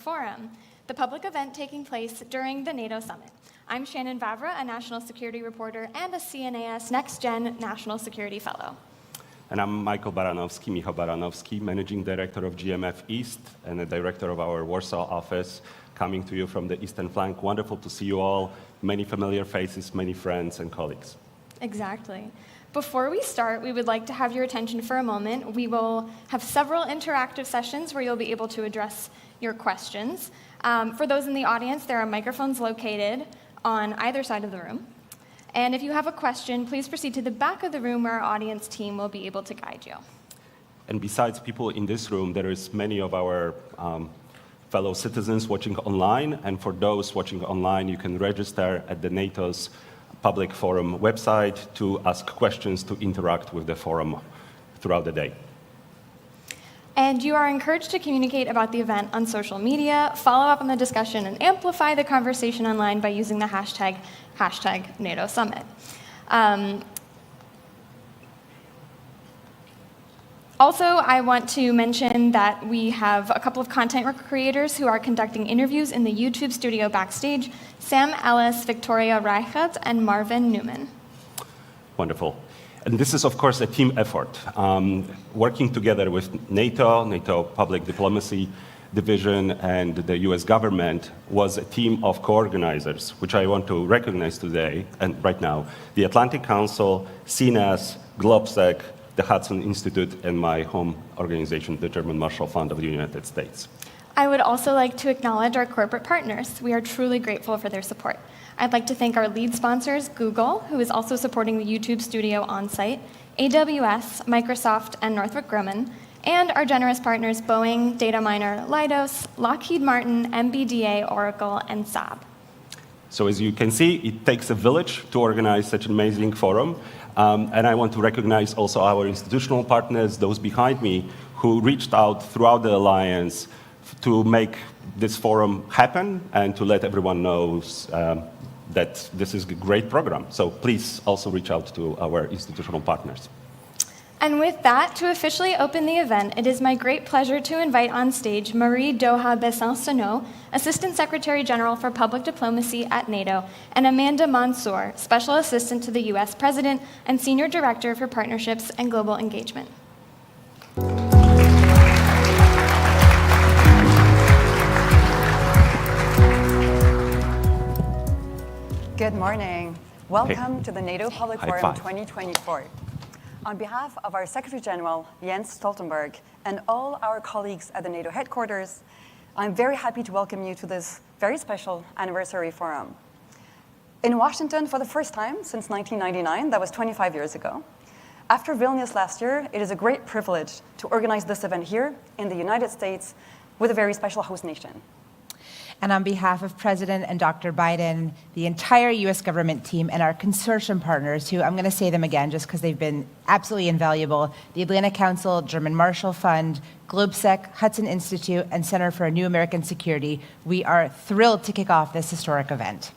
Forum, the public event taking place during the NATO summit. I'm Shannon Vavra, a national security reporter and a CNAS Next Gen National Security Fellow. And I'm Michał Baranovsky, Managing Director of GMF East and the Director of our Warsaw office, coming to you from the Eastern Flank. Wonderful to see you all. Many familiar faces, many friends and colleagues. Exactly. Before we start, we would like to have your attention for a moment. We will have several interactive sessions where you'll be able to address your questions. For those in the audience, there are microphones located on either side of the room. And if you have a question, please proceed to the back of the room where our audience team will be able to guide you. And besides people in this room, there is many of our fellow citizens watching online. And for those watching online, you can register at the NATO's public forum website to ask questions, to interact with the forum throughout the day. And you are encouraged to communicate about the event on social media, follow up on the discussion, and amplify the conversation online by using the hashtag NATO Summit. Also, I want to mention that we have a couple of content creators who are conducting interviews in the YouTube studio backstage, Sam Ellis, Victoria Reichert, and Marvin Newman. Wonderful. And this is, of course, a team effort. Working together with NATO Public Diplomacy Division, and the US government was a team of co-organizers, which I want to recognize today and right now. The Atlantic Council, CNAS, GlobSec, the Hudson Institute, and my home organization, the German Marshall Fund of the United States. I would also like to acknowledge our corporate partners. We are truly grateful for their support. I'd like to thank our lead sponsors, Google, who is also supporting the YouTube studio on-site, AWS, Microsoft, and Northrop Grumman, and our generous partners, Boeing, Dataminr, Leidos, Lockheed Martin, MBDA, Oracle, and Saab. So as you can see, it takes a village to organize such an amazing forum. And I want to recognize also our institutional partners, those behind me, who reached out throughout the alliance to make this forum happen and to let everyone know that this is a great program. So please also reach out to our institutional partners. And with that, to officially open the event, it is my great pleasure to invite on stage Marie Doha Besancenot, Assistant Secretary General for Public Diplomacy at NATO, and Amanda Mansour, Special Assistant to the US President and Senior Director for Partnerships and Global Engagement. Good morning. Welcome to the NATO Public Forum 2024. On behalf of our Secretary General, Jens Stoltenberg, and all our colleagues at the NATO headquarters, I'm very happy to welcome you to this very special anniversary forum. In Washington for the first time since 1999, that was 25 years ago. After Vilnius last year, it is a great privilege to organize this event here in the United States with a very special host nation. And on behalf of President and Dr. Biden, the entire US government team, and our consortium partners, who I'm going to say them again just because they've been absolutely invaluable, the Atlantic Council, German Marshall Fund, GlobSec, Hudson Institute, and Center for a New American Security, we are thrilled to kick off this historic event.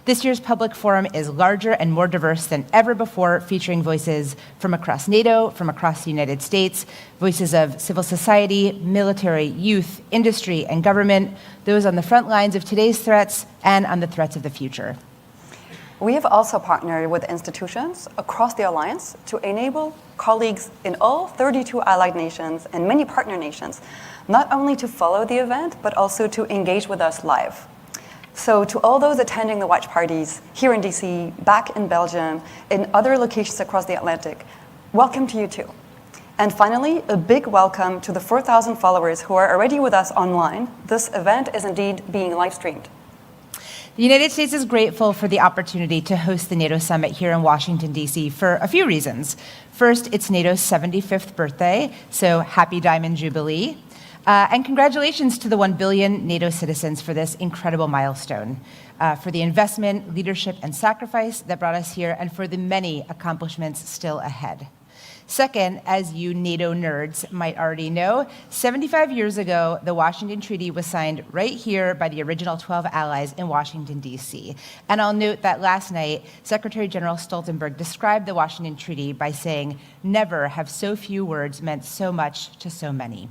This year's public forum is larger and more diverse than ever before, featuring voices from across NATO, from across the United States, voices of civil society, military, youth, industry, and government, those on the front lines of today's threats and on the threats of the future. We have also partnered with institutions across the alliance to enable colleagues in all 32 allied nations and many partner nations, not only to follow the event, but also to engage with us live. So to all those attending the watch parties here in DC, back in Belgium, in other locations across the Atlantic, welcome to you too. And finally, a big welcome to the 4,000 followers who are already with us online. This event is indeed being live streamed. The United States is grateful for the opportunity to host the NATO summit here in Washington, D.C. for a few reasons. First, it's NATO's 75th birthday, so happy Diamond Jubilee. And congratulations to the 1 billion NATO citizens for this incredible milestone, for the investment, leadership, and sacrifice that brought us here, and for the many accomplishments still ahead. Second, as you NATO nerds might already know, 75 years ago, the Washington Treaty was signed right here by the original 12 allies in Washington, D.C. And I'll note that last night, Secretary General Stoltenberg described the Washington Treaty by saying, "Never have so few words meant so much to so many."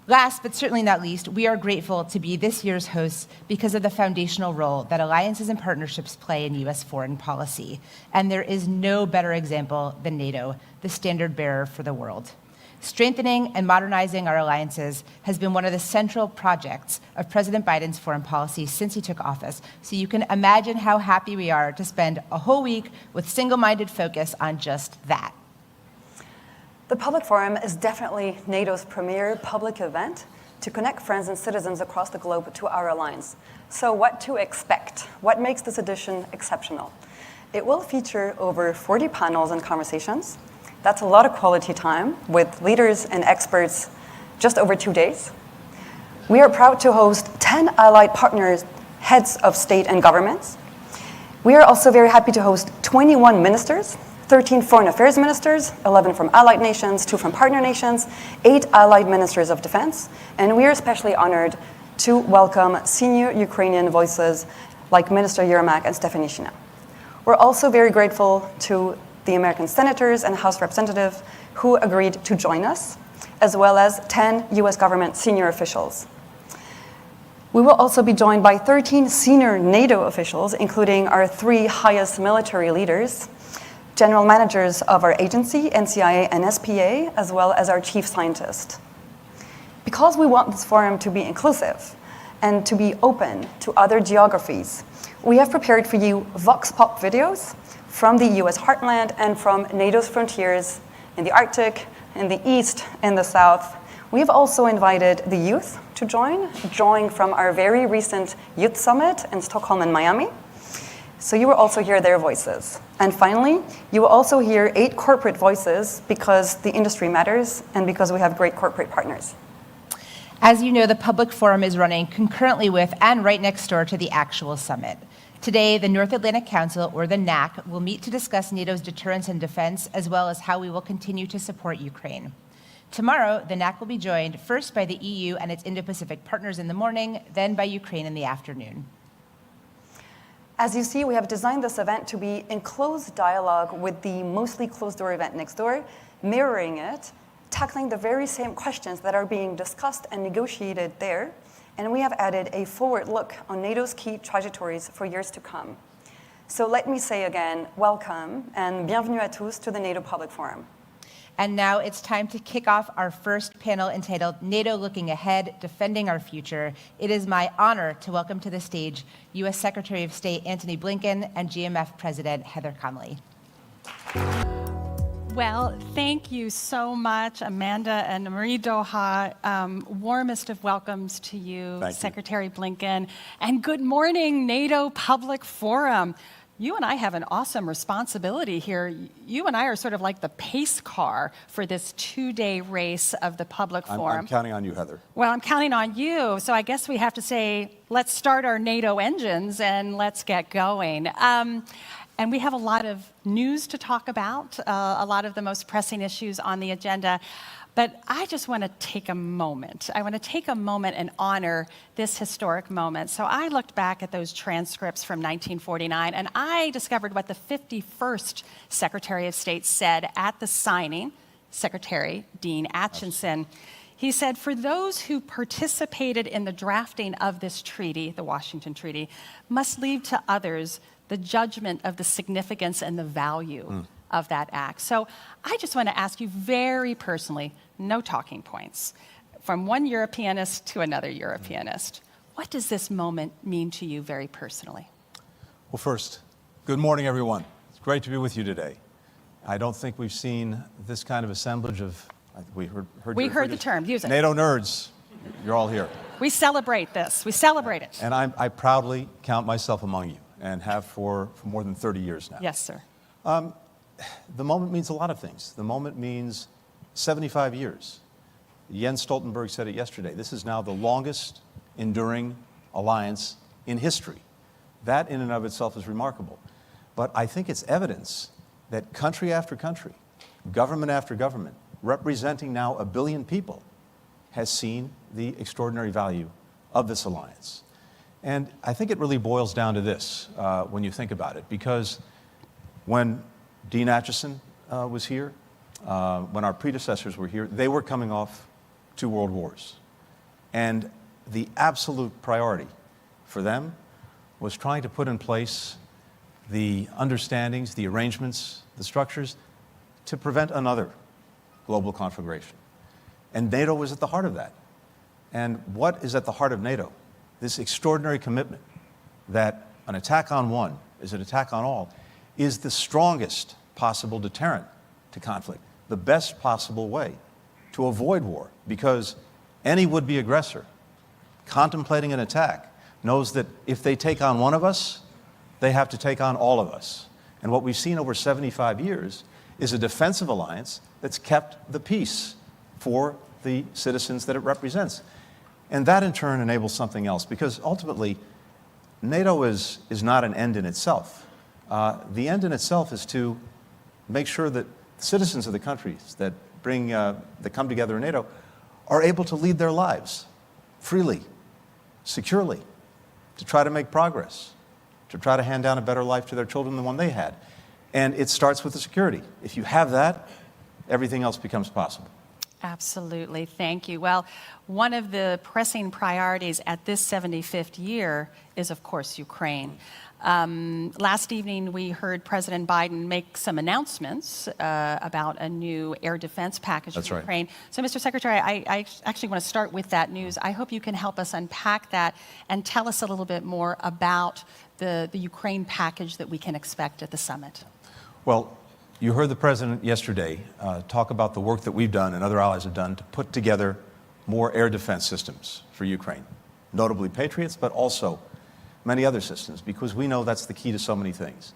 Last, but certainly not least, we are grateful to be this year's hosts because of the foundational role that alliances and partnerships play in U.S. foreign policy. And there is no better example than NATO, the standard bearer for the world. Strengthening and modernizing our alliances has been one of the central projects of President Biden's foreign policy since he took office. So you can imagine how happy we are to spend a whole week with single-minded focus on just that. The Public Forum is definitely NATO's premier public event to connect friends and citizens across the globe to our alliance. So what to expect? What makes this edition exceptional? It will feature over 40 panels and conversations. That's a lot of quality time with leaders and experts just over 2 days. We are proud to host 10 allied partners, heads of state and governments. We are also very happy to host 21 ministers, 13 foreign affairs ministers, 11 from allied nations, 2 from partner nations, 8 allied ministers of defense, and we are especially honored to welcome senior Ukrainian voices like Minister Yermak and Stefanishina. We're also very grateful to the American senators and House representatives who agreed to join us, as well as 10 US government senior officials. We will also be joined by 13 senior NATO officials, including our 3 highest military leaders, general managers of our agency, NCIA and SPA, as well as our chief scientist. Because we want this forum to be inclusive and to be open to other geographies, we have prepared for you vox pop videos from the US heartland and from NATO's frontiers in the Arctic, in the East, in the South. We've also invited the youth to join from our very recent youth summit in Stockholm and Miami. So you will also hear their voices. And finally, you will also hear 8 corporate voices because the industry matters and because we have great corporate partners. As you know, the Public Forum is running concurrently with and right next door to the actual summit. Today, the North Atlantic Council, or the NAC, will meet to discuss NATO's deterrence and defense, as well as how we will continue to support Ukraine. Tomorrow, the NAC will be joined first by the EU and its Indo-Pacific partners in the morning, then by Ukraine in the afternoon. As you see, we have designed this event to be in close dialogue with the mostly closed-door event next door, mirroring it, tackling the very same questions that are being discussed and negotiated there. And we have added a forward look on NATO's key trajectories for years to come. So let me say again, welcome and bienvenue à tous to the NATO Public Forum. And now it's time to kick off our first panel entitled NATO Looking Ahead, Defending Our Future. It is my honor to welcome to the stage U.S. Secretary of State Antony Blinken and GMF President Heather Conley. Well, thank you so much, Amanda and Marie Doha. Warmest of welcomes to you, Secretary Blinken. And good morning, NATO Public Forum. You and I have an awesome responsibility here. You and I are sort of like the pace car for this 2-day race of the Public Forum. I'm counting on you, Heather. Well, I'm counting on you. So I guess we have to say, let's start our NATO engines and let's get going. And we have a lot of news to talk about, a lot of the most pressing issues on the agenda. But I just want to take a moment. I want to take a moment and honor this historic moment. So I looked back at those transcripts from 1949, and I discovered what the 51st Secretary of State said at the signing, Secretary Dean Acheson. He said, for those who participated in the drafting of this treaty, the Washington Treaty, must leave to others the judgment of the significance and the value of that act. So I just want to ask you very personally, no talking points, from one Europeanist to another Europeanist, what does this moment mean to you very personally? Well, first, good morning, everyone. It's great to be with you today. I don't think we've seen this kind of assemblage of, we heard the term, use it. NATO nerds. You're all here. We celebrate this. We celebrate it. And I proudly count myself among you, and have for more than 30 years now. Yes, sir. The moment means a lot of things. The moment means 75 years. Jens Stoltenberg said it yesterday. This is now the longest enduring alliance in history. That in and of itself is remarkable. But I think it's evidence that country after country, government after government, representing now 1 billion people, has seen the extraordinary value of this alliance. And I think it really boils down to this when you think about it, because when Dean Acheson was here, when our predecessors were here, they were coming off 2 world wars. And the absolute priority for them was trying to put in place the understandings, the arrangements, the structures to prevent another global conflagration. And NATO was at the heart of that. And what is at the heart of NATO? This extraordinary commitment that an attack on one is an attack on all is the strongest possible deterrent to conflict, the best possible way to avoid war, because any would-be aggressor contemplating an attack knows that if they take on one of us, they have to take on all of us. And what we've seen over 75 years is a defensive alliance that's kept the peace for the citizens that it represents. And that in turn enables something else, because ultimately, NATO is not an end in itself. The end in itself is to make sure that citizens of the countries that come together in NATO are able to lead their lives freely, securely, to try to make progress, to try to hand down a better life to their children than one they had. And it starts with the security. If you have that, everything else becomes possible. Absolutely, thank you. Well, one of the pressing priorities at this 75th year is, of course, Ukraine. Last evening, we heard President Biden make some announcements about a new air defense package for Ukraine. So, Mr. Secretary, I actually want to start with that news. I hope you can help us unpack that and tell us a little bit more about the Ukraine package that we can expect at the summit. Well, you heard the President yesterday talk about the work that we've done and other allies have done to put together more air defense systems for Ukraine, notably Patriots, but also many other systems, because we know that's the key to so many things.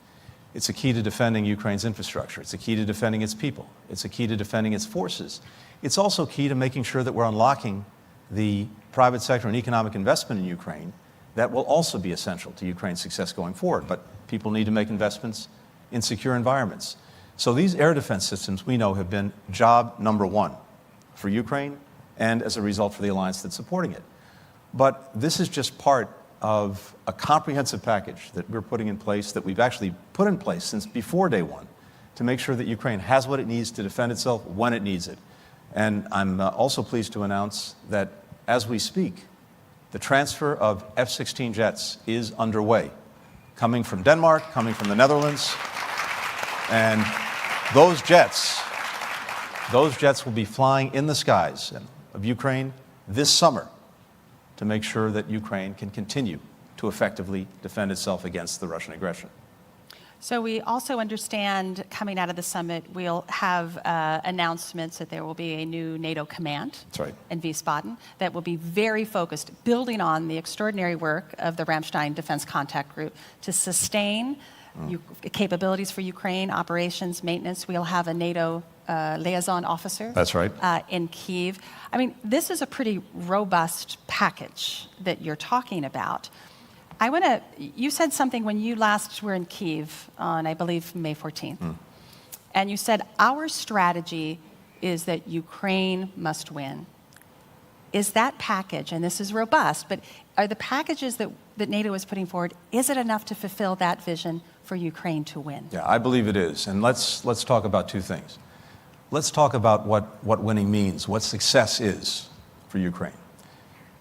It's a key to defending Ukraine's infrastructure. It's a key to defending its people. It's a key to defending its forces. It's also key to making sure that we're unlocking the private sector and economic investment in Ukraine that will also be essential to Ukraine's success going forward. But people need to make investments in secure environments. So these air defense systems, we know, have been job number one for Ukraine and, as a result, for the alliance that's supporting it. But this is just part of a comprehensive package that we're putting in place, that we've actually put in place since before day one, to make sure that Ukraine has what it needs to defend itself when it needs it. And I'm also pleased to announce that as we speak, the transfer of F-16 jets is underway, coming from Denmark, coming from the Netherlands. And those jets will be flying in the skies of Ukraine this summer to make sure that Ukraine can continue to effectively defend itself against the Russian aggression. So we also understand, coming out of the summit, we'll have announcements that there will be a new NATO command in Wiesbaden that will be very focused, building on the extraordinary work of the Ramstein Defense Contact Group to sustain capabilities for Ukraine, operations, maintenance. We'll have a NATO liaison officer in Kyiv. I mean, this is a pretty robust package that you're talking about. You said something when you last were in Kyiv on, I believe, May 14th. And you said, our strategy is that Ukraine must win. Is that package, and this is robust, but are the packages that NATO is putting forward, is it enough to fulfill that vision for Ukraine to win? Yeah, I believe it is. And let's talk about two things. Let's talk about what winning means, what success is for Ukraine.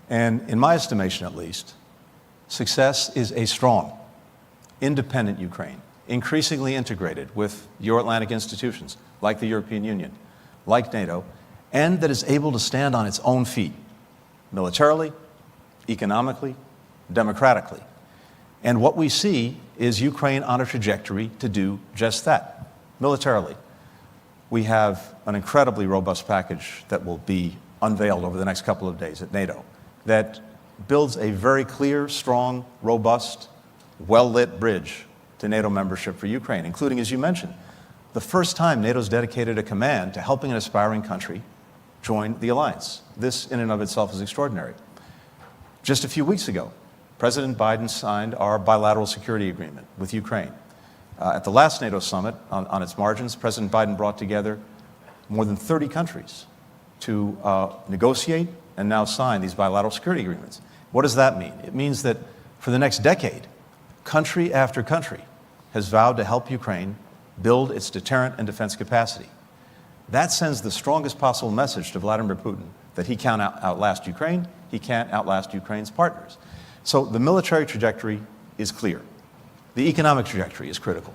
And in my estimation, at least, success is a strong, independent Ukraine, increasingly integrated with Euro-Atlantic institutions like the European Union, like NATO, and that is able to stand on its own feet, militarily, economically, democratically. And what we see is Ukraine on a trajectory to do just that, militarily. We have an incredibly robust package that will be unveiled over the next couple of days at NATO that builds a very clear, strong, robust, well-lit bridge to NATO membership for Ukraine, including, as you mentioned, the first time NATO's dedicated a command to helping an aspiring country join the alliance. This, in and of itself, is extraordinary. Just a few weeks ago, President Biden signed our bilateral security agreement with Ukraine. At the last NATO summit, on its margins, President Biden brought together more than 30 countries to negotiate and now sign these bilateral security agreements. What does that mean? It means that for the next decade, country after country has vowed to help Ukraine build its deterrent and defense capacity. That sends the strongest possible message to Vladimir Putin that he can't outlast Ukraine, he can't outlast Ukraine's partners. So the military trajectory is clear. The economic trajectory is critical.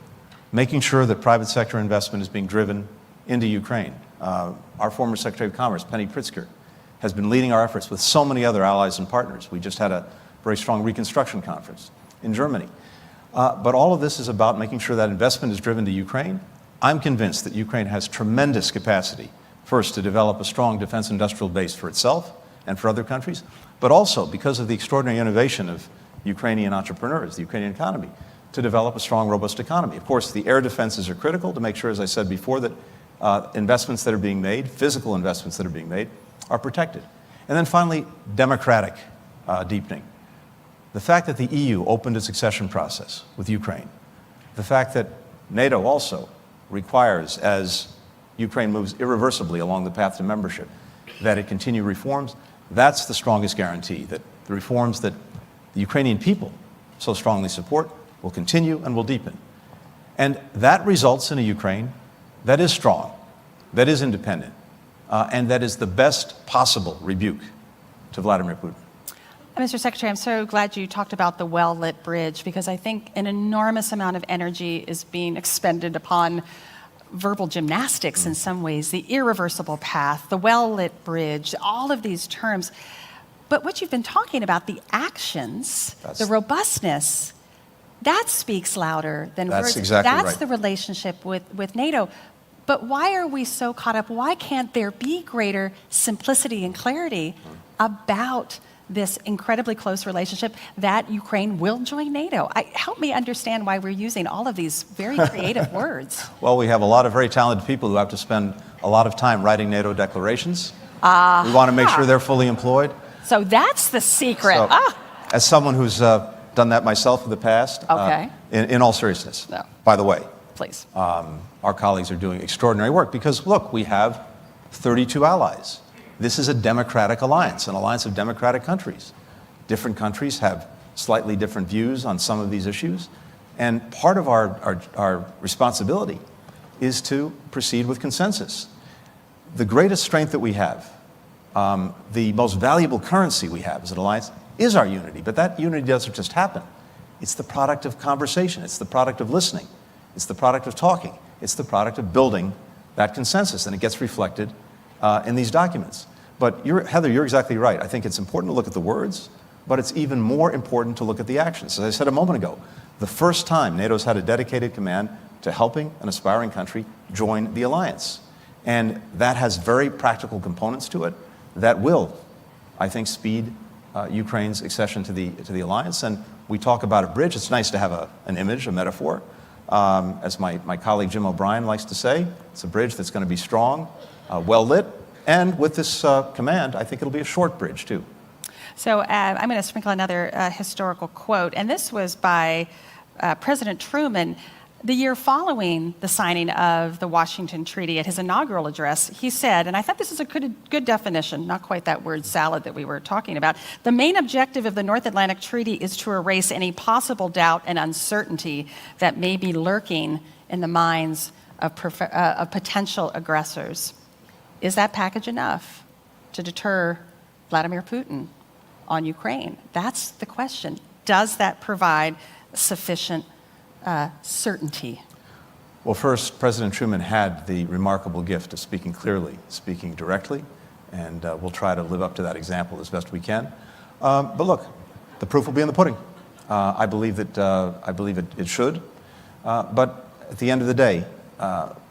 Making sure that private sector investment is being driven into Ukraine. Our former Secretary of Commerce, Penny Pritzker, has been leading our efforts with so many other allies and partners. We just had a very strong reconstruction conference in Germany. But all of this is about making sure that investment is driven to Ukraine. I'm convinced that Ukraine has tremendous capacity, first, to develop a strong defense industrial base for itself and for other countries, but also because of the extraordinary innovation of Ukrainian entrepreneurs, the Ukrainian economy, to develop a strong, robust economy. Of course, the air defenses are critical to make sure, as I said before, that investments that are being made, physical investments that are being made, are protected. And then finally, democratic deepening. The fact that the EU opened its accession process with Ukraine, the fact that NATO also requires, as Ukraine moves irreversibly along the path to membership, that it continue reforms, that's the strongest guarantee that the reforms that the Ukrainian people so strongly support will continue and will deepen. And that results in a Ukraine that is strong, that is independent, and that is the best possible rebuke to Vladimir Putin. Mr. Secretary, I'm so glad you talked about the well-lit bridge, because I think an enormous amount of energy is being expended upon verbal gymnastics in some ways, the irreversible path, the well-lit bridge, all of these terms. But what you've been talking about, the actions, the robustness, that speaks louder than words. That's exactly right. That's the relationship with NATO. But why are we so caught up? Why can't there be greater simplicity and clarity about this incredibly close relationship that Ukraine will join NATO? Help me understand why we're using all of these very creative words. Well, we have a lot of very talented people who have to spend a lot of time writing NATO declarations. We want to make sure they're fully employed. So that's the secret. So, as someone who's done that myself in the past, in all seriousness, by the way, please. Our colleagues are doing extraordinary work because, look, we have 32 allies. This is a democratic alliance, an alliance of democratic countries. Different countries have slightly different views on some of these issues, and part of our responsibility is to proceed with consensus. The greatest strength that we have, the most valuable currency we have as an alliance, is our unity, but that unity doesn't just happen. It's the product of conversation, it's the product of listening, it's the product of talking, it's the product of building that consensus, and it gets reflected in these documents. But Heather, you're exactly right. I think it's important to look at the words, but it's even more important to look at the actions. As I said a moment ago, the first time NATO's had a dedicated command to helping an aspiring country join the alliance. And that has very practical components to it that will, I think, speed Ukraine's accession to the alliance. And we talk about a bridge. It's nice to have an image, a metaphor. As my colleague Jim O'Brien likes to say, it's a bridge that's going to be strong, well lit, and with this command, I think it'll be a short bridge too. So I'm going to sprinkle another historical quote, and this was by President Truman the year following the signing of the Washington Treaty. At his inaugural address, he said, and I thought this is a good definition, not quite that word salad that we were talking about, the main objective of the North Atlantic Treaty is to erase any possible doubt and uncertainty that may be lurking in the minds of potential aggressors. Is that package enough to deter Vladimir Putin on Ukraine? That's the question. Does that provide sufficient certainty? Well, first, President Truman had the remarkable gift of speaking clearly, speaking directly, and we'll try to live up to that example as best we can. But look, the proof will be in the pudding. I believe it should. But at the end of the day,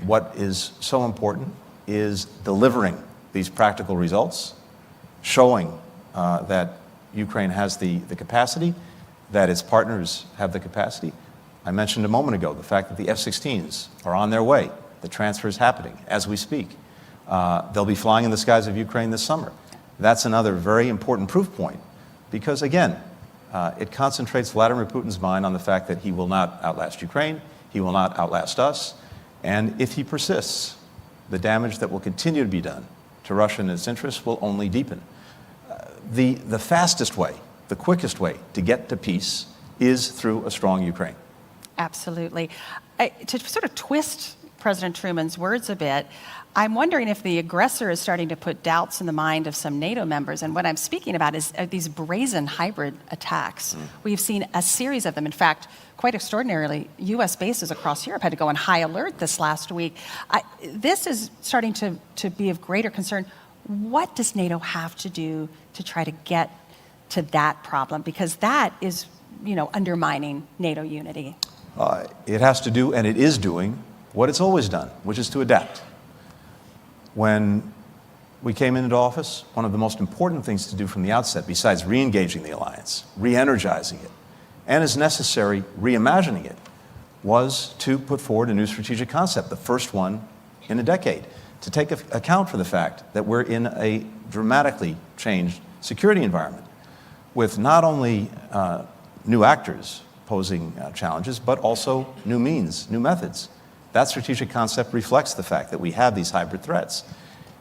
what is so important is delivering these practical results, showing that Ukraine has the capacity, that its partners have the capacity. I mentioned a moment ago the fact that the F-16s are on their way. The transfer is happening as we speak. They'll be flying in the skies of Ukraine this summer. That's another very important proof point because, again, it concentrates Vladimir Putin's mind on the fact that he will not outlast Ukraine, he will not outlast us, and if he persists, the damage that will continue to be done to Russia and its interests will only deepen. The fastest way, the quickest way to get to peace is through a strong Ukraine. Absolutely. To sort of twist President Truman's words a bit, I'm wondering if the aggressor is starting to put doubts in the mind of some NATO members. And what I'm speaking about is these brazen hybrid attacks. We've seen a series of them. In fact, quite extraordinarily, U.S. bases across Europe had to go on high alert this last week. This is starting to be of greater concern. What does NATO have to do to try to get to that problem? Because that is, undermining NATO unity. It has to do, and it is doing, what it's always done, which is to adapt. When we came into office, one of the most important things to do from the outset, besides re-engaging the alliance, re-energizing it, and as necessary, reimagining it, was to put forward a new strategic concept, the first one in a decade, to take account for the fact that we're in a dramatically changed security environment with not only new actors posing challenges, but also new means, new methods. That strategic concept reflects the fact that we have these hybrid threats.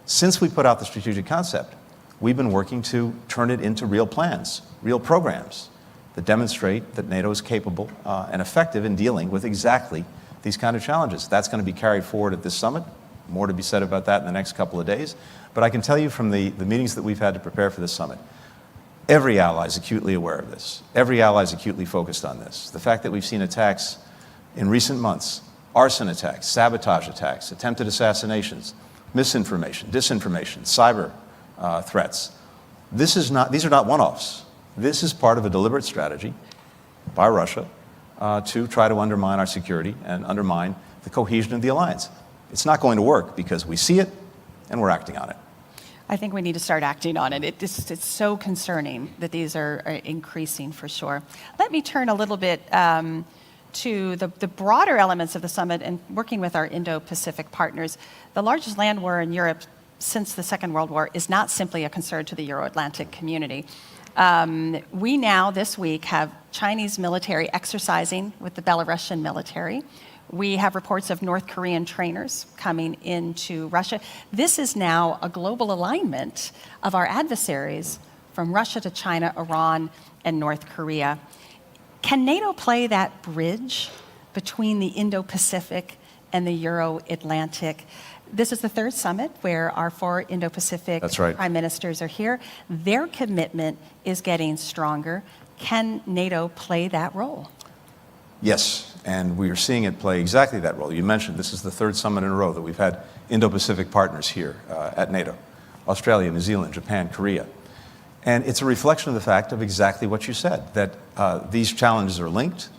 Since we put out the strategic concept, we've been working to turn it into real plans, real programs that demonstrate that NATO is capable and effective in dealing with exactly these kind of challenges. That's going to be carried forward at this summit. More to be said about that in the next couple of days. But I can tell you from the meetings that we've had to prepare for this summit, every ally is acutely aware of this. Every ally is acutely focused on this. The fact that we've seen attacks in recent months, arson attacks, sabotage attacks, attempted assassinations, misinformation, disinformation, cyber threats. These are not one-offs. This is part of a deliberate strategy by Russia to try to undermine our security and undermine the cohesion of the alliance. It's not going to work because we see it and we're acting on it. I think we need to start acting on it. It's so concerning that these are increasing for sure. Let me turn a little bit to the broader elements of the summit and working with our Indo-Pacific partners. The largest land war in Europe since the Second World War is not simply a concern to the Euro-Atlantic community. We now, this week, have Chinese military exercising with the Belarusian military. We have reports of North Korean trainers coming into Russia. This is now a global alignment of our adversaries from Russia to China, Iran, and North Korea. Can NATO play that bridge between the Indo-Pacific and the Euro-Atlantic? This is the third summit where our 4 Indo-Pacific prime ministers are here. Their commitment is getting stronger. Can NATO play that role? Yes, and we are seeing it play exactly that role. You mentioned this is the third summit in a row that we've had Indo-Pacific partners here at NATO. Australia, New Zealand, Japan, Korea. And it's a reflection of the fact of exactly what you said, that these challenges are linked,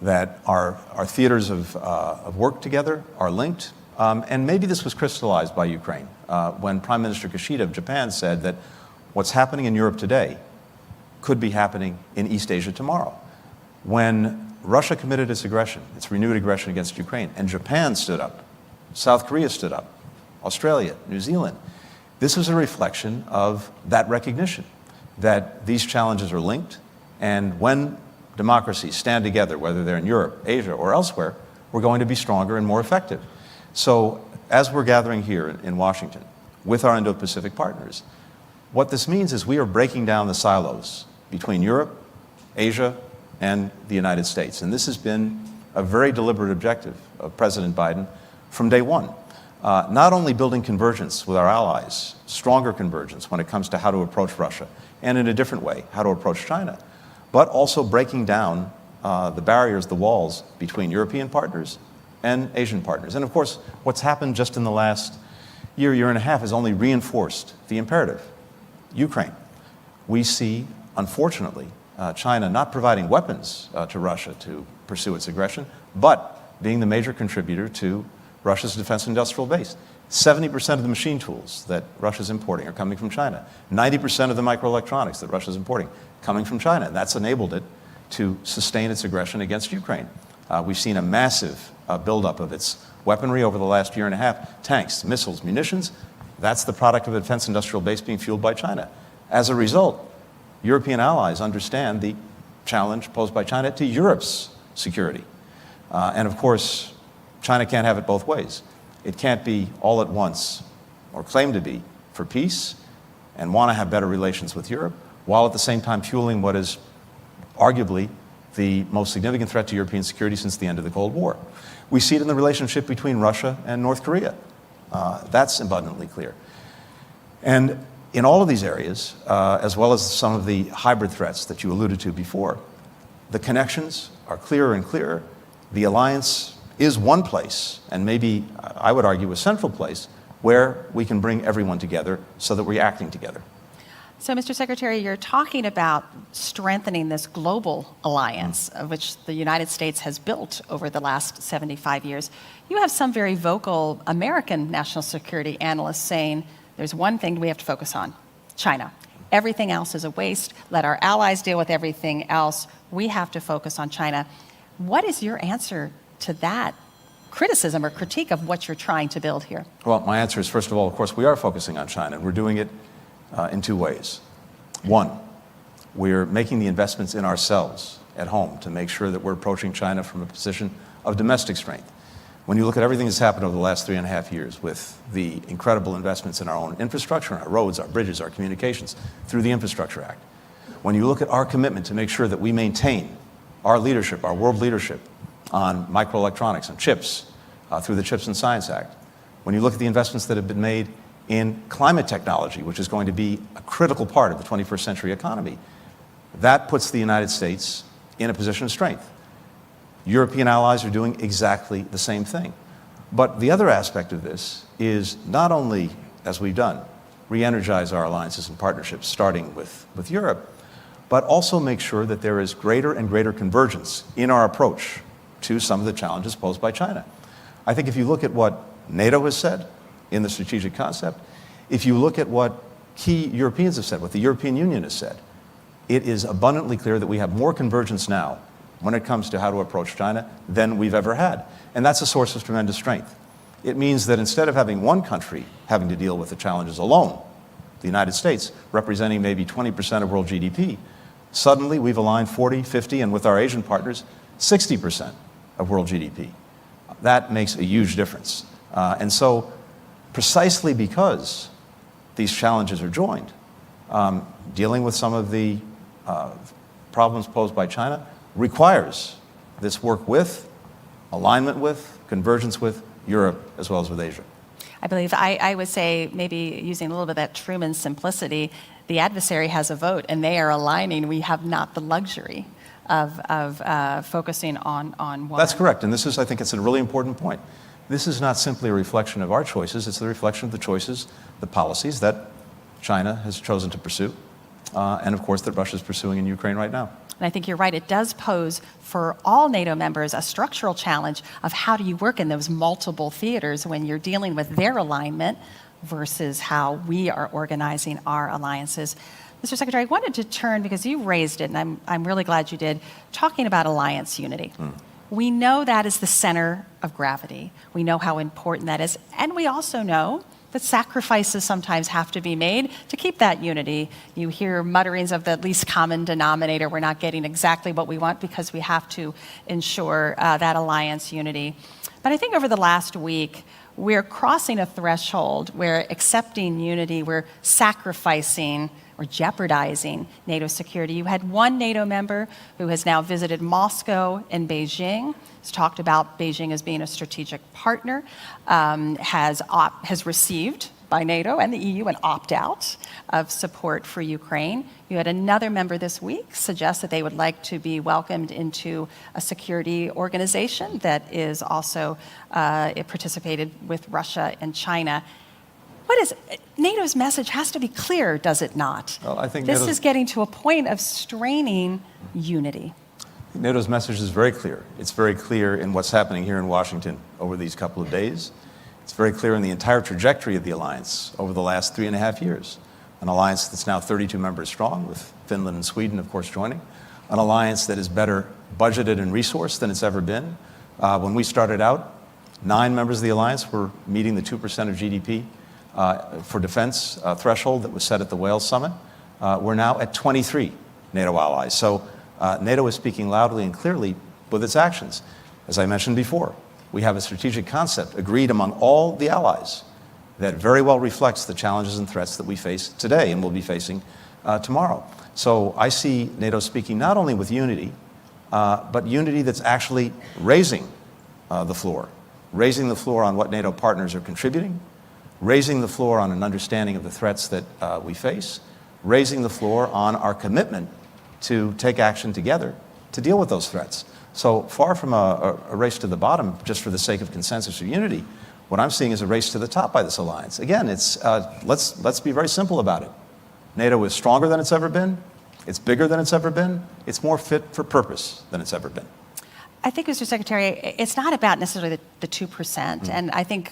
that our theaters of work together are linked. And maybe this was crystallized by Ukraine when Prime Minister Kishida of Japan said that what's happening in Europe today could be happening in East Asia tomorrow. When Russia committed its aggression, its renewed aggression against Ukraine, and Japan stood up, South Korea stood up, Australia, New Zealand. This was a reflection of that recognition that these challenges are linked, and when democracies stand together, whether they're in Europe, Asia, or elsewhere, we're going to be stronger and more effective. So as we're gathering here in Washington with our Indo-Pacific partners, what this means is we are breaking down the silos between Europe, Asia, and the United States. And this has been a very deliberate objective of President Biden from day one. Not only building convergence with our allies, stronger convergence when it comes to how to approach Russia, and in a different way, how to approach China, but also breaking down the barriers, the walls between European partners and Asian partners. And of course, what's happened just in the last year and a half has only reinforced the imperative. Ukraine. We see, unfortunately, China not providing weapons to Russia to pursue its aggression, but being the major contributor to Russia's defense industrial base. 70% of the machine tools that Russia's importing are coming from China. 90% of the microelectronics that Russia's importing coming from China. And that's enabled it to sustain its aggression against Ukraine. We've seen a massive buildup of its weaponry over the last year and a half. Tanks, missiles, munitions. That's the product of a defense industrial base being fueled by China. As a result, European allies understand the challenge posed by China to Europe's security. And of course, China can't have it both ways. It can't be all at once, or claim to be, for peace and want to have better relations with Europe, while at the same time fueling what is arguably the most significant threat to European security since the end of the Cold War. We see it in the relationship between Russia and North Korea. That's abundantly clear. And in all of these areas, as well as some of the hybrid threats that you alluded to before, the connections are clearer and clearer. The alliance is one place, and maybe I would argue a central place, where we can bring everyone together so that we're acting together. So, Mr. Secretary, you're talking about strengthening this global alliance, of which the United States has built over the last 75 years. You have some very vocal American national security analysts saying there's one thing we have to focus on, China. Everything else is a waste. Let our allies deal with everything else. We have to focus on China. What is your answer to that criticism or critique of what you're trying to build here? Well, my answer is, first of all, of course, we are focusing on China, and we're doing it in two ways. One, we're making the investments in ourselves at home to make sure that we're approaching China from a position of domestic strength. When you look at everything that's happened over the last 3.5 years with the incredible investments in our own infrastructure, our roads, our bridges, our communications, through the Infrastructure Act, when you look at our commitment to make sure that we maintain our leadership, our world leadership on microelectronics and chips through the Chips and Science Act, when you look at the investments that have been made in climate technology, which is going to be a critical part of the 21st century economy, that puts the United States in a position of strength. European allies are doing exactly the same thing. But the other aspect of this is not only, as we've done, re-energize our alliances and partnerships, starting with Europe, but also make sure that there is greater and greater convergence in our approach to some of the challenges posed by China. I think if you look at what NATO has said in the strategic concept, if you look at what key Europeans have said, what the European Union has said, it is abundantly clear that we have more convergence now when it comes to how to approach China than we've ever had. And that's a source of tremendous strength. It means that instead of having one country having to deal with the challenges alone, the United States representing maybe 20% of world GDP, suddenly we've aligned 40, 50, and with our Asian partners, 60% of world GDP. That makes a huge difference. And so precisely because these challenges are joined, dealing with some of the problems posed by China requires this work with, alignment with, convergence with Europe as well as with Asia. I believe I would say, maybe using a little bit of that Truman simplicity, the adversary has a vote and they are aligning. We have not the luxury of focusing on one. That's correct. And this is, I think it's a really important point. This is not simply a reflection of our choices, it's the reflection of the choices, the policies that China has chosen to pursue, and of course that Russia is pursuing in Ukraine right now. And I think you're right, it does pose for all NATO members a structural challenge of how do you work in those multiple theaters when you're dealing with their alignment versus how we are organizing our alliances. Mr. Secretary, I wanted to turn, because you raised it, and I'm really glad you did, talking about alliance unity. We know that is the center of gravity. We know how important that is. And we also know that sacrifices sometimes have to be made to keep that unity. You hear mutterings of the least common denominator. We're not getting exactly what we want because we have to ensure that alliance unity. But I think over the last week, we're crossing a threshold where accepting unity, we're sacrificing or jeopardizing NATO security. You had one NATO member who has now visited Moscow and Beijing. He's talked about Beijing as being a strategic partner, has received by NATO and the EU an opt-out of support for Ukraine. You had another member this week suggest that they would like to be welcomed into a security organization that is also participated with Russia and China. What is NATO's message has to be clear, does it not? Well, I think this is getting to a point of straining unity. NATO's message is very clear. It's very clear in what's happening here in Washington over these couple of days. It's very clear in the entire trajectory of the alliance over the last 3.5 years. An alliance that's now 32 members strong, with Finland and Sweden, of course, joining. An alliance that is better budgeted and resourced than it's ever been. When we started out, 9 members of the alliance were meeting the 2% of GDP for defense threshold that was set at the Wales Summit. We're now at 23 NATO allies. So NATO is speaking loudly and clearly with its actions. As I mentioned before, we have a strategic concept agreed among all the allies that very well reflects the challenges and threats that we face today and will be facing tomorrow. So I see NATO speaking not only with unity, but unity that's actually raising the floor on what NATO partners are contributing, raising the floor on an understanding of the threats that we face, raising the floor on our commitment to take action together to deal with those threats. So far from a race to the bottom just for the sake of consensus or unity, what I'm seeing is a race to the top by this alliance. Again, let's be very simple about it. NATO is stronger than it's ever been. It's bigger than it's ever been. It's more fit for purpose than it's ever been. I think, Mr. Secretary, it's not about necessarily the 2%, and I think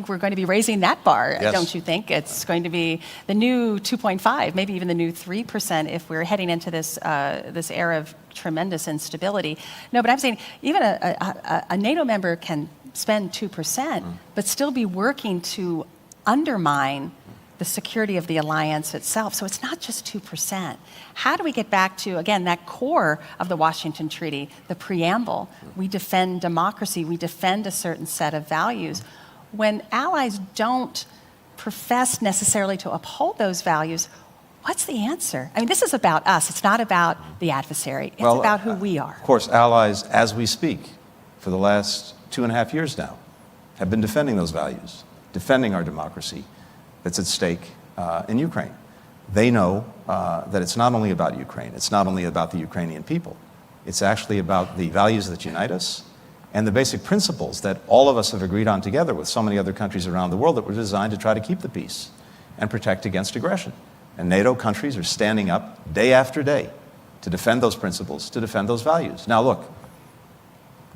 we're going to be raising that bar, Yes. don't you think? It's going to be the new 2.5, maybe even the new 3% if we're heading into this era of tremendous instability. No, but I'm saying even a NATO member can spend 2%, but still be working to undermine the security of the alliance itself. So it's not just 2%. How do we get back to, again, that core of the Washington Treaty, the preamble? We defend democracy, we defend a certain set of values. When allies don't profess necessarily to uphold those values, what's the answer? I mean, this is about us. It's not about the adversary. It's about who we are. Of course, allies, as we speak, for the last 2.5 years now, have been defending those values, defending our democracy that's at stake in Ukraine. They know that it's not only about Ukraine, it's not only about the Ukrainian people, it's actually about the values that unite us and the basic principles that all of us have agreed on together with so many other countries around the world that were designed to try to keep the peace and protect against aggression. And NATO countries are standing up day after day to defend those principles, to defend those values. Now look,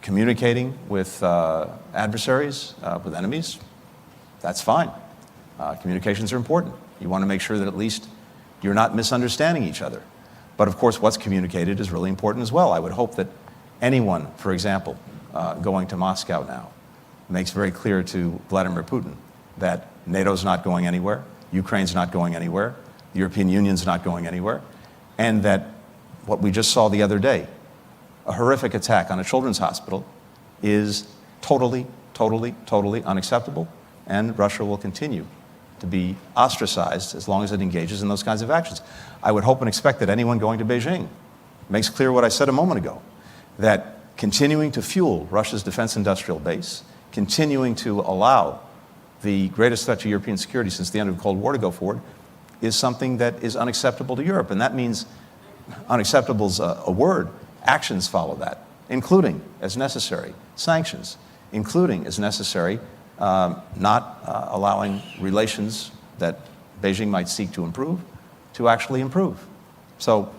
communicating with adversaries, with enemies, that's fine. Communications are important. You want to make sure that at least you're not misunderstanding each other. But of course, what's communicated is really important as well. I would hope that anyone, for example, going to Moscow now, makes very clear to Vladimir Putin that NATO's not going anywhere, Ukraine's not going anywhere, the European Union's not going anywhere, and that what we just saw the other day, a horrific attack on a children's hospital, is totally, totally, totally unacceptable, and Russia will continue to be ostracized as long as it engages in those kinds of actions. I would hope and expect that anyone going to Beijing makes clear what I said a moment ago, that continuing to fuel Russia's defense industrial base, continuing to allow the greatest threat to European security since the end of the Cold War to go forward, is something that is unacceptable to Europe. And that means unacceptable is a word. Actions follow that, including, as necessary, sanctions, including, as necessary, not allowing relations that Beijing might seek to improve to actually improve. So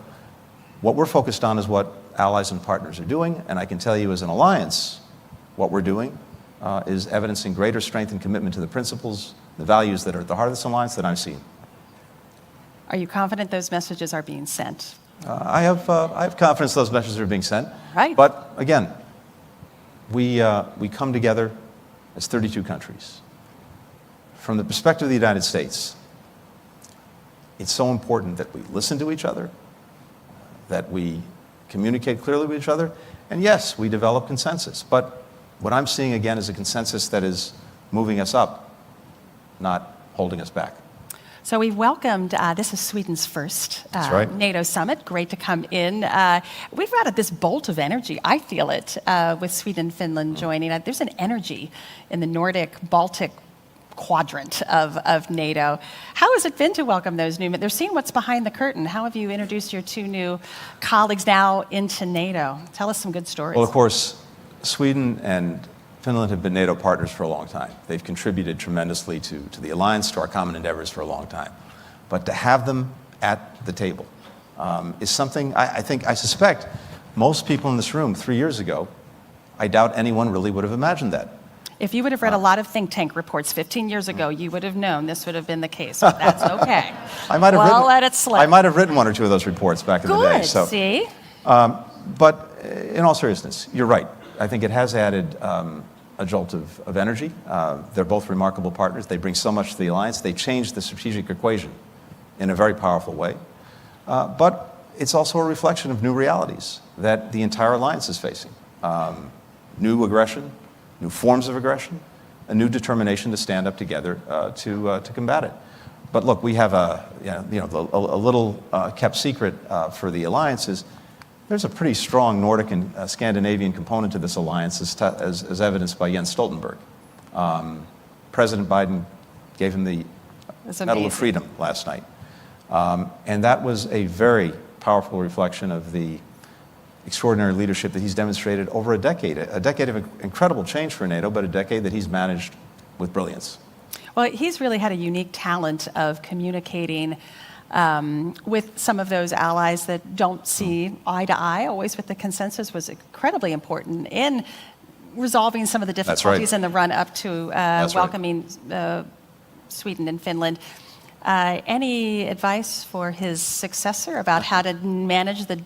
what we're focused on is what allies and partners are doing, and I can tell you as an alliance, what we're doing is evidencing greater strength and commitment to the principles, the values that are at the heart of this alliance that I'm seeing. Are you confident those messages are being sent? I have confidence those messages are being sent. Right. But again, we come together as 32 countries. From the perspective of the United States, it's so important that we listen to each other, that we communicate clearly with each other, and yes, we develop consensus. But what I'm seeing again is a consensus that is moving us up, not holding us back. So we've welcomed, this is Sweden's first That's right. NATO summit. Great to come in. We've got this bolt of energy. I feel it with Sweden and Finland joining. There's an energy in the Nordic-Baltic quadrant of NATO. How has it been to welcome those new men? They're seeing what's behind the curtain. How have you introduced your two new colleagues now into NATO? Tell us some good stories. Well, of course, Sweden and Finland have been NATO partners for a long time. They've contributed tremendously to the alliance, to our common endeavors for a long time. But to have them at the table is something I suspect most people in this room 3 years ago, I doubt anyone really would have imagined that. If you would have read a lot of think tank reports 15 years ago, you would have known this would have been the case. But that's okay. I might have let it slip. I might have written one or two of those reports back in the day. Good, see? But in all seriousness, you're right. I think it has added a jolt of energy. They're both remarkable partners. They bring so much to the alliance. They change the strategic equation in a very powerful way. But it's also a reflection of new realities that the entire alliance is facing. New aggression, new forms of aggression, a new determination to stand up together to combat it. But look, we have a little kept secret for the alliance is There's a pretty strong Nordic and Scandinavian component to this alliance, as evidenced by Jens Stoltenberg. President Biden gave him the Medal of Freedom last night. And that was a very powerful reflection of the extraordinary leadership that he's demonstrated over a decade of incredible change for NATO, but a decade that he's managed with brilliance. Well, he's really had a unique talent of communicating with some of those allies that don't see eye to eye, always with the consensus, was incredibly important in resolving some of the difficulties in the run-up to welcoming Sweden and Finland. Any advice for his successor about how to manage the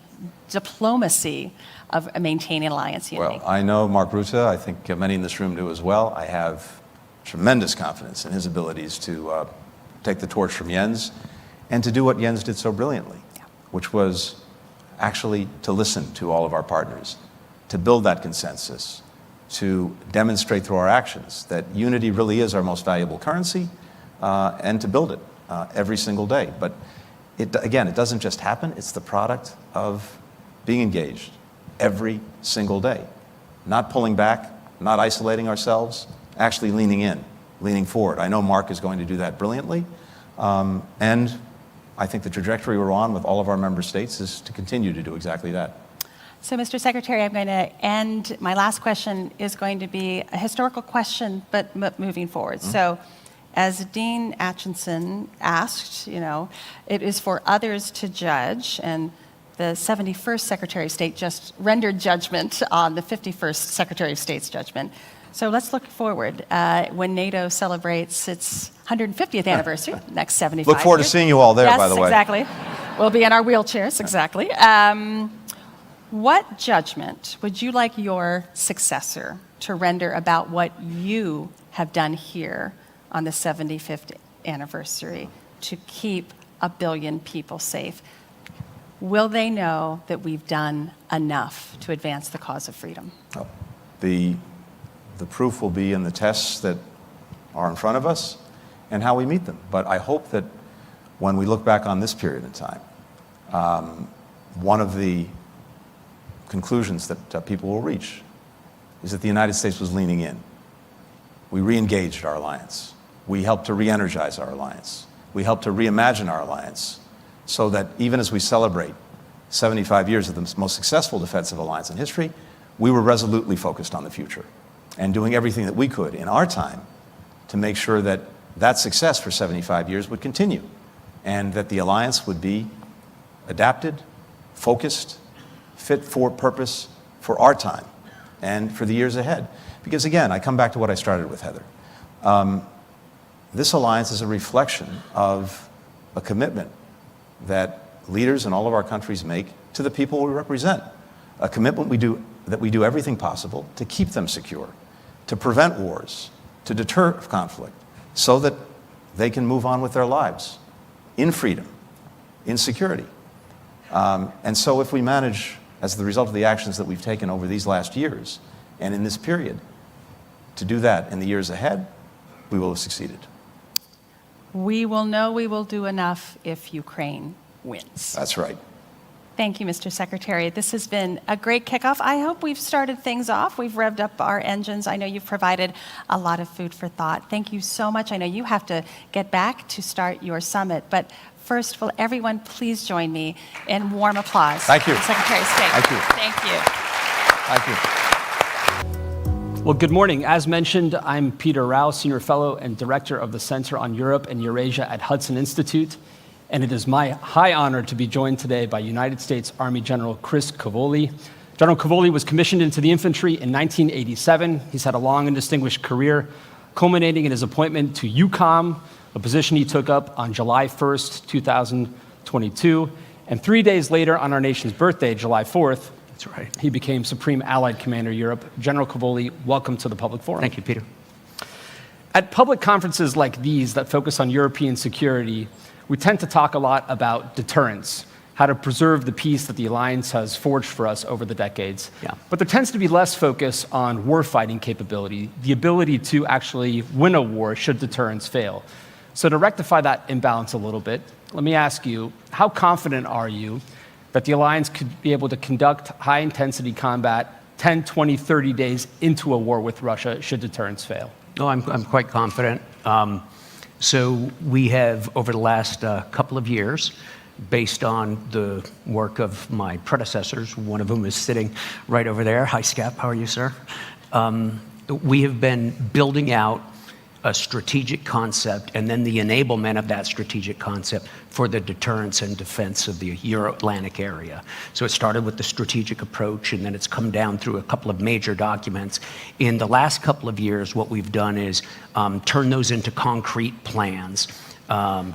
diplomacy of maintaining alliance unity? Well, I know Mark Rutte. I think many in this room do as well. I have tremendous confidence in his abilities to take the torch from Jens and to do what Jens did so brilliantly, which was actually to listen to all of our partners, to build that consensus, to demonstrate through our actions that unity really is our most valuable currency, and to build it every single day. But again, it doesn't just happen. It's the product of being engaged every single day, not pulling back, not isolating ourselves, actually leaning in, leaning forward. I know Mark is going to do that brilliantly, and I think the trajectory we're on with all of our member states is to continue to do exactly that. So, Mr. Secretary, I'm going to end. My last question is going to be a historical question, but moving forward. So, as Dean Acheson asked, it is for others to judge, and the 71st Secretary of State just rendered judgment on the 51st Secretary of State's judgment. So let's look forward when NATO celebrates its 150th anniversary, next 75 Look forward years. to seeing you all there, by the way. Yes, exactly. We'll be in our wheelchairs, exactly. What judgment would you like your successor to render about what you have done here on the 75th anniversary to keep 1 billion people safe? Will they know that we've done enough to advance the cause of freedom? Oh, the proof will be in the tests that are in front of us and how we meet them. But I hope that when we look back on this period of time, one of the conclusions that people will reach is that the United States was leaning in. We re-engaged our alliance. We helped to re-energize our alliance. We helped to reimagine our alliance so that even as we celebrate 75 years of the most successful defensive alliance in history, we were resolutely focused on the future and doing everything that we could in our time to make sure that that success for 75 years would continue and that the alliance would be adapted, focused, fit for purpose for our time and for the years ahead. Because again, I come back to what I started with, Heather. This alliance is a reflection of a commitment that leaders in all of our countries make to the people we represent. A commitment that we do everything possible to keep them secure, to prevent wars, to deter conflict, so that they can move on with their lives in freedom, in security. And so if we manage, as the result of the actions that we've taken over these last years and in this period, to do that in the years ahead, we will have succeeded. We will know we will do enough if Ukraine wins. That's right. Thank you, Mr. Secretary. This has been a great kickoff. I hope we've started things off. We've revved up our engines. I know you've provided a lot of food for thought. Thank you so much. I know you have to get back to start your summit, but first, will everyone please join me in warm applause? Thank you. For the Secretary of State. Thank you. Thank you. Thank you. Well, good morning. As mentioned, I'm Peter Rao, Senior Fellow and Director of the Center on Europe and Eurasia at Hudson Institute. And it is my high honor to be joined today by United States Army General Chris Cavoli. General Cavoli was commissioned into the infantry in 1987. He's had a long and distinguished career, culminating in his appointment to EUCOM, a position he took up on July 1st, 2022. And 3 days later, on our nation's birthday, July 4th, that's right, he became Supreme Allied Commander Europe. General Cavoli, welcome to the Public Forum. Thank you, Peter. At public conferences like these that focus on European security, we tend to talk a lot about deterrence, how to preserve the peace that the alliance has forged for us over the decades. Yeah. But there tends to be less focus on warfighting capability, the ability to actually win a war should deterrence fail. So to rectify that imbalance a little bit, let me ask you, how confident are you that the alliance could be able to conduct high-intensity combat 10, 20, 30 days into a war with Russia should deterrence fail? No, I'm quite confident. So we have, over the last couple of years, based on the work of my predecessors, one of whom is sitting right over there. Hi, Scap, how are you, sir? We have been building out a strategic concept and then the enablement of that strategic concept for the deterrence and defense of the Euro-Atlantic area. So it started with the strategic approach, and then it's come down through a couple of major documents. In the last couple of years, what we've done is turn those into concrete plans.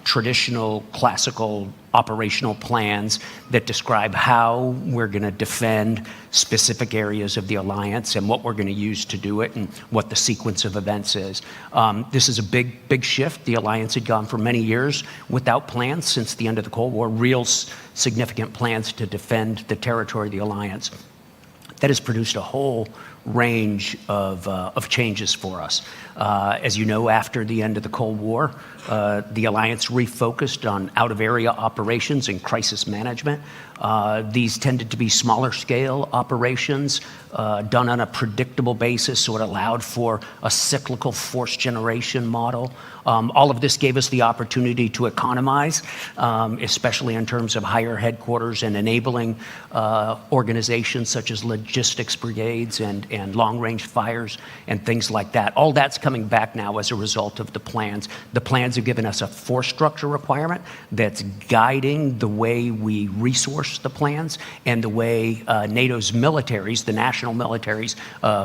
Traditional, classical operational plans that describe how we're going to defend specific areas of the alliance and what we're going to use to do it and what the sequence of events is. This is a big shift. The alliance had gone for many years without plans since the end of the Cold War, real significant plans to defend the territory of the alliance. That has produced a whole range of changes for us. As you know, after the end of the Cold War, the alliance refocused on out-of-area operations and crisis management. These tended to be smaller scale operations done on a predictable basis, so it allowed for a cyclical force generation model. All of this gave us the opportunity to economize, especially in terms of higher headquarters and enabling organizations such as logistics brigades and long-range fires and things like that. All that's coming back now as a result of the plans. The plans have given us a force structure requirement that's guiding the way we resource the plans and the way NATO's militaries, the national militaries,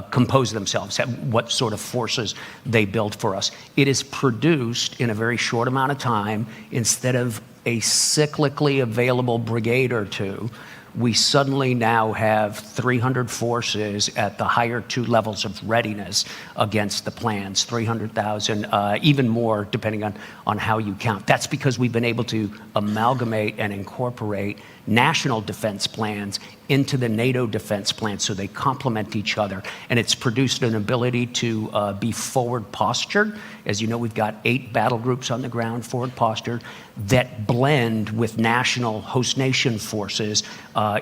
compose themselves, what sort of forces they build for us. It is produced in a very short amount of time. Instead of a cyclically available brigade or two, we suddenly now have 300 forces at the higher two levels of readiness against the plans, 300,000, even more depending on how you count. That's because we've been able to amalgamate and incorporate national defense plans into the NATO defense plan so they complement each other. And it's produced an ability to be forward postured. As you know, we've got 8 battle groups on the ground, forward postured, that blend with national host nation forces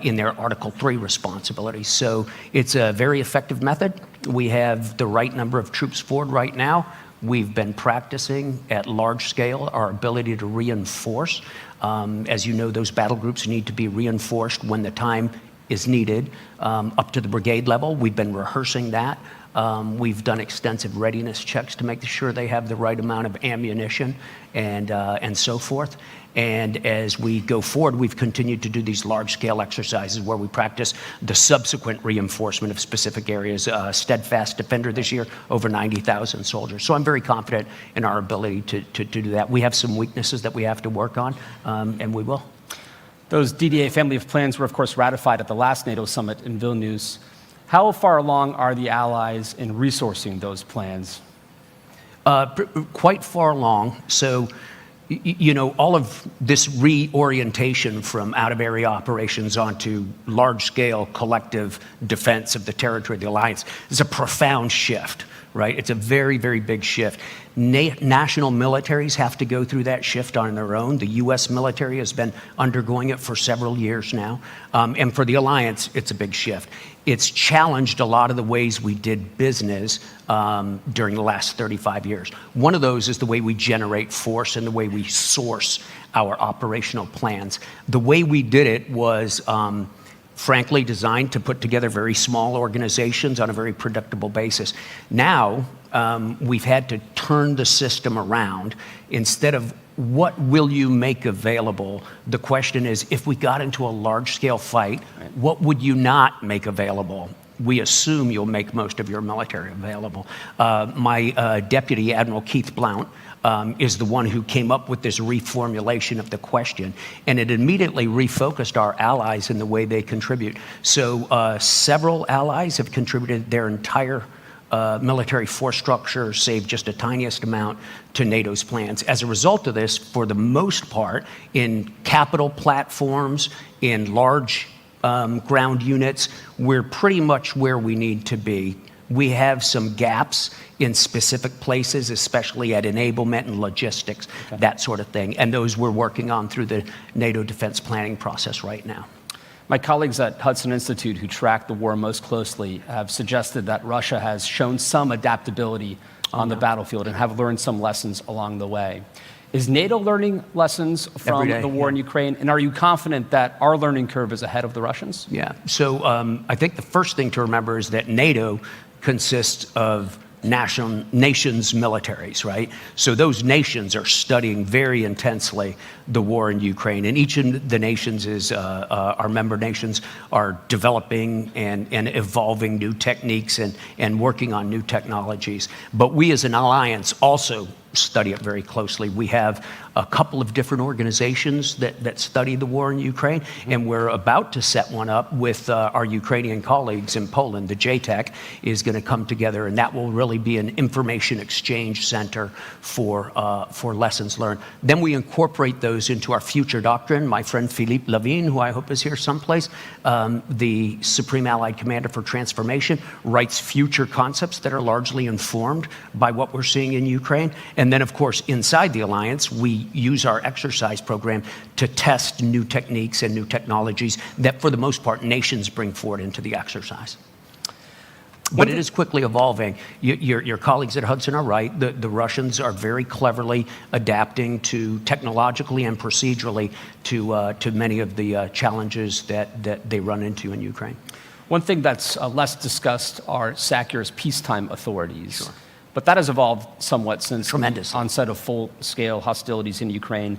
in their Article 3 responsibilities. So it's a very effective method. We have the right number of troops forward right now. We've been practicing at large scale our ability to reinforce. As you know, those battle groups need to be reinforced when the time is needed, up to the brigade level. We've been rehearsing that. We've done extensive readiness checks to make sure they have the right amount of ammunition and so forth. And as we go forward, we've continued to do these large-scale exercises where we practice the subsequent reinforcement of specific areas. Steadfast Defender this year, over 90,000 soldiers. So I'm very confident in our ability to do that. We have some weaknesses that we have to work on, and we will. Those DDA family of plans were, of course, ratified at the last NATO summit in Vilnius. How far along are the allies in resourcing those plans? Quite far along. So, you know, all of this reorientation from out-of-area operations onto large-scale collective defense of the territory of the alliance is a profound shift, right? It's a very, very big shift. National militaries have to go through that shift on their own. The U.S. military has been undergoing it for several years now. And for the alliance, it's a big shift. It's challenged a lot of the ways we did business during the last 35 years. One of those is the way we generate force and the way we source our operational plans. The way we did it was frankly designed to put together very small organizations on a very predictable basis. Now, we've had to turn the system around. Instead of what will you make available, the question is, if we got into a large-scale fight, what would you not make available? We assume you'll make most of your military available. My deputy, Admiral Keith Blount, is the one who came up with this reformulation of the question, and it immediately refocused our allies in the way they contribute. So several allies have contributed their entire military force structure, save just a tiniest amount, to NATO's plans. As a result of this, for the most part, in capital platforms, in large ground units, we're pretty much where we need to be. We have some gaps in specific places, especially at enablement and logistics, that sort of thing. And those we're working on through the NATO defense planning process right now. My colleagues at Hudson Institute, who track the war most closely, have suggested that Russia has shown some adaptability on the battlefield and have learned some lessons along the way. Is NATO learning lessons from the war in Ukraine? And are you confident that our learning curve is ahead of the Russians? Yeah. So I think the first thing to remember is that NATO consists of nations' militaries, right? So those nations are studying very intensely the war in Ukraine, and each of the nations our member nations are developing and evolving new techniques and working on new technologies. But we as an alliance also study it very closely. We have a couple of different organizations that study the war in Ukraine, and we're about to set one up with our Ukrainian colleagues in Poland. The JTEC is going to come together, and that will really be an information exchange center for lessons learned. Then we incorporate those into our future doctrine. My friend Philippe Lavigne, who I hope is here someplace, the Supreme Allied Commander for Transformation, writes future concepts that are largely informed by what we're seeing in Ukraine. And then, of course, inside the alliance, we use our exercise program to test new techniques and new technologies that, for the most part, nations bring forward into the exercise. But it is quickly evolving. Your colleagues at Hudson are right. The Russians are very cleverly adapting to technologically and procedurally to many of the challenges that they run into in Ukraine. One thing that's less discussed are SACEUR's peacetime authorities. Sure. But that has evolved somewhat since Tremendous. the onset of full-scale hostilities in Ukraine.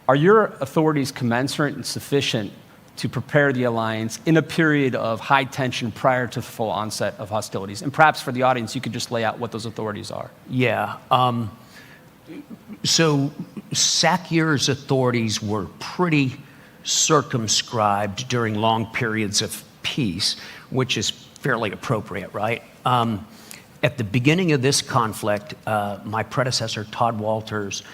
Are your authorities commensurate and sufficient to prepare the alliance in a period of high tension prior to the full onset of hostilities? And perhaps for the audience, you could just lay out what those authorities are. Yeah. So SACEUR's authorities were pretty circumscribed during long periods of peace, which is fairly appropriate, right? At the beginning of this conflict, my predecessor, Todd Walters,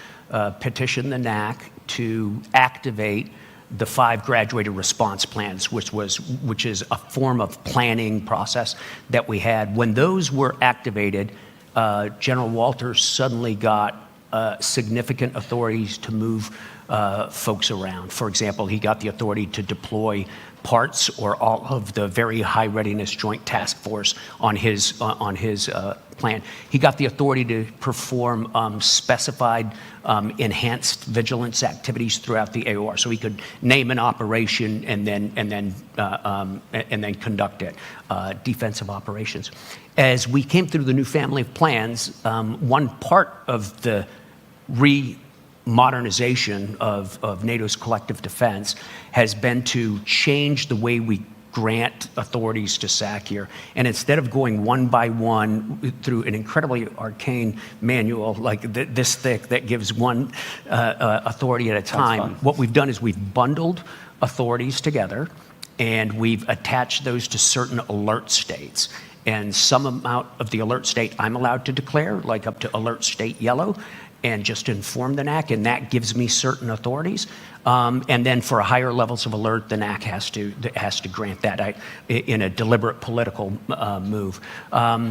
petitioned the NAC to activate the 5 graduated response plans, which is a form of planning process that we had. When those were activated, General Walters suddenly got significant authorities to move folks around. For example, he got the authority to deploy parts or all of the very high readiness joint task force on his plan. He got the authority to perform specified enhanced vigilance activities throughout the AOR, so he could name an operation and then conduct it, defensive operations. As we came through the new family of plans, one part of the modernization of NATO's collective defense has been to change the way we grant authorities to SACEUR. And instead of going one by one through an incredibly arcane manual like this thick that gives one authority at a time, what we've done is we've bundled authorities together and we've attached those to certain alert states. And some amount of the alert state I'm allowed to declare, like up to alert state yellow, and just inform the NAC, and that gives me certain authorities. And then for higher levels of alert, the NAC has to grant that in a deliberate political move.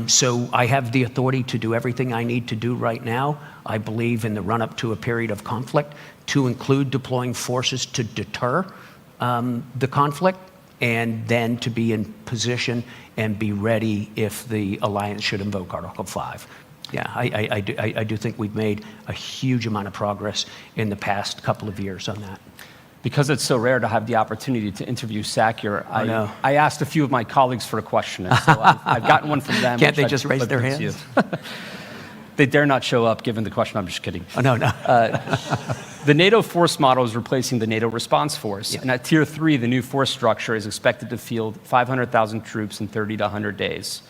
So I have the authority to do everything I need to do right now, I believe, in the run-up to a period of conflict, to include deploying forces to deter the conflict, and then to be in position and be ready if the alliance should invoke Article 5. Yeah, I do think we've made a huge amount of progress in the past couple of years on that. Because it's so rare to have the opportunity to interview SACEUR, I asked a few of my colleagues for a question, and so I've gotten one from them. Can't they just raise their hands? They dare not show up given the question. I'm just kidding. Oh, no. The NATO force model is replacing the NATO response force. Yeah. And at Tier 3, the new force structure is expected to field 500,000 troops in 30 to 100 days.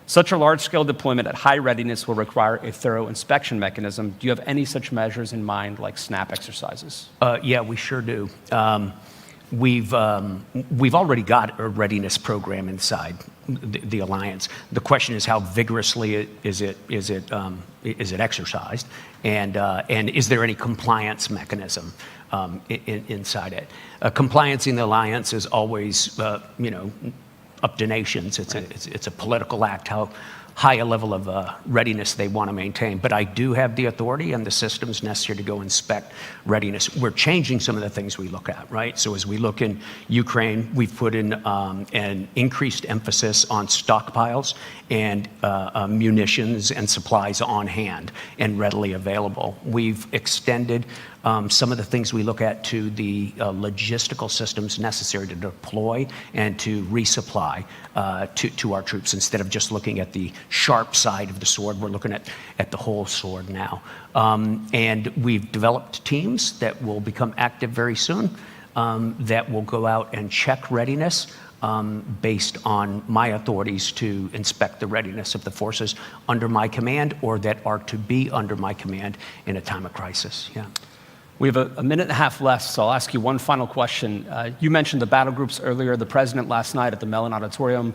Such a large-scale deployment at high readiness will require a thorough inspection mechanism. Do you have any such measures in mind, like SNAP exercises? Yeah, we sure do. We've already got a readiness program inside the alliance. The question is how vigorously is it exercised, and is there any compliance mechanism inside it? Compliance in the alliance is always, up to nations. It's a political act. high a level of readiness they want to maintain. But I do have the authority and the systems necessary to go inspect readiness. We're changing some of the things we look at, right? So as we look in Ukraine, we've put in an increased emphasis on stockpiles and munitions and supplies on hand and readily available. We've extended some of the things we look at to the logistical systems necessary to deploy and to resupply to our troops. Instead of just looking at the sharp side of the sword, we're looking at the whole sword now. And we've developed teams that will become active very soon that will go out and check readiness based on my authorities to inspect the readiness of the forces under my command or that are to be under my command in a time of crisis. Yeah. We have a minute and a half left, so I'll ask you one final question. You mentioned the battle groups earlier. The president last night at the Mellon Auditorium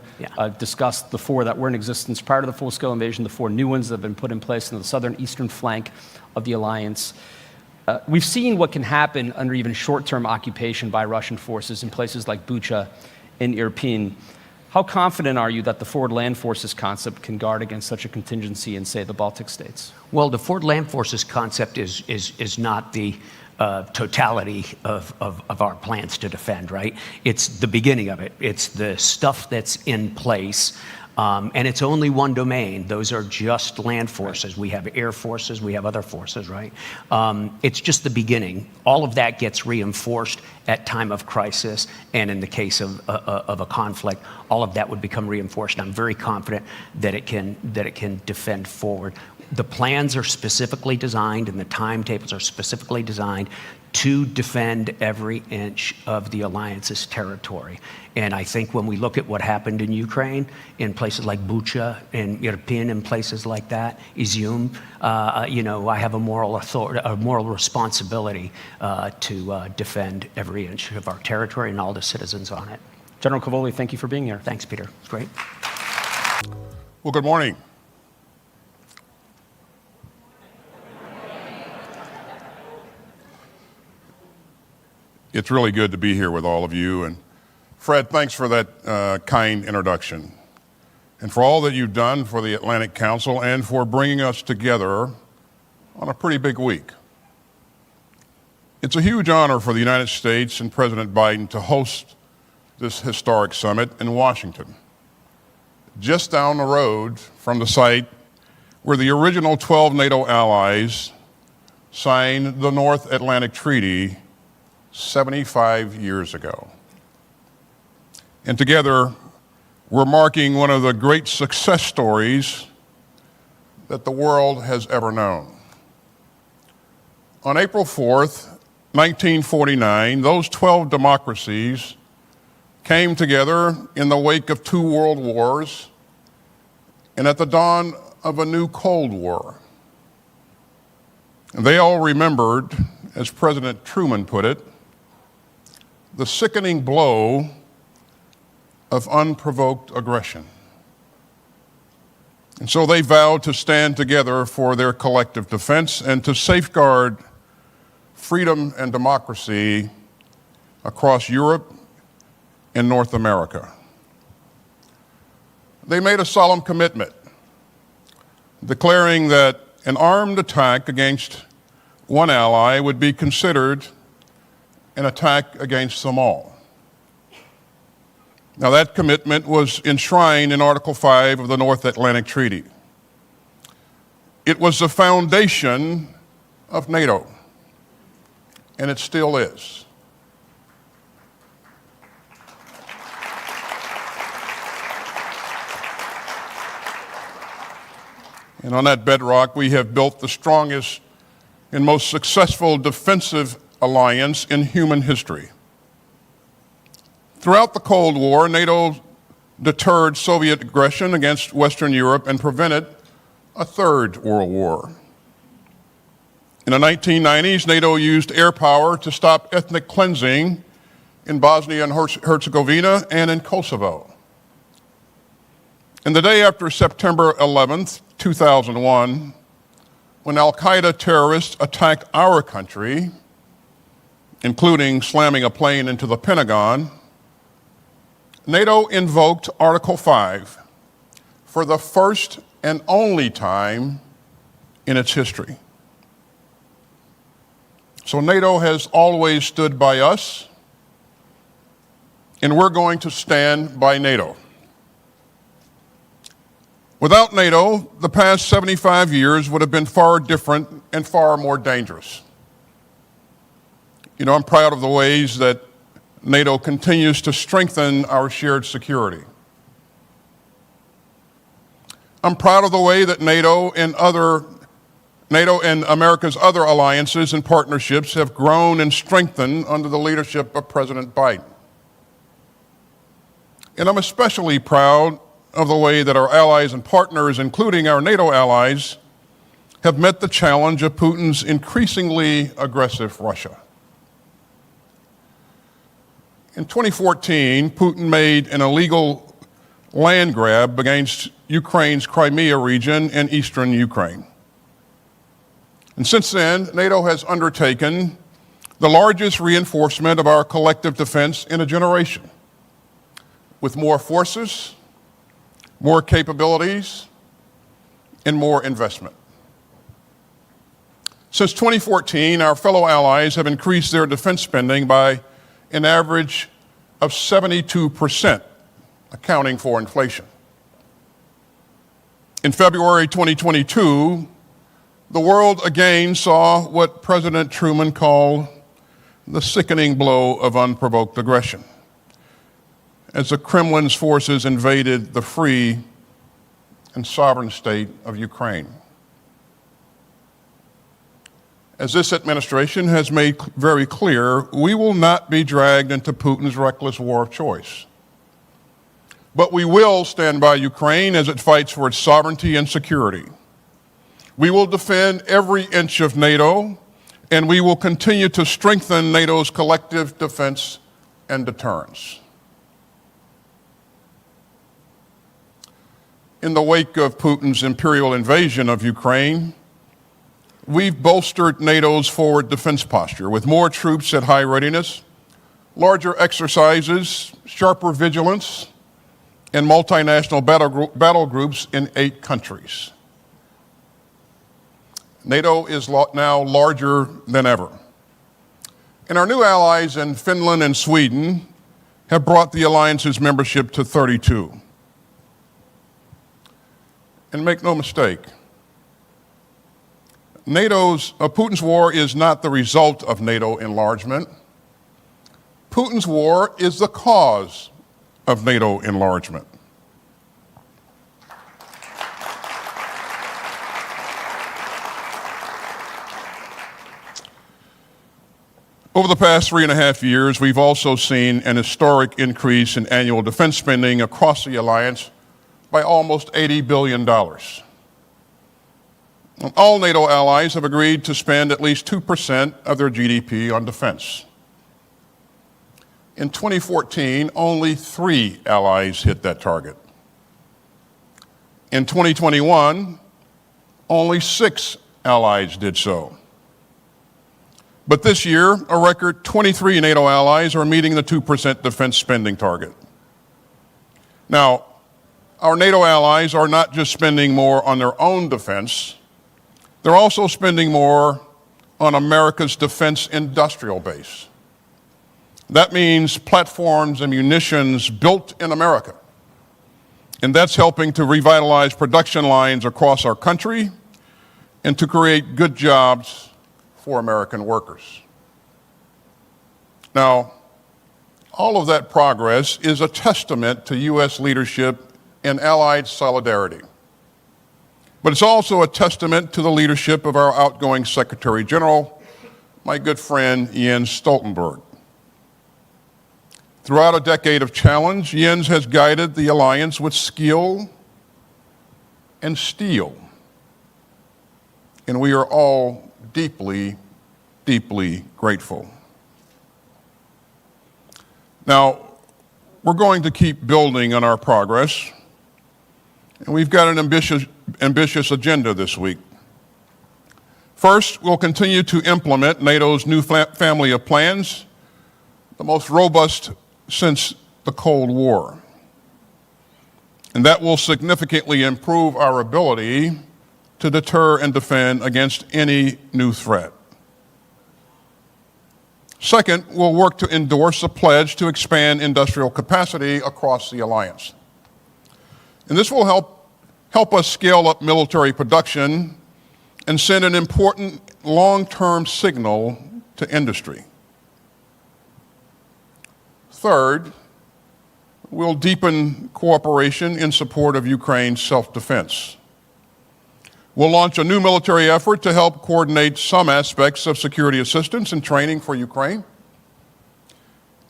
discussed the 4 that were in existence prior to the full-scale invasion, the 4 new ones that have been put in place in the southern eastern flank of the alliance. We've seen what can happen under even short-term occupation by Russian forces in places like Bucha and Irpin. How confident are you that the forward land forces concept can guard against such a contingency in, say, the Baltic states? Well, the forward land forces concept is not the totality of our plans to defend, right? It's the beginning of it. It's the stuff that's in place. And it's only one domain. Those are just land forces. We have air forces, we have other forces, right? It's just the beginning. All of that gets reinforced at time of crisis, and in the case of a conflict, all of that would become reinforced. I'm very confident that it can defend forward. The plans are specifically designed, and the timetables are specifically designed to defend every inch of the alliance's territory. And I think when we look at what happened in Ukraine, in places like Bucha, in Irpin, in places like that, Izium, I have a moral authority, a moral responsibility to defend every inch of our territory and all the citizens on it. General Cavoli, thank you for being here. Thanks, Peter. It's great. Well, good morning. It's really good to be here with all of you. And Fred, thanks for that kind introduction. And for all that you've done for the Atlantic Council and for bringing us together on a pretty big week. It's a huge honor for the United States and President Biden to host this historic summit in Washington, just down the road from the site where the original 12 NATO allies signed the North Atlantic Treaty 75 years ago. And together, we're marking one of the great success stories that the world has ever known. On April 4th, 1949, those 12 democracies came together in the wake of 2 world wars and at the dawn of a new Cold War. And they all remembered, as President Truman put it, the sickening blow of unprovoked aggression. And so they vowed to stand together for their collective defense and to safeguard freedom and democracy across Europe and North America. They made a solemn commitment, declaring that an armed attack against one ally would be considered an attack against them all. Now, that commitment was enshrined in Article 5 of the North Atlantic Treaty. It was the foundation of NATO, and it still is. And on that bedrock, we have built the strongest and most successful defensive alliance in human history. Throughout the Cold War, NATO deterred Soviet aggression against Western Europe and prevented a third world war. In the 1990s, NATO used air power to stop ethnic cleansing in Bosnia and Herzegovina and in Kosovo. And the day after September 11th, 2001, when al-Qaeda terrorists attacked our country, including slamming a plane into the Pentagon, NATO invoked Article 5 for the first and only time in its history. So NATO has always stood by us, and we're going to stand by NATO. Without NATO, the past 75 years would have been far different and far more dangerous. You know, I'm proud of the ways that NATO continues to strengthen our shared security. I'm proud of the way that NATO and America's other alliances and partnerships have grown and strengthened under the leadership of President Biden. And I'm especially proud of the way that our allies and partners, including our NATO allies, have met the challenge of Putin's increasingly aggressive Russia. In 2014, Putin made an illegal land grab against Ukraine's Crimea region and eastern Ukraine. And since then, NATO has undertaken the largest reinforcement of our collective defense in a generation, with more forces, more capabilities, and more investment. Since 2014, our fellow allies have increased their defense spending by an average of 72%, accounting for inflation. In February 2022, the world again saw what President Truman called the sickening blow of unprovoked aggression, as the Kremlin's forces invaded the free and sovereign state of Ukraine. As this administration has made very clear, we will not be dragged into Putin's reckless war of choice. But we will stand by Ukraine as it fights for its sovereignty and security. We will defend every inch of NATO, and we will continue to strengthen NATO's collective defense and deterrence. In the wake of Putin's imperial invasion of Ukraine, we've bolstered NATO's forward defense posture with more troops at high readiness, larger exercises, sharper vigilance, and multinational battle groups in 8 countries. NATO is now larger than ever. And our new allies in Finland and Sweden have brought the alliance's membership to 32. And make no mistake, Putin's war is not the result of NATO enlargement. Putin's war is the cause of NATO enlargement. Over the past 3.5 years, we've also seen an historic increase in annual defense spending across the alliance by almost $80 billion. All NATO allies have agreed to spend at least 2% of their GDP on defense. In 2014, only 3 allies hit that target. In 2021, only 6 allies did so. But this year, a record 23 NATO allies are meeting the 2% defense spending target. Now, our NATO allies are not just spending more on their own defense, they're also spending more on America's defense industrial base. That means platforms and munitions built in America. And that's helping to revitalize production lines across our country and to create good jobs for American workers. Now, all of that progress is a testament to U.S. leadership and allied solidarity. But it's also a testament to the leadership of our outgoing Secretary General, my good friend Jens Stoltenberg. Throughout a decade of challenge, Jens has guided the alliance with skill and steel. And we are all deeply, deeply grateful. Now, we're going to keep building on our progress, and we've got an ambitious agenda this week. First, we'll continue to implement NATO's new family of plans, the most robust since the Cold War. And that will significantly improve our ability to deter and defend against any new threat. Second, we'll work to endorse a pledge to expand industrial capacity across the alliance. And this will help us scale up military production and send an important long-term signal to industry. Third, we'll deepen cooperation in support of Ukraine's self-defense. We'll launch a new military effort to help coordinate some aspects of security assistance and training for Ukraine.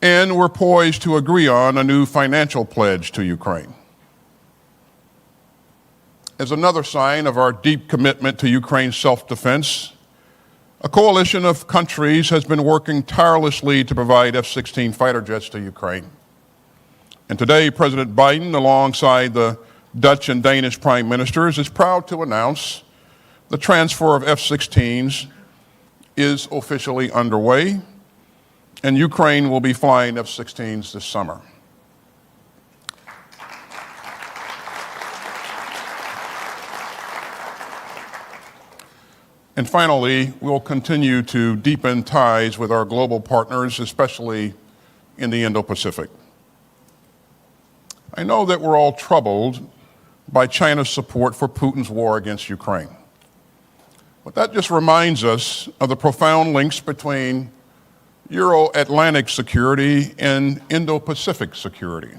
And we're poised to agree on a new financial pledge to Ukraine. As another sign of our deep commitment to Ukraine's self-defense, a coalition of countries has been working tirelessly to provide F-16 fighter jets to Ukraine. And today, President Biden, alongside the Dutch and Danish prime ministers, is proud to announce the transfer of F-16s is officially underway, and Ukraine will be flying F-16s this summer. And finally, we'll continue to deepen ties with our global partners, especially in the Indo-Pacific. I know that we're all troubled by China's support for Putin's war against Ukraine. But that just reminds us of the profound links between Euro-Atlantic security and Indo-Pacific security.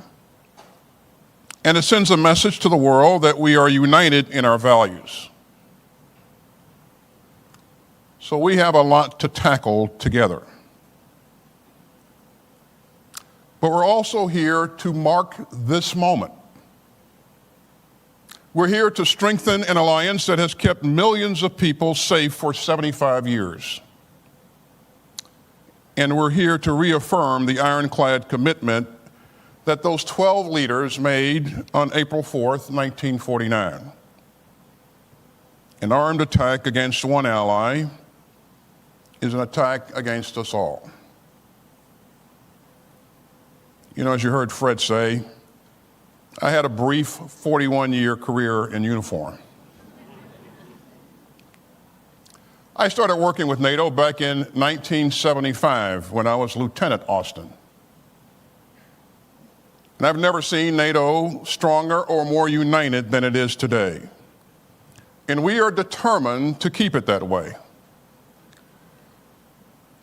And it sends a message to the world that we are united in our values. So we have a lot to tackle together. But we're also here to mark this moment. We're here to strengthen an alliance that has kept millions of people safe for 75 years. And we're here to reaffirm the ironclad commitment that those 12 leaders made on April 4th, 1949. An armed attack against one ally is an attack against us all. You know, as you heard Fred say, I had a brief 41-year career in uniform. I started working with NATO back in 1975 when I was Lieutenant Austin. And I've never seen NATO stronger or more united than it is today. And we are determined to keep it that way.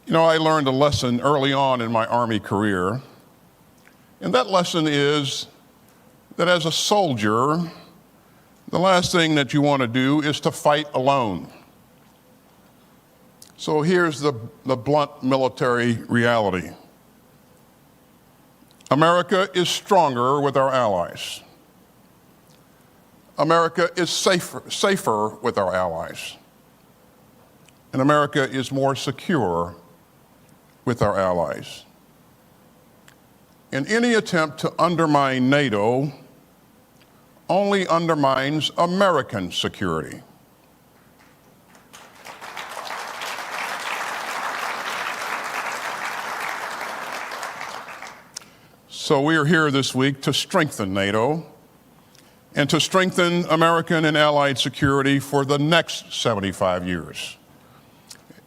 You know, I learned a lesson early on in my Army career, and that lesson is that as a soldier, the last thing that you want to do is to fight alone. So here's the blunt military reality. America is stronger with our allies. America is safer with our allies. And America is more secure with our allies. And any attempt to undermine NATO only undermines American security. So we are here this week to strengthen NATO and to strengthen American and allied security for the next 75 years.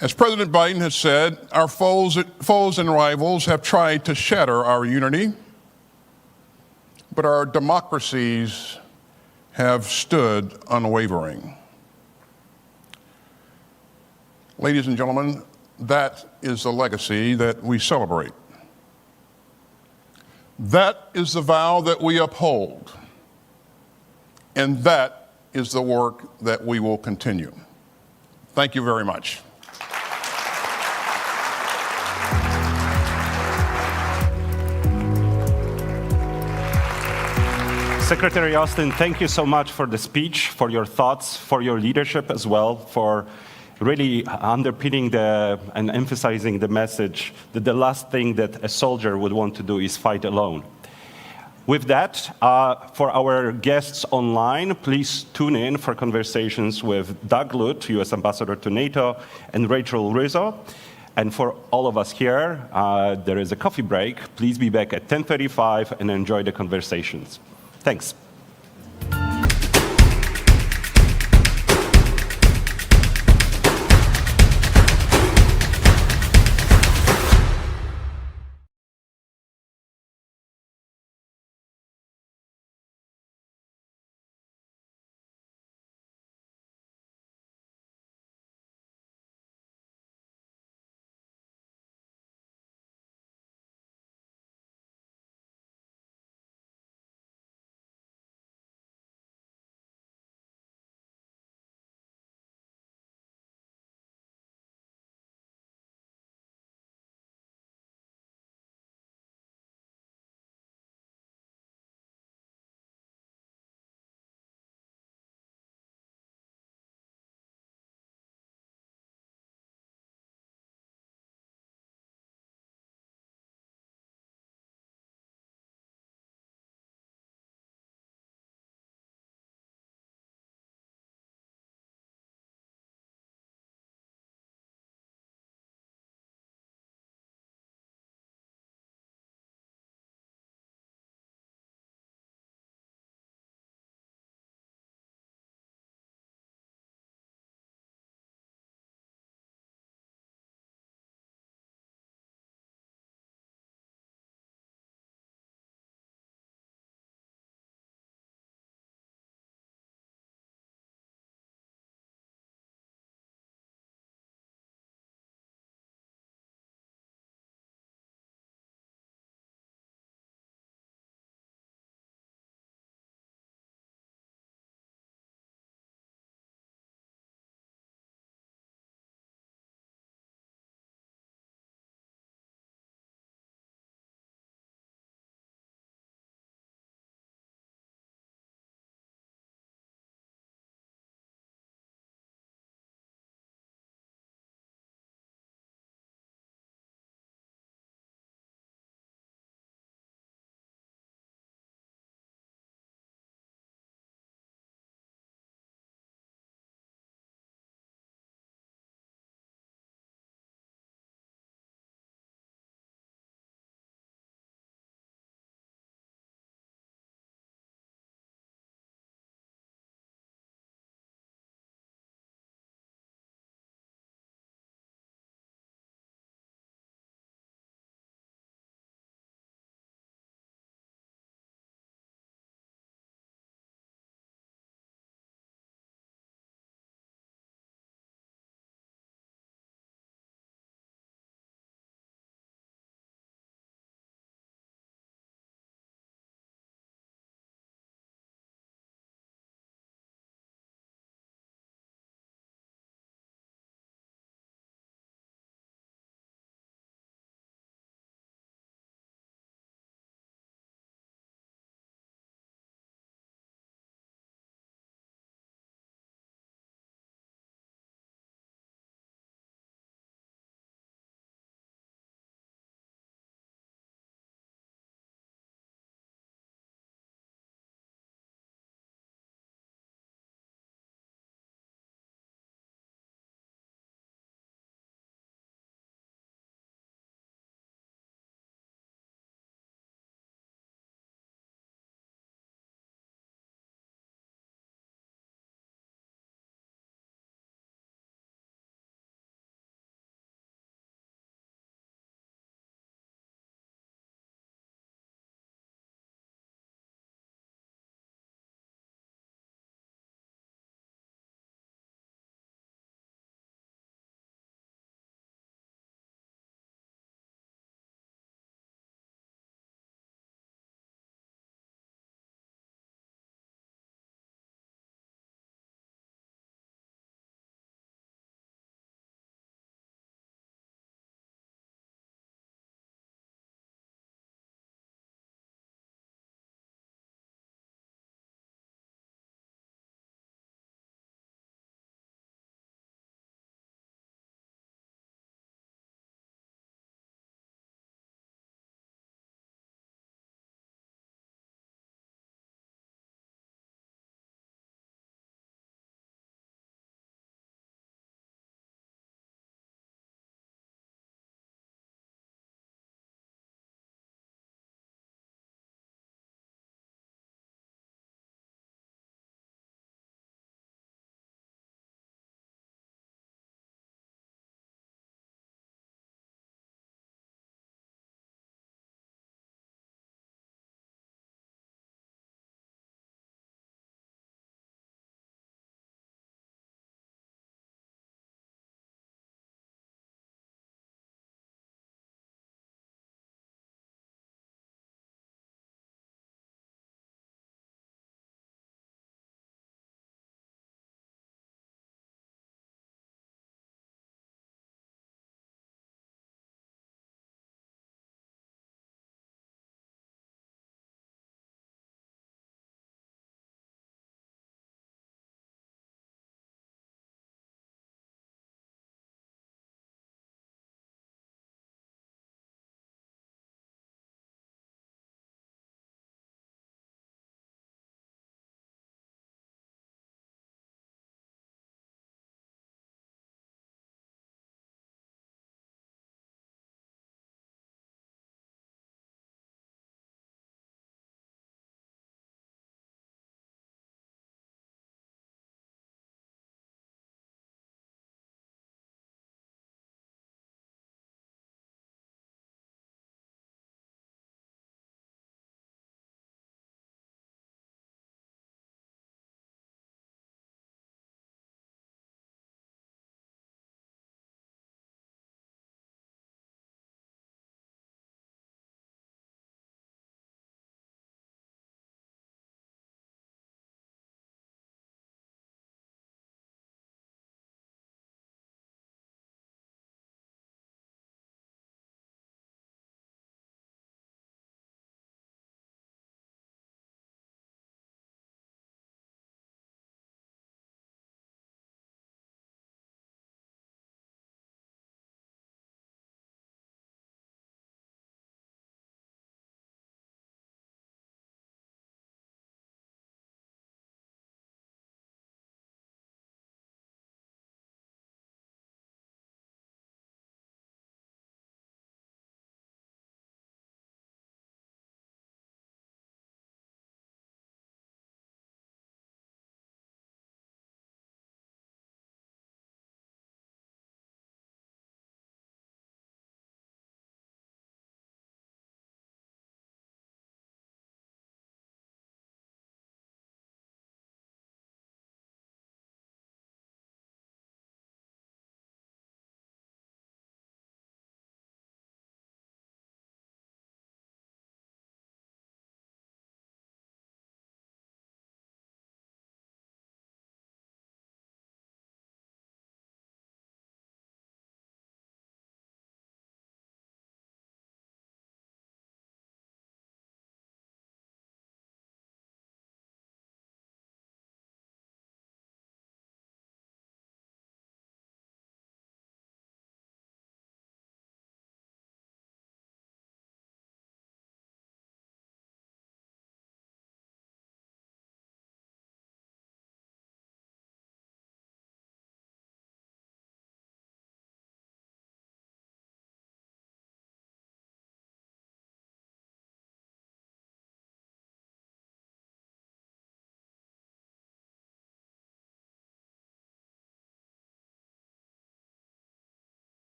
As President Biden has said, our foes and rivals have tried to shatter our unity, but our democracies have stood unwavering. Ladies and gentlemen, that is the legacy that we celebrate. That is the vow that we uphold, and that is the work that we will continue. Thank you very much. Secretary Austin, thank you so much for the speech, for your thoughts, for your leadership as well, for really underpinning and emphasizing the message that the last thing that a soldier would want to do is fight alone. With that, for our guests online, please tune in for conversations with Doug Lute, U.S. Ambassador to NATO, and Rachel Rizzo. And for all of us here, there is a coffee break. Please be back at 10:35 and enjoy the conversations. Thanks.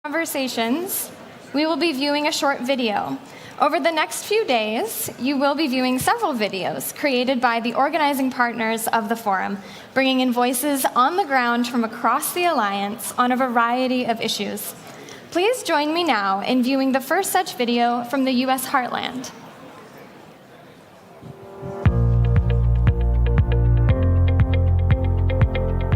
Conversations, we will be viewing a short video. Over the next few days, you will be viewing several videos created by the organizing partners of the forum, bringing in voices on the ground from across the Alliance on a variety of issues. Please join me now in viewing the first such video from the US Heartland.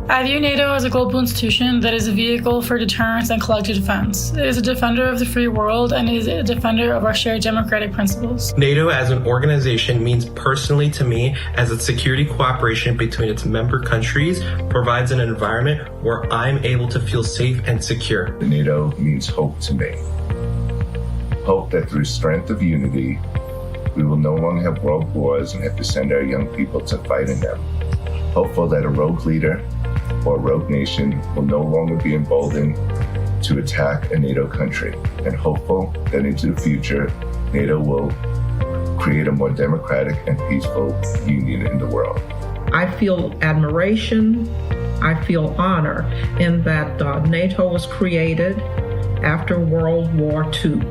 I view NATO as a global institution that is a vehicle for deterrence and collective defense. It is a defender of the free world and is a defender of our shared democratic principles. NATO as an organization means personally to me as a security cooperation between its member countries provides an environment where I'm able to feel safe and secure. NATO means hope to me. Hope that through strength of unity, we will no longer have world wars and have to send our young people to fight in them. Hopeful that a rogue leader or rogue nation will no longer be emboldened to attack a NATO country, and hopeful that into the future, NATO will create a more democratic and peaceful union in the world. I feel admiration, I feel honor in that NATO was created after World War II.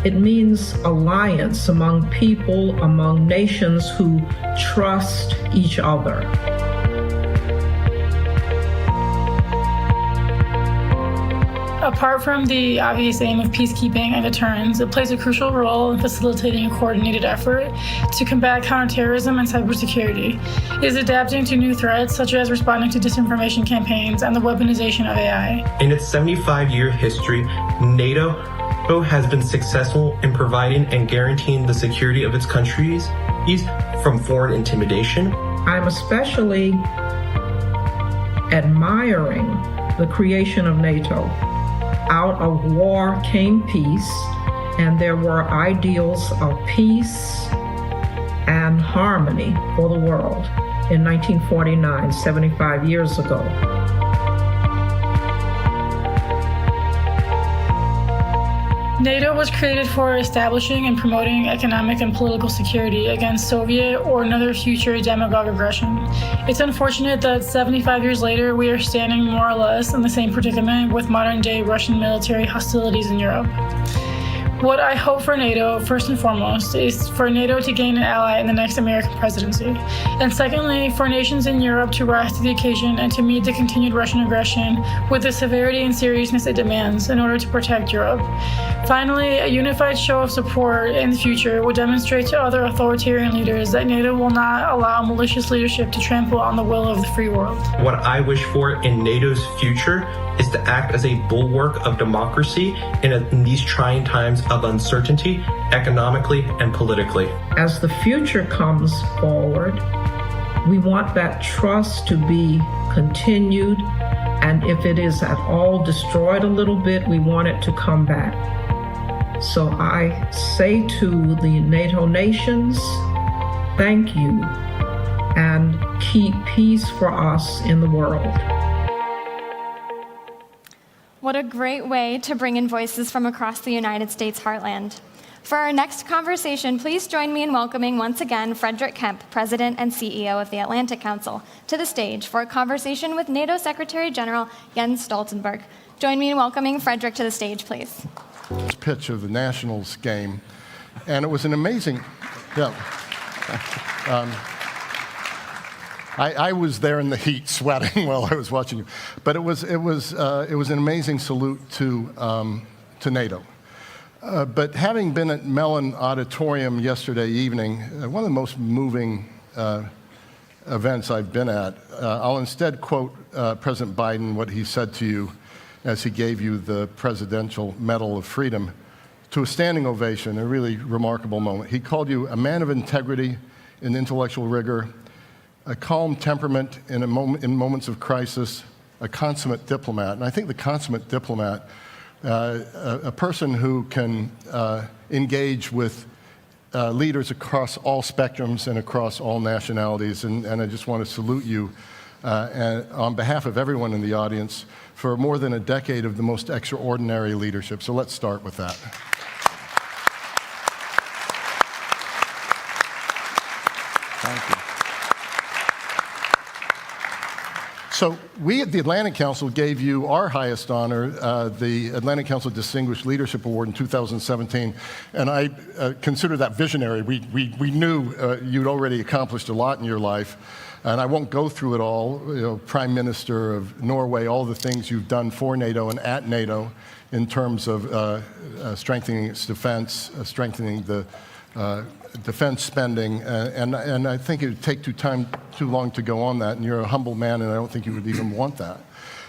It means alliance among people, among nations who trust each other. Apart from the obvious aim of peacekeeping and deterrence, it plays a crucial role in facilitating a coordinated effort to combat counterterrorism and cybersecurity. It is adapting to new threats, such as responding to disinformation campaigns and the weaponization of AI. In its 75-year history, NATO has been successful in providing and guaranteeing the security of its countries from foreign intimidation. I'm especially admiring the creation of NATO. Out of war came peace, and there were ideals of peace and harmony for the world in 1949, 75 years ago. NATO was created for establishing and promoting economic and political security against Soviet or another future demagogue aggression. It's unfortunate that 75 years later, we are standing more or less in the same predicament with modern-day Russian military hostilities in Europe. What I hope for NATO, first and foremost, is for NATO to gain an ally in the next American presidency. And secondly, for nations in Europe to rise to the occasion and to meet the continued Russian aggression with the severity and seriousness it demands in order to protect Europe. Finally, a unified show of support in the future will demonstrate to other authoritarian leaders that NATO will not allow malicious leadership to trample on the will of the free world. What I wish for in NATO's future is to act as a bulwark of democracy in these trying times of uncertainty, economically and politically. As the future comes forward, we want that trust to be continued, and if it is at all destroyed a little bit, we want it to come back. So I say to the NATO nations, thank you, and keep peace for us in the world. What a great way to bring in voices from across the United States heartland. For our next conversation, please join me in welcoming once again Frederick Kemp, President and CEO of the Atlantic Council, to the stage for a conversation with NATO Secretary General Jens Stoltenberg. Join me in welcoming Frederick to the stage, please. Pitch of the Nationals game, and it was an amazing, I was there in the heat, sweating while I was watching you, but it was an amazing salute to NATO. But having been at Mellon Auditorium yesterday evening, one of the most moving events I've been at, I'll instead quote President Biden, what he said to you as he gave you the Presidential Medal of Freedom, to a standing ovation, a really remarkable moment. He called you a man of integrity and intellectual rigor, a calm temperament in moments of crisis, a consummate diplomat. And I think the consummate diplomat, a person who can engage with leaders across all spectrums and across all nationalities. And I just want to salute you and on behalf of everyone in the audience for more than a decade of the most extraordinary leadership. So let's start with that. Thank you. So we at the Atlantic Council gave you our highest honor, the Atlantic Council Distinguished Leadership Award in 2017, and I consider that visionary. We knew you'd already accomplished a lot in your life, and I won't go through it all. Prime Minister of Norway, all the things you've done for NATO and at NATO in terms of strengthening its defense, strengthening the defense spending, and I think it would take too long to go on that, and you're a humble man, and I don't think you would even want that.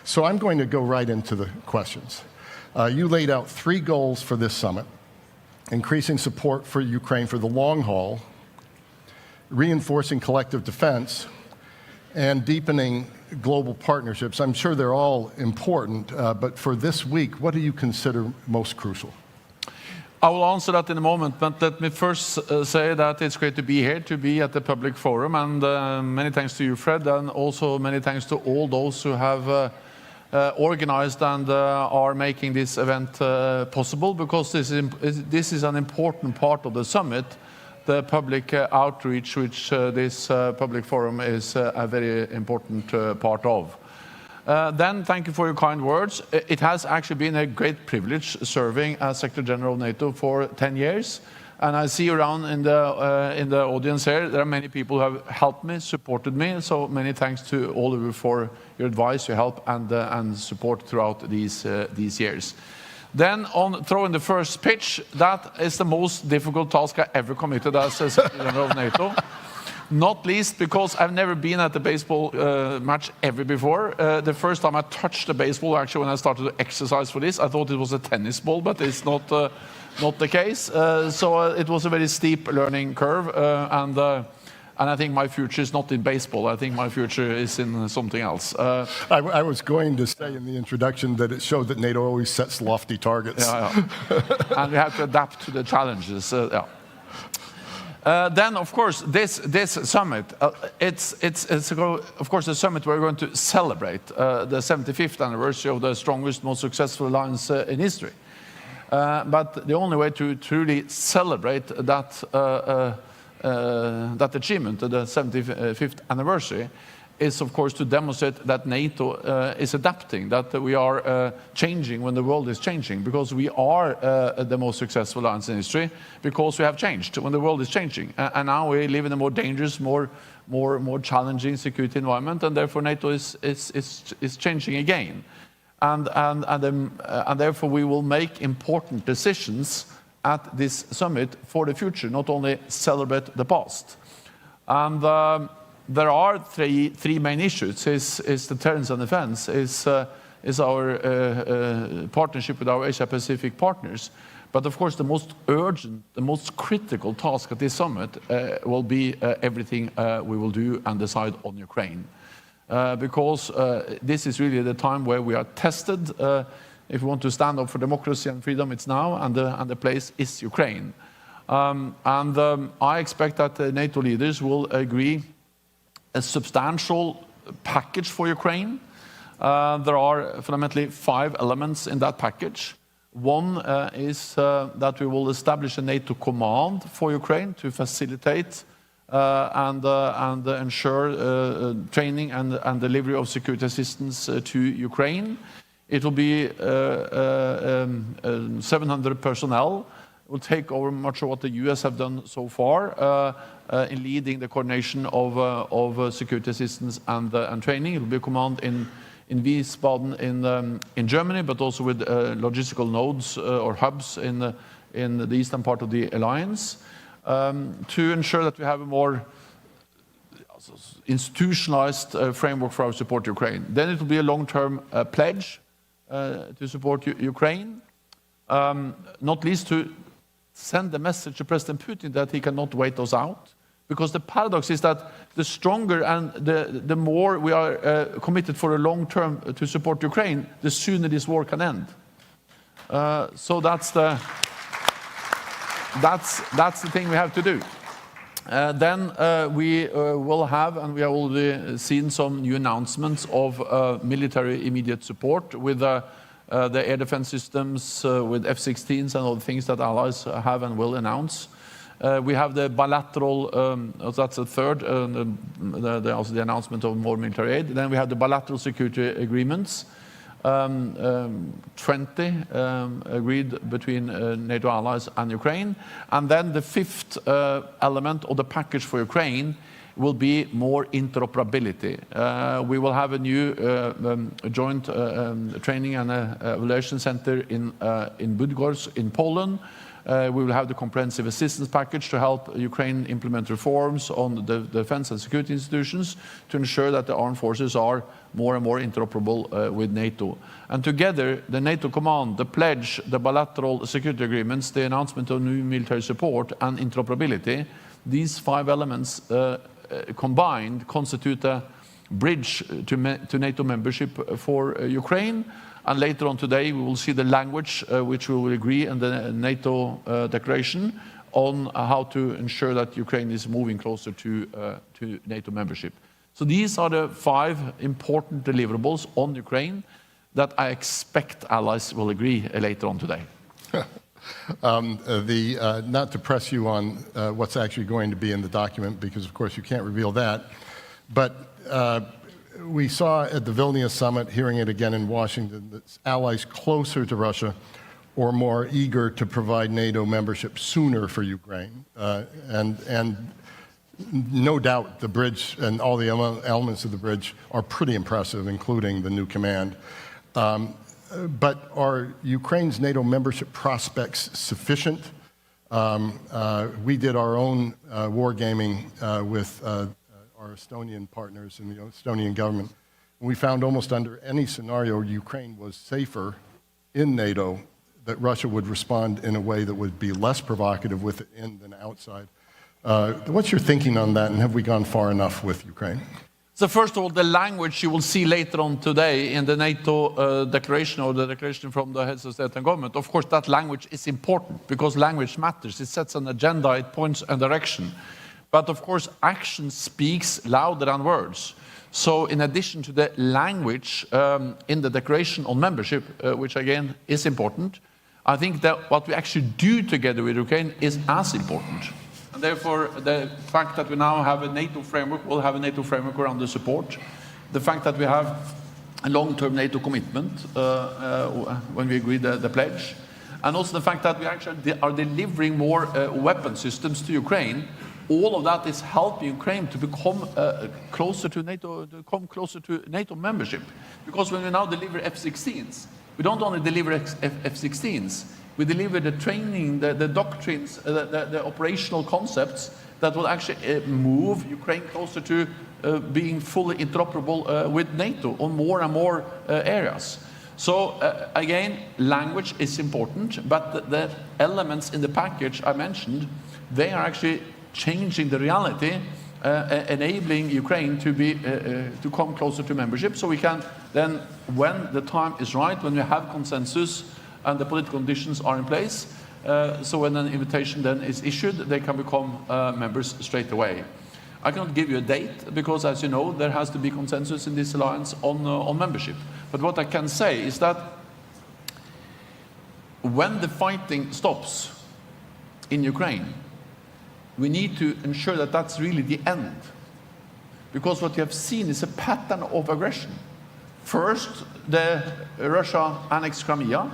So I'm going to go right into the questions. You laid out 3 goals for this summit: increasing support for Ukraine for the long haul, reinforcing collective defense, and deepening global partnerships. I'm sure they're all important, but for this week, what do you consider most crucial? I will answer that in a moment, but let me first say that it's great to be here, to be at the public forum, and many thanks to you, Fred, and also many thanks to all those who have organized and are making this event possible, because this is an important part of the summit, the public outreach, which this public forum is a very important part of. Then, thank you for your kind words. It has actually been a great privilege serving as Secretary General of NATO for 10 years. And I see around in the audience here, there are many people who have helped me, supported me. So many thanks to all of you for your advice, your help, and support throughout these years. Then, on throwing the first pitch, that is the most difficult task I ever committed as Secretary General of NATO. Not least because I've never been at a baseball match ever before. The first time I touched the baseball, actually, when I started to exercise for this, I thought it was a tennis ball, but it's not the case. So it was a very steep learning curve, and I think my future is not in baseball. I think my future is in something else. I was going to say in the introduction that it showed that NATO always sets lofty targets. Yeah. And we have to adapt to the challenges. Then, of course, this summit, it's of course a summit where we're going to celebrate the 75th anniversary of the strongest, most successful alliance in history. But the only way to truly celebrate that achievement, the 75th anniversary, is, of course, to demonstrate that NATO is adapting, that we are changing when the world is changing, because we are the most successful alliance in history, because we have changed when the world is changing. And now we live in a more dangerous, more challenging security environment, and therefore NATO is changing again. And therefore we will make important decisions at this summit for the future, not only celebrate the past. And there are three main issues: is deterrence and defense, is our partnership with our Asia-Pacific partners. But of course, the most urgent, the most critical task at this summit will be everything we will do and decide on Ukraine. Because this is really the time where we are tested. If we want to stand up for democracy and freedom, it's now, and the place is Ukraine. I expect that the NATO leaders will agree a substantial package for Ukraine. There are fundamentally 5 elements in that package. One is that we will establish a NATO command for Ukraine to facilitate and ensure training and delivery of security assistance to Ukraine. It will be 700 personnel. It will take over much of what the US have done so far in leading the coordination of security assistance and training. It will be a command in Wiesbaden in Germany, but also with logistical nodes or hubs in the eastern part of the alliance, to ensure that we have a more institutionalized framework for our support to Ukraine. Then it will be a long-term pledge to support Ukraine, not least to send the message to President Putin that he cannot wait us out. Because the paradox is that the stronger and the more we are committed for a long term to support Ukraine, the sooner this war can end. So that's the thing we have to do. Then we will have, and we have already seen some new announcements of military immediate support with the air defense systems, with F-16s and all the things that allies have and will announce. We have the bilateral, that's the third, also the announcement of more military aid. Then we have the bilateral security agreements, 20 agreed between NATO allies and Ukraine. And then the fifth element of the package for Ukraine will be more interoperability. We will have a new joint training and evaluation center in Bydgoszcz in Poland. We will have the comprehensive assistance package to help Ukraine implement reforms on the defense and security institutions to ensure that the armed forces are more and more interoperable with NATO. And together, the NATO command, the pledge, the bilateral security agreements, the announcement of new military support and interoperability, these 5 elements combined constitute a bridge to NATO membership for Ukraine. And later on today, we will see the language which we will agree in the NATO declaration on how to ensure that Ukraine is moving closer to NATO membership. So these are the 5 important deliverables on Ukraine that I expect allies will agree later on today. Not to press you on what's actually going to be in the document, because of course you can't reveal that, but we saw at the Vilnius summit, hearing it again in Washington, that allies closer to Russia or more eager to provide NATO membership sooner for Ukraine. And no doubt the bridge and all the elements of the bridge are pretty impressive, including the new command. But are Ukraine's NATO membership prospects sufficient? We did our own wargaming with our Estonian partners in the Estonian government. We found almost under any scenario Ukraine was safer in NATO, that Russia would respond in a way that would be less provocative with it in than outside. What's your thinking on that, and have we gone far enough with Ukraine? So first of all, the language you will see later on today in the NATO declaration, or the declaration from the heads of state and government, of course that language is important because language matters. It sets an agenda, it points a direction. But of course, action speaks louder than words. So in addition to the language in the declaration on membership, which again is important, I think that what we actually do together with Ukraine is as important. And therefore, the fact that we now have a NATO framework, we'll have a NATO framework around the support. The fact that we have a long-term NATO commitment when we agree the pledge. And also the fact that we actually are delivering more weapon systems to Ukraine. All of that is helping Ukraine to become closer to NATO membership. Because when we now deliver F-16s, we don't only deliver F-16s, we deliver the training, the doctrines, the operational concepts that will actually move Ukraine closer to being fully interoperable with NATO on more and more areas. So again, language is important, but the elements in the package I mentioned, they are actually changing the reality, enabling Ukraine to come closer to membership, so we can then, when the time is right, when we have consensus and the political conditions are in place, so when an invitation then is issued, they can become members straight away. I cannot give you a date because, as you know, there has to be consensus in this alliance on membership. But what I can say is that when the fighting stops in Ukraine, we need to ensure that that's really the end. Because what you have seen is a pattern of aggression. First, Russia annexed Crimea.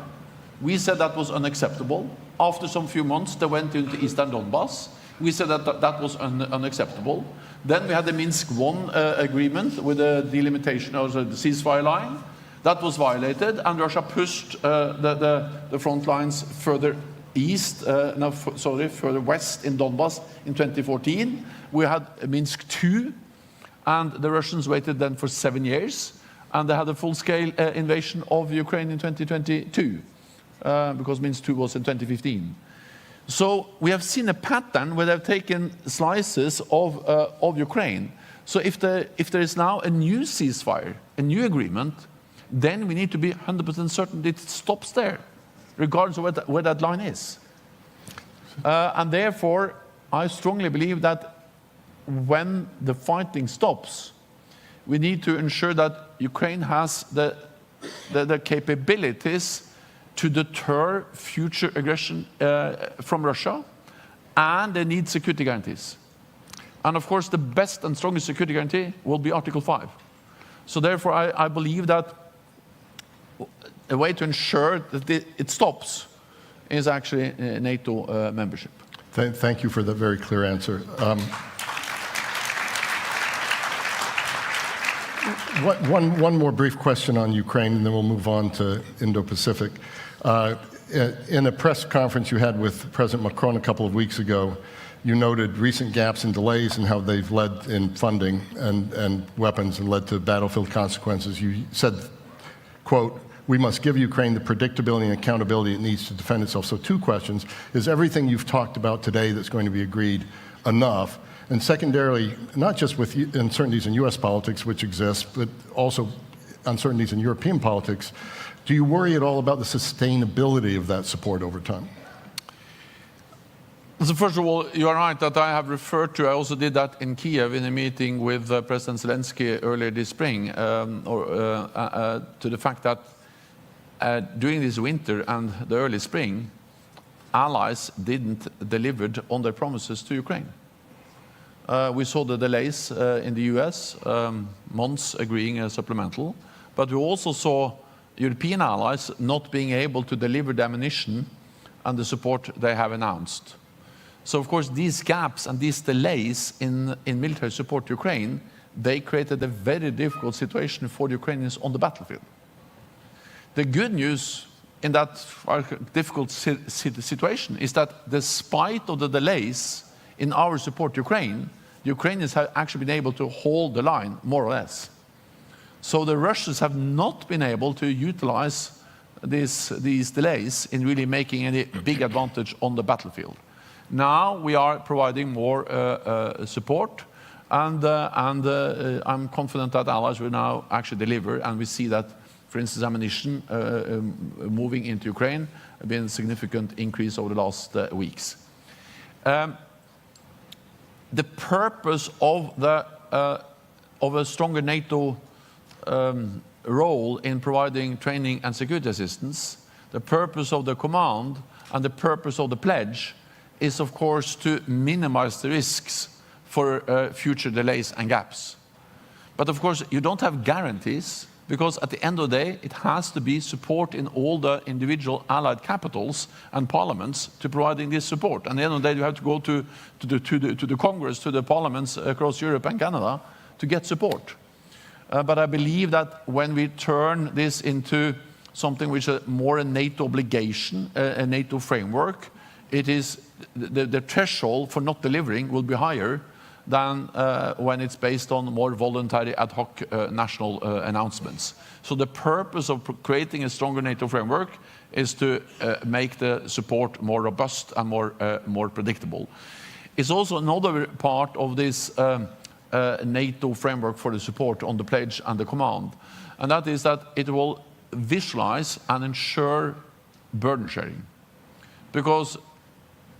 We said that was unacceptable. After some few months, they went into eastern Donbass. We said that was unacceptable. Then we had the Minsk I agreement with the delimitation of the ceasefire line. That was violated, and Russia pushed the front lines further east, further west in Donbass in 2014. We had Minsk II, and the Russians waited then for 7 years, and they had a full-scale invasion of Ukraine in 2022, because Minsk II was in 2015. So we have seen a pattern where they've taken slices of Ukraine. So if there is now a new ceasefire, a new agreement, then we need to be 100% certain that it stops there, regardless of where that line is. And therefore, I strongly believe that when the fighting stops, we need to ensure that Ukraine has the capabilities to deter future aggression from Russia, and they need security guarantees. And of course, the best and strongest security guarantee will be Article 5. So therefore, I believe that a way to ensure that it stops is actually NATO membership. Thank you for that very clear answer. One more brief question on Ukraine, and then we'll move on to Indo-Pacific. In a press conference you had with President Macron a couple of weeks ago, you noted recent gaps and delays and how they've led in funding and weapons and led to battlefield consequences. You said, quote, "We must give Ukraine the predictability and accountability it needs to defend itself." So 2 questions. Is everything you've talked about today that's going to be agreed enough? And secondarily, not just with uncertainties in US politics, which exist, but also uncertainties in European politics, do you worry at all about the sustainability of that support over time? So first of all, you are right that I have referred to, I also did that in Kiev in a meeting with President Zelensky earlier this spring, to the fact that during this winter and the early spring, allies didn't deliver on their promises to Ukraine. We saw the delays in the US, months agreeing a supplemental, but we also saw European allies not being able to deliver the ammunition and the support they have announced. So of course these gaps and these delays in military support to Ukraine, they created a very difficult situation for the Ukrainians on the battlefield. The good news in that difficult situation is that despite of the delays in our support to Ukraine, the Ukrainians have actually been able to hold the line, more or less. So the Russians have not been able to utilize these delays in really making any big advantage on the battlefield. Now we are providing more support, and I'm confident that allies will now actually deliver, and we see that, for instance, ammunition moving into Ukraine has been a significant increase over the last weeks. The purpose of a stronger NATO role in providing training and security assistance, the purpose of the command and the purpose of the pledge is, of course, to minimize the risks for future delays and gaps. But of course, you don't have guarantees, because at the end of the day, it has to be support in all the individual allied capitals and parliaments to providing this support. And at the end of the day, you have to go to the Congress, to the parliaments across Europe and Canada to get support. But I believe that when we turn this into something which is more a NATO obligation, a NATO framework, it is the threshold for not delivering will be higher than when it's based on more voluntary ad hoc national announcements. So the purpose of creating a stronger NATO framework is to make the support more robust and more predictable. It's also another part of this NATO framework for the support on the pledge and the command, and that is that it will visualize and ensure burden sharing. Because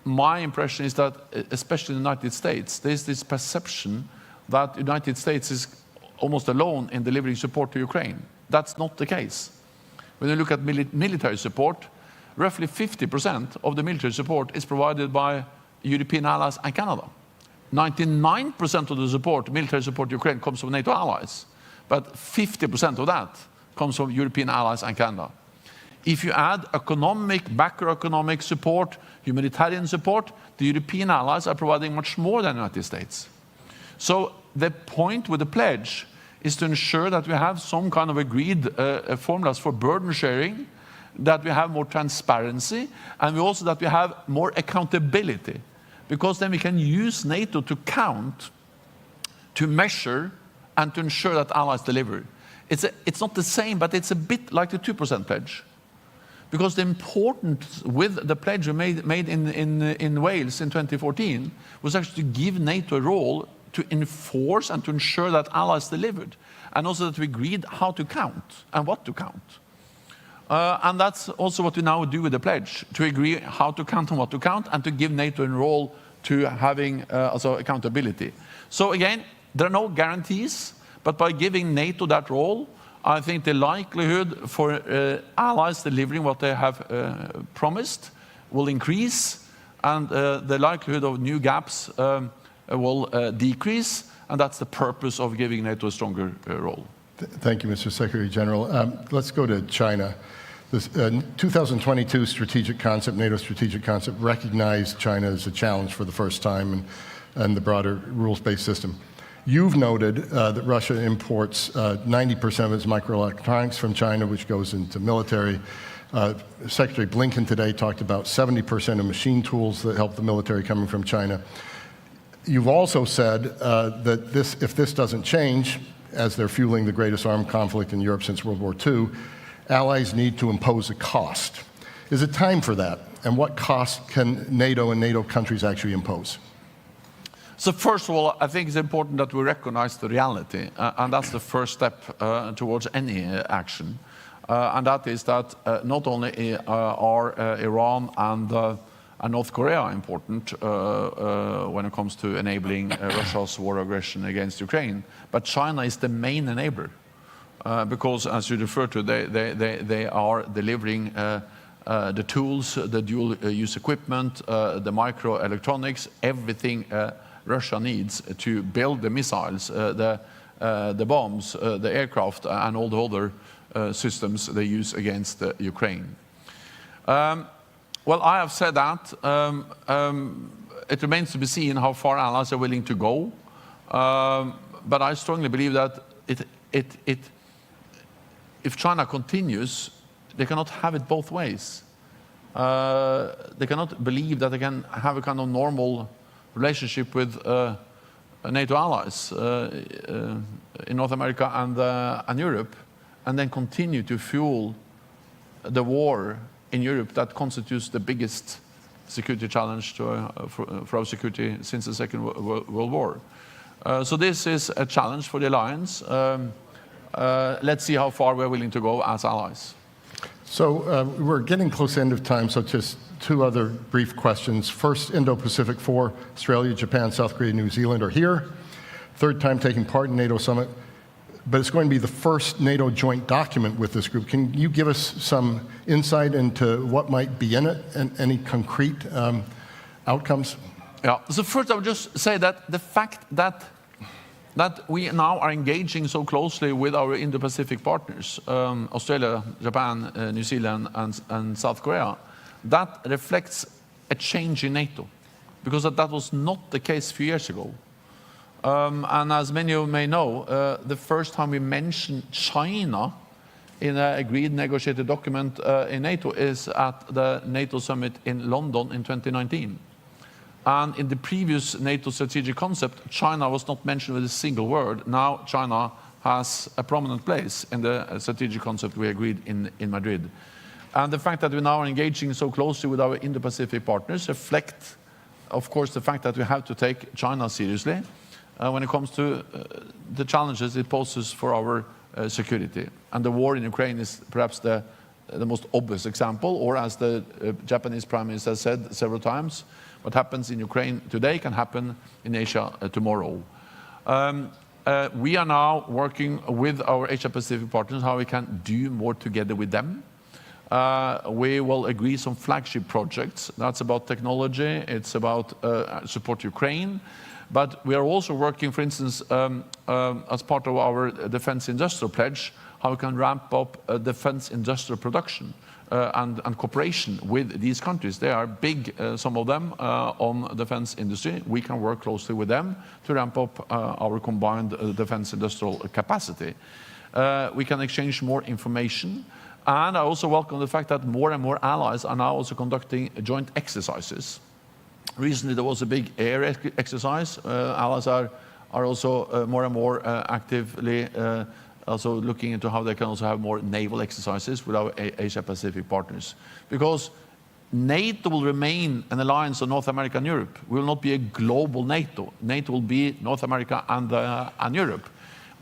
my impression is that, especially in the United States, there's this perception that the United States is almost alone in delivering support to Ukraine. That's not the case. When you look at military support, roughly 50% of the military support is provided by European allies and Canada. 99% of the support, military support to Ukraine, comes from NATO allies, but 50% of that comes from European allies and Canada. If you add economic, macroeconomic support, humanitarian support, the European allies are providing much more than the United States. So the point with the pledge is to ensure that we have some kind of agreed formulas for burden sharing, that we have more transparency, and also that we have more accountability. Because then we can use NATO to count, to measure, and to ensure that allies deliver. It's not the same, but it's a bit like the 2% pledge. Because the importance with the pledge we made in Wales in 2014 was actually to give NATO a role to enforce and to ensure that allies delivered. And also that we agreed how to count and what to count. And that's also what we now do with the pledge, to agree how to count and what to count, and to give NATO a role to having also accountability. So again, there are no guarantees, but by giving NATO that role, I think the likelihood for allies delivering what they have promised will increase, and the likelihood of new gaps will decrease, and that's the purpose of giving NATO a stronger role. Thank you, Mr. Secretary General. Let's go to China. This 2022 strategic concept, NATO strategic concept, recognized China as a challenge for the first time and the broader rules-based system. You've noted that Russia imports 90% of its microelectronics from China, which goes into military. Secretary Blinken today talked about 70% of machine tools that help the military coming from China. You've also said that if this doesn't change, as they're fueling the greatest armed conflict in Europe since World War II, allies need to impose a cost. Is it time for that? And what cost can NATO and NATO countries actually impose? So first of all, I think it's important that we recognize the reality, and that's the first step towards any action. And that is that not only are Iran and North Korea important when it comes to enabling Russia's war aggression against Ukraine, but China is the main enabler. Because, as you refer to, they are delivering the tools, the dual-use equipment, the microelectronics, everything Russia needs to build the missiles, the bombs, the aircraft, and all the other systems they use against Ukraine. Well, I have said that. It remains to be seen how far allies are willing to go. But I strongly believe that if China continues, they cannot have it both ways. They cannot believe that they can have a kind of normal relationship with NATO allies in North America and Europe, and then continue to fuel the war in Europe that constitutes the biggest security challenge for our security since the Second World War. So this is a challenge for the alliance. Let's see how far we're willing to go as allies. So we're getting close to the end of time, so just two other brief questions. First, Indo-Pacific 4, Australia, Japan, South Korea, New Zealand are here. Third time taking part in NATO summit, but it's going to be the first NATO joint document with this group. Can you give us some insight into what might be in it and any concrete outcomes? Yeah, so first I would just say that the fact that we now are engaging so closely with our Indo-Pacific partners, Australia, Japan, New Zealand, and South Korea, that reflects a change in NATO, because that was not the case a few years ago. And as many of you may know, the first time we mentioned China in an agreed negotiated document in NATO is at the NATO summit in London in 2019. And in the previous NATO strategic concept, China was not mentioned with a single word. Now China has a prominent place in the strategic concept we agreed in Madrid. And the fact that we now are engaging so closely with our Indo-Pacific partners reflect, of course, the fact that we have to take China seriously when it comes to the challenges it poses for our security. And the war in Ukraine is perhaps the most obvious example, or as the Japanese Prime Minister has said several times, what happens in Ukraine today can happen in Asia tomorrow. We are now working with our Asia-Pacific partners how we can do more together with them. We will agree some flagship projects. That's about technology. It's about support Ukraine. But we are also working, for instance, as part of our defense industrial pledge, how we can ramp up defense industrial production and cooperation with these countries. They are big, some of them, on defense industry. We can work closely with them to ramp up our combined defense industrial capacity. We can exchange more information. And I also welcome the fact that more and more allies are now also conducting joint exercises. Recently, there was a big air exercise. Allies are also more and more actively also looking into how they can also have more naval exercises with our Asia-Pacific partners. Because NATO will remain an alliance of North America and Europe. We will not be a global NATO. NATO will be North America and Europe.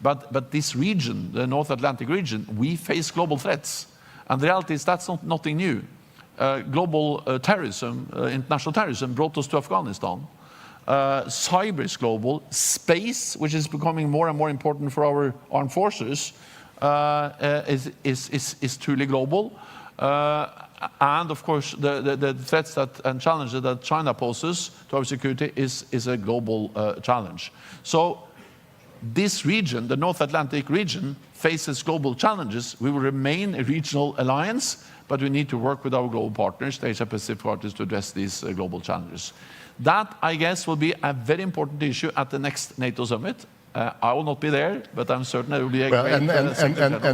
But this region, the North Atlantic region, we face global threats. And the reality is that's nothing new. Global terrorism, international terrorism brought us to Afghanistan. Cyber is global. Space, which is becoming more and more important for our armed forces, is truly global. and of course, the threats and challenges that China poses to our security is a global challenge. So this region, the North Atlantic region, faces global challenges. We will remain a regional alliance, but we need to work with our global partners, the Asia-Pacific partners, to address these global challenges. That, I guess, will be a very important issue at the next NATO summit. I will not be there, but I'm certain it will be a great... And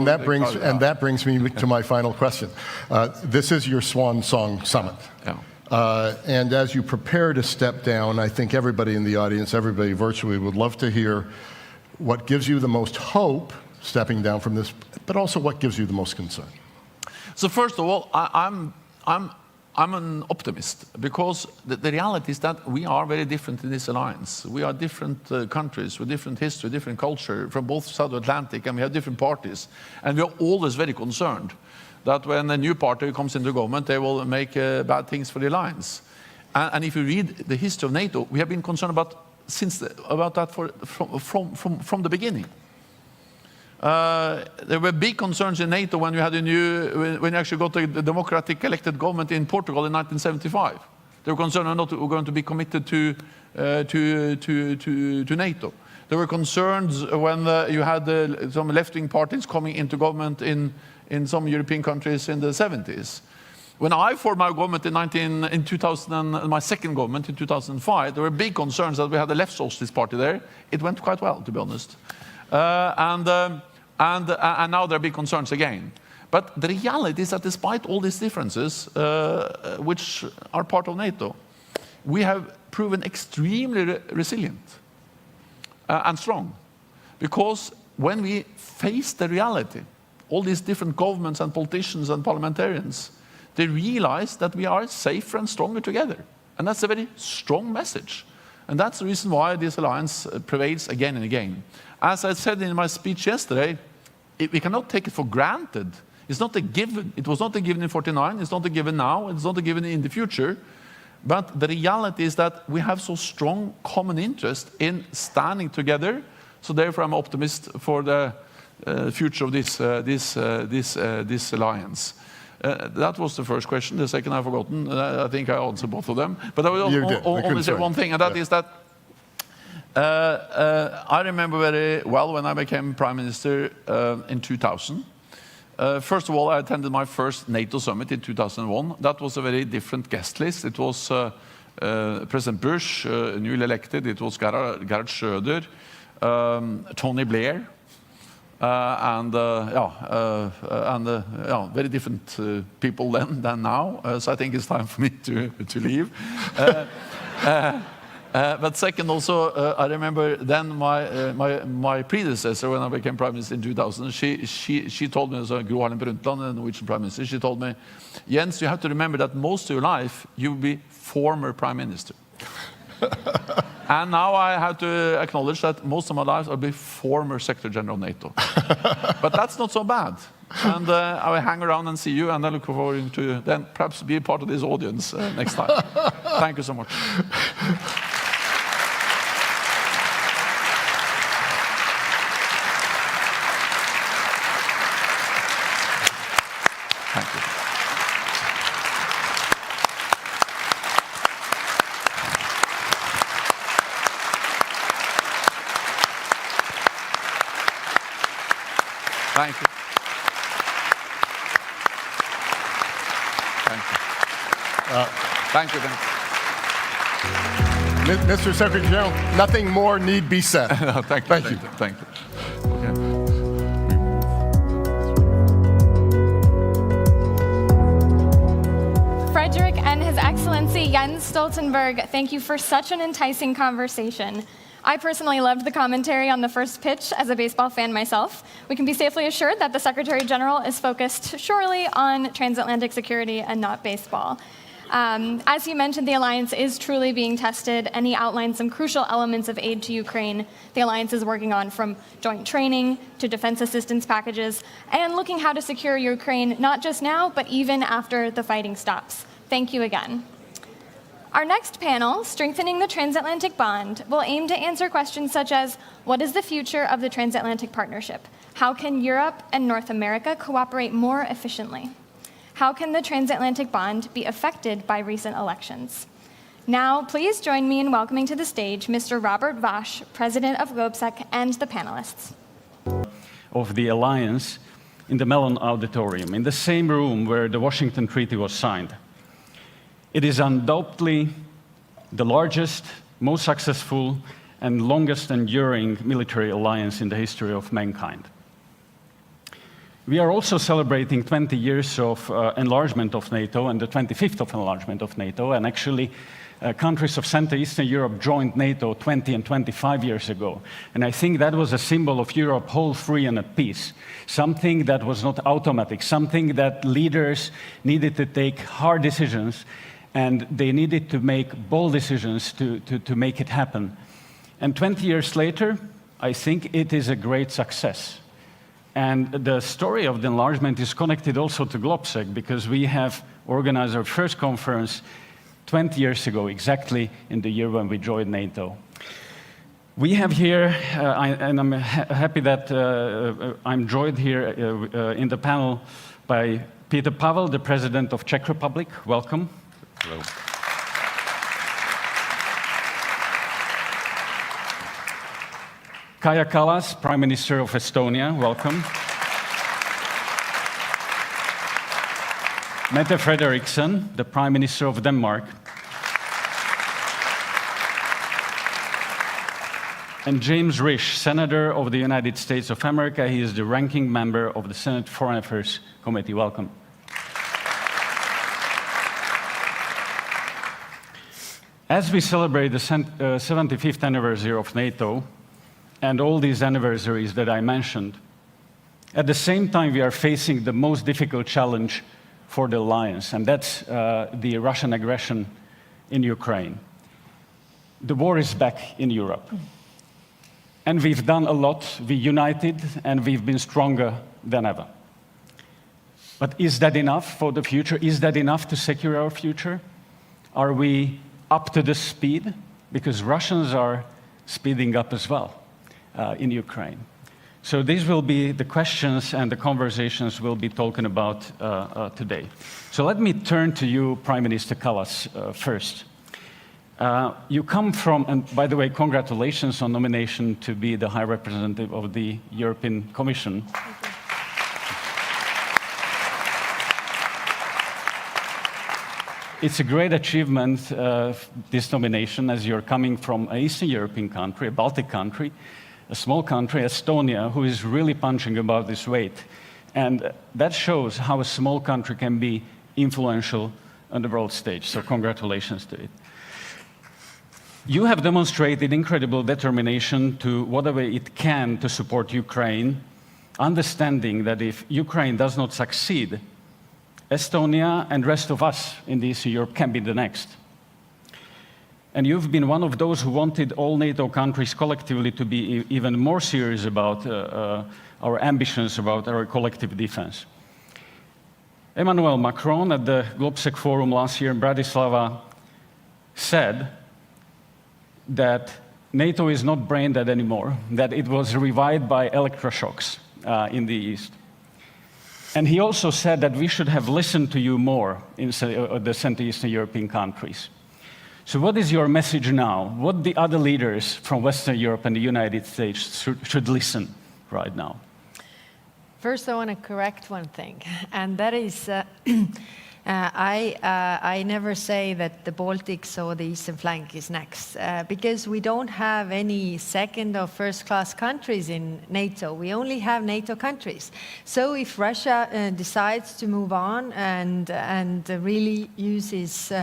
that brings me to my final question. This is your swan song summit. Yeah. And as you prepare to step down, I think everybody in the audience, everybody virtually, would love to hear what gives you the most hope stepping down from this, but also what gives you the most concern. So first of all, I'm an optimist, because the reality is that we are very different in this alliance. We are different countries with different history, different culture from both South Atlantic, and we have different parties. And we are always very concerned that when a new party comes into government, they will make bad things for the alliance. And if you read the history of NATO, we have been concerned about that from the beginning. There were big concerns in NATO when we had when you actually got a democratic elected government in Portugal in 1975. They were concerned we're not going to be committed to NATO. There were concerns when you had some left-wing parties coming into government in some European countries in the 70s. When I formed my government in 2000, my second government in 2005, there were big concerns that we had a left socialist party there. It went quite well, to be honest. And now there are big concerns again. But the reality is that despite all these differences, which are part of NATO, we have proven extremely resilient and strong. Because when we face the reality, all these different governments and politicians and parliamentarians, they realize that we are safer and stronger together. And that's a very strong message. And that's the reason why this alliance prevails again and again. As I said in my speech yesterday, we cannot take it for granted. It's not a given. It was not a given in 49. It's not a given now. It's not a given in the future. But the reality is that we have so strong common interest in standing together. So therefore, I'm optimist for the future of this alliance. That was the first question. The second I've forgotten. I think I answered both of them. But I will only say one thing, and that is that I remember very well when I became Prime Minister in 2000. First of all, I attended my first NATO summit in 2001. That was a very different guest list. It was President Bush, newly elected. It was Gerhard Schröder, Tony Blair, very different people then than now. So I think it's time for me to leave. But second, also, I remember then my predecessor, when I became Prime Minister in 2000, she told me, so Gro Harlem Brundtland, the Norwegian Prime Minister, she told me, Jens, you have to remember that most of your life you will be former Prime Minister. And now I have to acknowledge that most of my life I'll be former Secretary General of NATO. But that's not so bad. And I will hang around and see you, and I look forward to then perhaps be a part of this audience next time. Thank you so much. Thank you. Thank you. Thank you. Thank you. Mr. Secretary General, nothing more need be said. Thank you. Thank you. Okay. Frederick and His Excellency Jens Stoltenberg, thank you for such an enticing conversation. I personally loved the commentary on the first pitch as a baseball fan myself. We can be safely assured that the Secretary General is focused surely on transatlantic security and not baseball. As you mentioned, the alliance is truly being tested, and he outlined some crucial elements of aid to Ukraine the alliance is working on, from joint training to defense assistance packages, and looking how to secure Ukraine not just now, but even after the fighting stops. Thank you again. Our next panel, Strengthening the Transatlantic Bond, will aim to answer questions such as, what is the future of the transatlantic partnership? How can Europe and North America cooperate more efficiently? How can the transatlantic bond be affected by recent elections? Now, please join me in welcoming to the stage Mr. Robert Vash, President of GlobeSec, and the panelists. Of the alliance in the Mellon Auditorium, in the same room where the Washington Treaty was signed. It is undoubtedly the largest, most successful, and longest enduring military alliance in the history of mankind. We are also celebrating 20 years of enlargement of NATO and the 25th of enlargement of NATO, and actually countries of Central Eastern Europe joined NATO 20 and 25 years ago. And I think that was a symbol of Europe whole, free, and at peace. Something that was not automatic, something that leaders needed to take hard decisions, and they needed to make bold decisions to make it happen. And 20 years later, I think it is a great success. And the story of the enlargement is connected also to GlobeSec, because we have organized our first conference 20 years ago, exactly in the year when we joined NATO. We have here, and I'm happy that I'm joined here in the panel by Peter Pavel, the President of Czech Republic. Welcome. Hello. Kaja Kallas, Prime Minister of Estonia. Welcome. Mette Frederiksen, the Prime Minister of Denmark. And James Risch, Senator of the United States of America. He is the ranking member of the Senate Foreign Affairs Committee. Welcome. As we celebrate the 75th anniversary of NATO, and all these anniversaries that I mentioned, at the same time we are facing the most difficult challenge for the alliance, and that's the Russian aggression in Ukraine. The war is back in Europe. And we've done a lot, we united, and we've been stronger than ever. But is that enough for the future? Is that enough to secure our future? Are we up to the speed? Because Russians are speeding up as well in Ukraine. So these will be the questions and the conversations we'll be talking about today. So let me turn to you, Prime Minister Kallas, first. You come from, and by the way, congratulations on nomination to be the High Representative of the European Commission. It's a great achievement, this nomination, as you're coming from an Eastern European country, a Baltic country, a small country, Estonia, who is really punching above this weight. And that shows how a small country can be influential on the world stage. So congratulations to it. You have demonstrated incredible determination to whatever it can to support Ukraine, understanding that if Ukraine does not succeed, Estonia and the rest of us in Eastern Europe can be the next. And you've been one of those who wanted all NATO countries collectively to be even more serious about our ambitions, about our collective defense. Emmanuel Macron at the GlobeSec Forum last year in Bratislava said that NATO is not brain dead anymore, that it was revived by electroshocks in the East. And he also said that we should have listened to you more in the Central Eastern European countries. So what is your message now? What the other leaders from Western Europe and the United States should listen right now? First, I want to correct one thing, and that is I never say that the Baltics or the eastern flank is next, because we don't have any second or first-class countries in NATO. We only have NATO countries. So if Russia decides to move on and really uses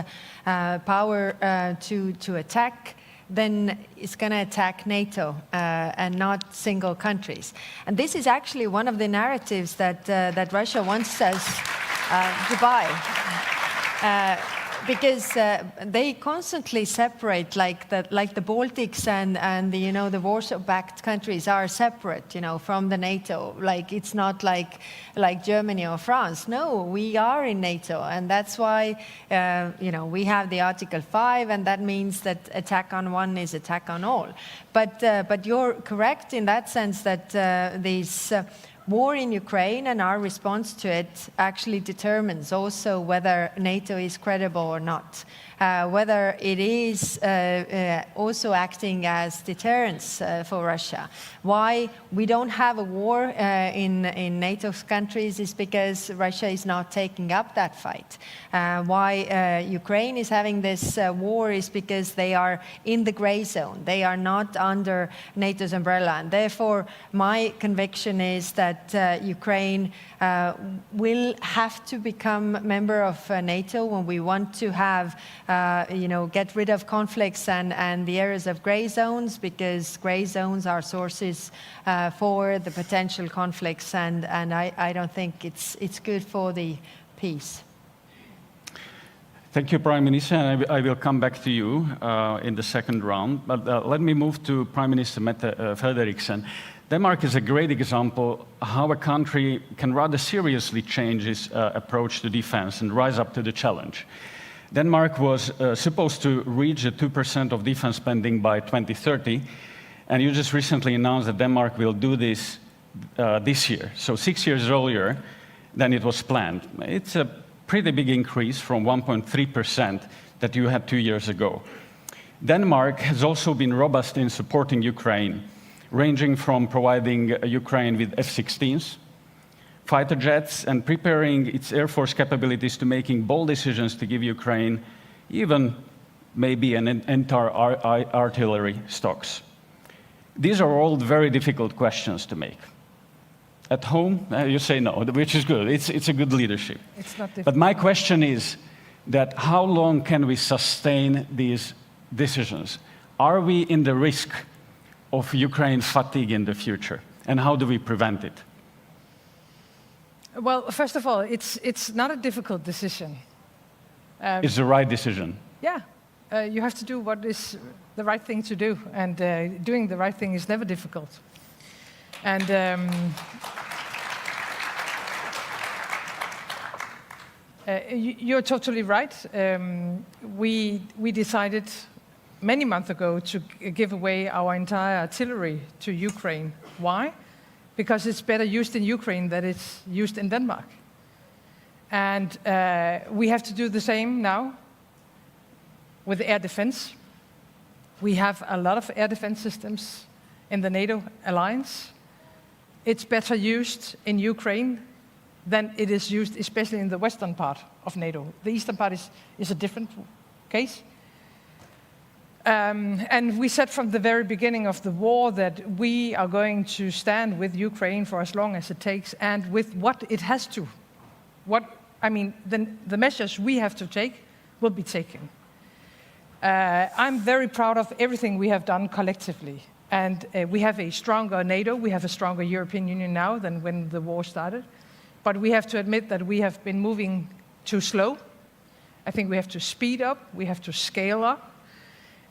power to attack, then it's going to attack NATO and not single countries. And this is actually one of the narratives that Russia wants us to buy. Because they constantly separate, like the Baltics and the Warsaw-backed countries are separate, from the NATO. Like it's not like Germany or France. No, we are in NATO, and that's why we have the Article 5, and that means that attack on one is attack on all. But you're correct in that sense that these war in Ukraine and our response to it actually determines also whether NATO is credible or not. Whether it is also acting as deterrence for Russia. Why we don't have a war in NATO's countries is because Russia is not taking up that fight. Why Ukraine is having this war is because they are in the gray zone. They are not under NATO's umbrella. And therefore, my conviction is that Ukraine will have to become a member of NATO when we want to have get rid of conflicts and the areas of gray zones, because gray zones are sources for the potential conflicts, and I don't think it's good for the peace. Thank you, Prime Minister. And I will come back to you in the second round. But let me move to Prime Minister Mette Frederiksen. Denmark is a great example how a country can rather seriously change its approach to defense and rise up to the challenge. Denmark was supposed to reach the 2% of defense spending by 2030, and you just recently announced that Denmark will do this this year, so 6 years earlier than it was planned. It's a pretty big increase from 1.3% that you had 2 years ago. Denmark has also been robust in supporting Ukraine, ranging from providing Ukraine with F-16s, fighter jets, and preparing its air force capabilities to making bold decisions to give Ukraine even maybe an entire artillery stocks. These are all very difficult questions to make. At home, you say no, which is good. It's a good leadership. It's not difficult. But my question is that how long can we sustain these decisions? Are we in the risk of Ukraine fatigue in the future? And how do we prevent it? Well, first of all, it's not a difficult decision. It's the right decision. Yeah, you have to do what is the right thing to do, and doing the right thing is never difficult. And you're totally right. We decided many months ago to give away our entire artillery to Ukraine. Why? Because it's better used in Ukraine than it's used in Denmark. And we have to do the same now with air defense. We have a lot of air defense systems in the NATO alliance. It's better used in Ukraine than it is used, especially in the western part of NATO. The eastern part is a different case. And we said from the very beginning of the war that we are going to stand with Ukraine for as long as it takes, and with what it has to. The measures we have to take will be taken. I'm very proud of everything we have done collectively. And we have a stronger NATO, we have a stronger European Union now than when the war started. But we have to admit that we have been moving too slow. I think we have to speed up, we have to scale up.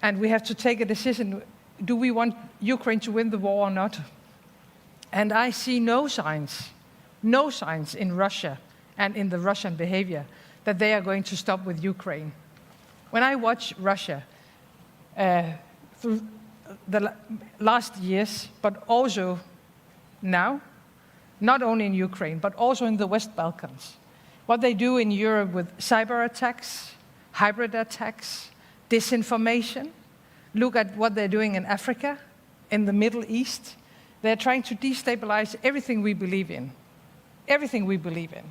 And we have to take a decision, do we want Ukraine to win the war or not? And I see no signs in Russia and in the Russian behavior that they are going to stop with Ukraine. When I watch Russia through the last years, but also now, not only in Ukraine, but also in the West Balkans, what they do in Europe with cyber attacks, hybrid attacks, disinformation. Look at what they're doing in Africa, in the Middle East. They're trying to destabilize everything we believe in. Everything we believe in.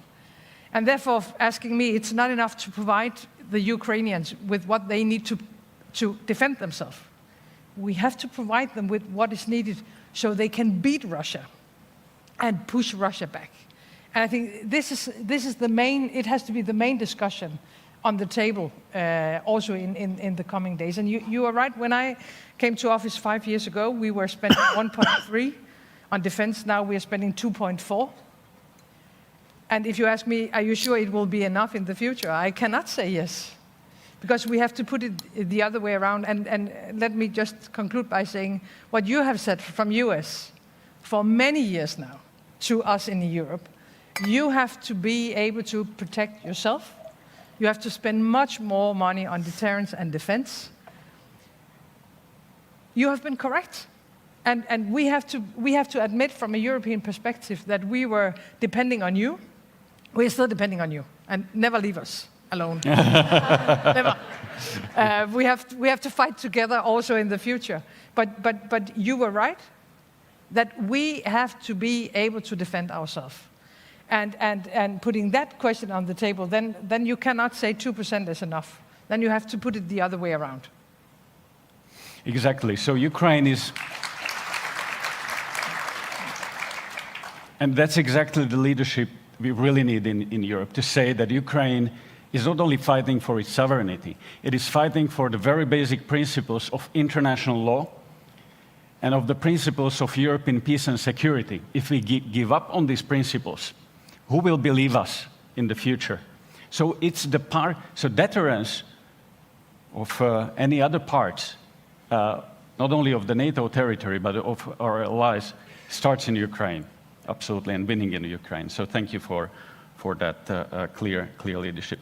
And therefore, asking me, it's not enough to provide the Ukrainians with what they need to defend themselves. We have to provide them with what is needed so they can beat Russia and push Russia back. And I think this is the main, it has to be the main discussion on the table also in the coming days. And you are right, when I came to office 5 years ago, we were spending 1.3 on defense. Now we are spending 2.4. And if you ask me, are you sure it will be enough in the future? I cannot say yes, because we have to put it the other way around. And let me just conclude by saying what you have said from US for many years now to us in Europe, you have to be able to protect yourself. You have to spend much more money on deterrence and defense. You have been correct. And we have to admit from a European perspective that we were depending on you. We're still depending on you, and never leave us alone. Never. We have to fight together also in the future. But you were right that we have to be able to defend ourselves. And putting that question on the table, then you cannot say 2% is enough. Then you have to put it the other way around. Exactly. So Ukraine is... And that's exactly the leadership we really need in Europe, to say that Ukraine is not only fighting for its sovereignty, it is fighting for the very basic principles of international law and of the principles of European peace and security. If we give up on these principles, who will believe us in the future? So it's the part, so deterrence of any other parts, not only of the NATO territory, but of our allies, starts in Ukraine, absolutely, and winning in Ukraine. So thank you for that clear leadership.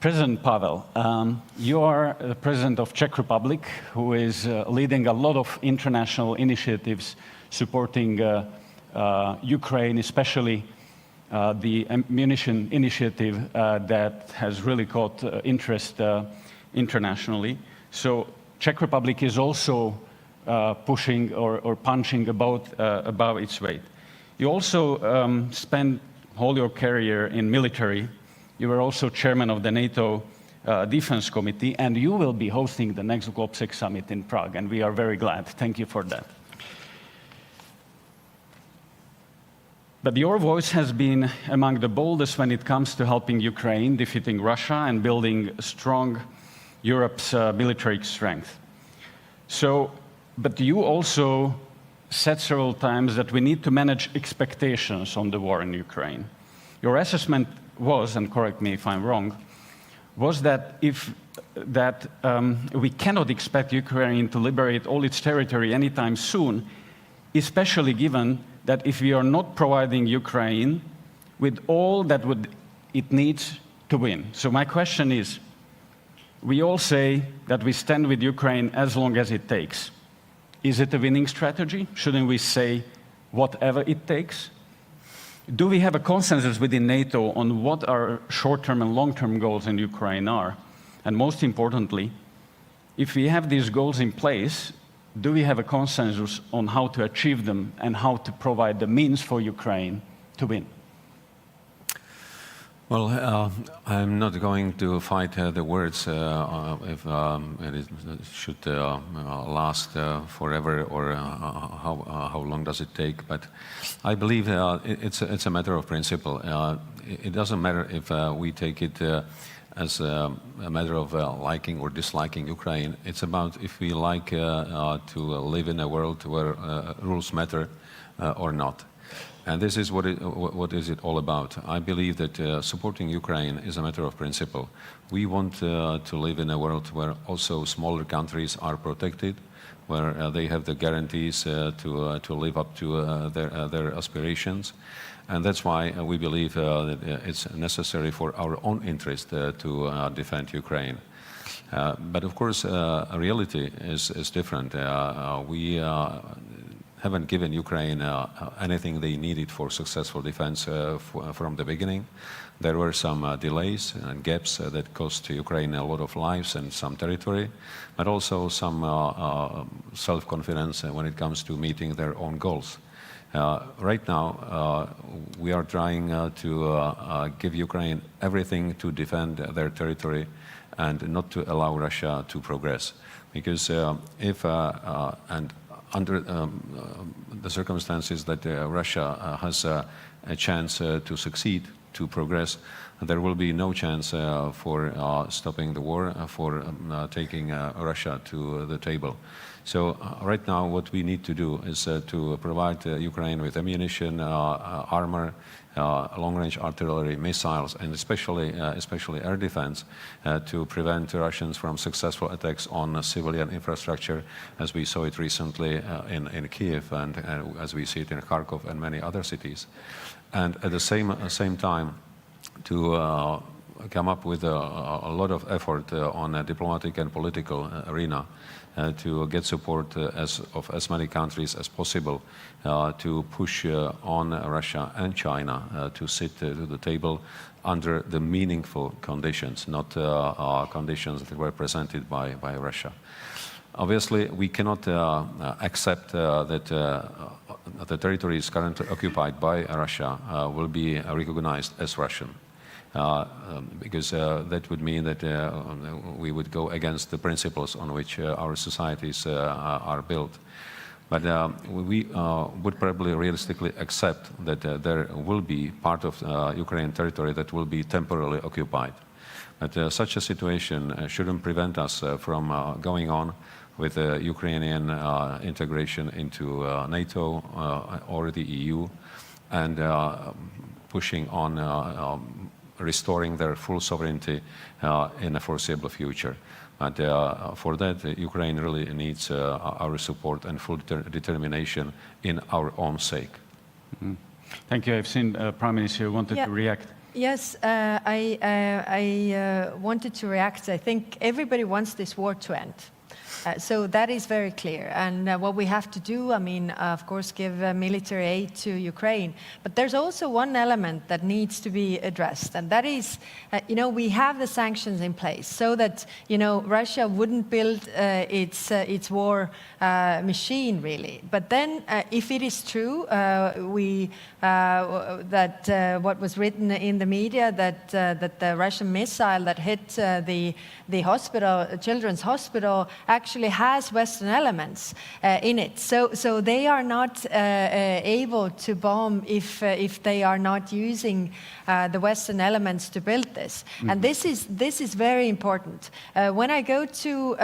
President Pavel, you are the president of Czech Republic, who is leading a lot of international initiatives supporting Ukraine, especially the ammunition initiative that has really caught interest internationally. So Czech Republic is also pushing or punching above its weight. You also spent all your career in military. You were also chairman of the NATO Defense Committee, and you will be hosting the next GLOBSEC summit in Prague, and we are very glad. Thank you for that. But your voice has been among the boldest when it comes to helping Ukraine, defeating Russia, and building strong Europe's military strength. But you also said several times that we need to manage expectations on the war in Ukraine. Your assessment was, and correct me if I'm wrong, was that we cannot expect Ukraine to liberate all its territory anytime soon, especially given that if we are not providing Ukraine with all that it needs to win. So my question is, we all say that we stand with Ukraine as long as it takes. Is it a winning strategy? Shouldn't we say whatever it takes? Do we have a consensus within NATO on what our short-term and long-term goals in Ukraine are? And most importantly, if we have these goals in place, do we have a consensus on how to achieve them and how to provide the means for Ukraine to win? Well, I'm not going to fight the words if it should last forever or how long does it take. But I believe it's a matter of principle. It doesn't matter if we take it as a matter of liking or disliking Ukraine. It's about if we like to live in a world where rules matter or not. And this is what is it all about. I believe that supporting Ukraine is a matter of principle. We want to live in a world where also smaller countries are protected, where they have the guarantees to live up to their aspirations. And that's why we believe that it's necessary for our own interest to defend Ukraine. But of course, reality is different. We haven't given Ukraine anything they needed for successful defense from the beginning. There were some delays and gaps that cost Ukraine a lot of lives and some territory, but also some self-confidence when it comes to meeting their own goals. Right now, we are trying to give Ukraine everything to defend their territory and not to allow Russia to progress. Because if, and under the circumstances that Russia has a chance to succeed, to progress, there will be no chance for stopping the war, for taking Russia to the table. So right now what we need to do is to provide Ukraine with ammunition, armor, long-range artillery, missiles, and especially air defense to prevent Russians from successful attacks on civilian infrastructure, as we saw it recently in Kyiv and as we see it in Kharkov and many other cities. And at the same time, to come up with a lot of effort on a diplomatic and political arena to get support of as many countries as possible to push on Russia and China to sit to the table under the meaningful conditions, not conditions that were presented by Russia. Obviously, we cannot accept that the territories currently occupied by Russia will be recognized as Russian. Because that would mean that we would go against the principles on which our societies are built. But we would probably realistically accept that there will be part of Ukrainian territory that will be temporarily occupied. But such a situation shouldn't prevent us from going on with Ukrainian integration into NATO or the EU and pushing on restoring their full sovereignty in a foreseeable future. And for that, Ukraine really needs our support and full determination in our own sake. Mm-hmm. Thank you. I've seen Prime Minister wanted to react. Yes, I wanted to react. I think everybody wants this war to end. So that is very clear. And what we have to do, I mean, of course, give military aid to Ukraine. But there's also one element that needs to be addressed. And that is, we have the sanctions in place so that, Russia wouldn't build its war machine, really. But then, if it is true, that what was written in the media, that the Russian missile that hit the hospital, children's hospital, actually has Western elements in it. So they are not able to bomb if they are not using the Western elements to build this. Mm-hmm. And this is very important. When I go to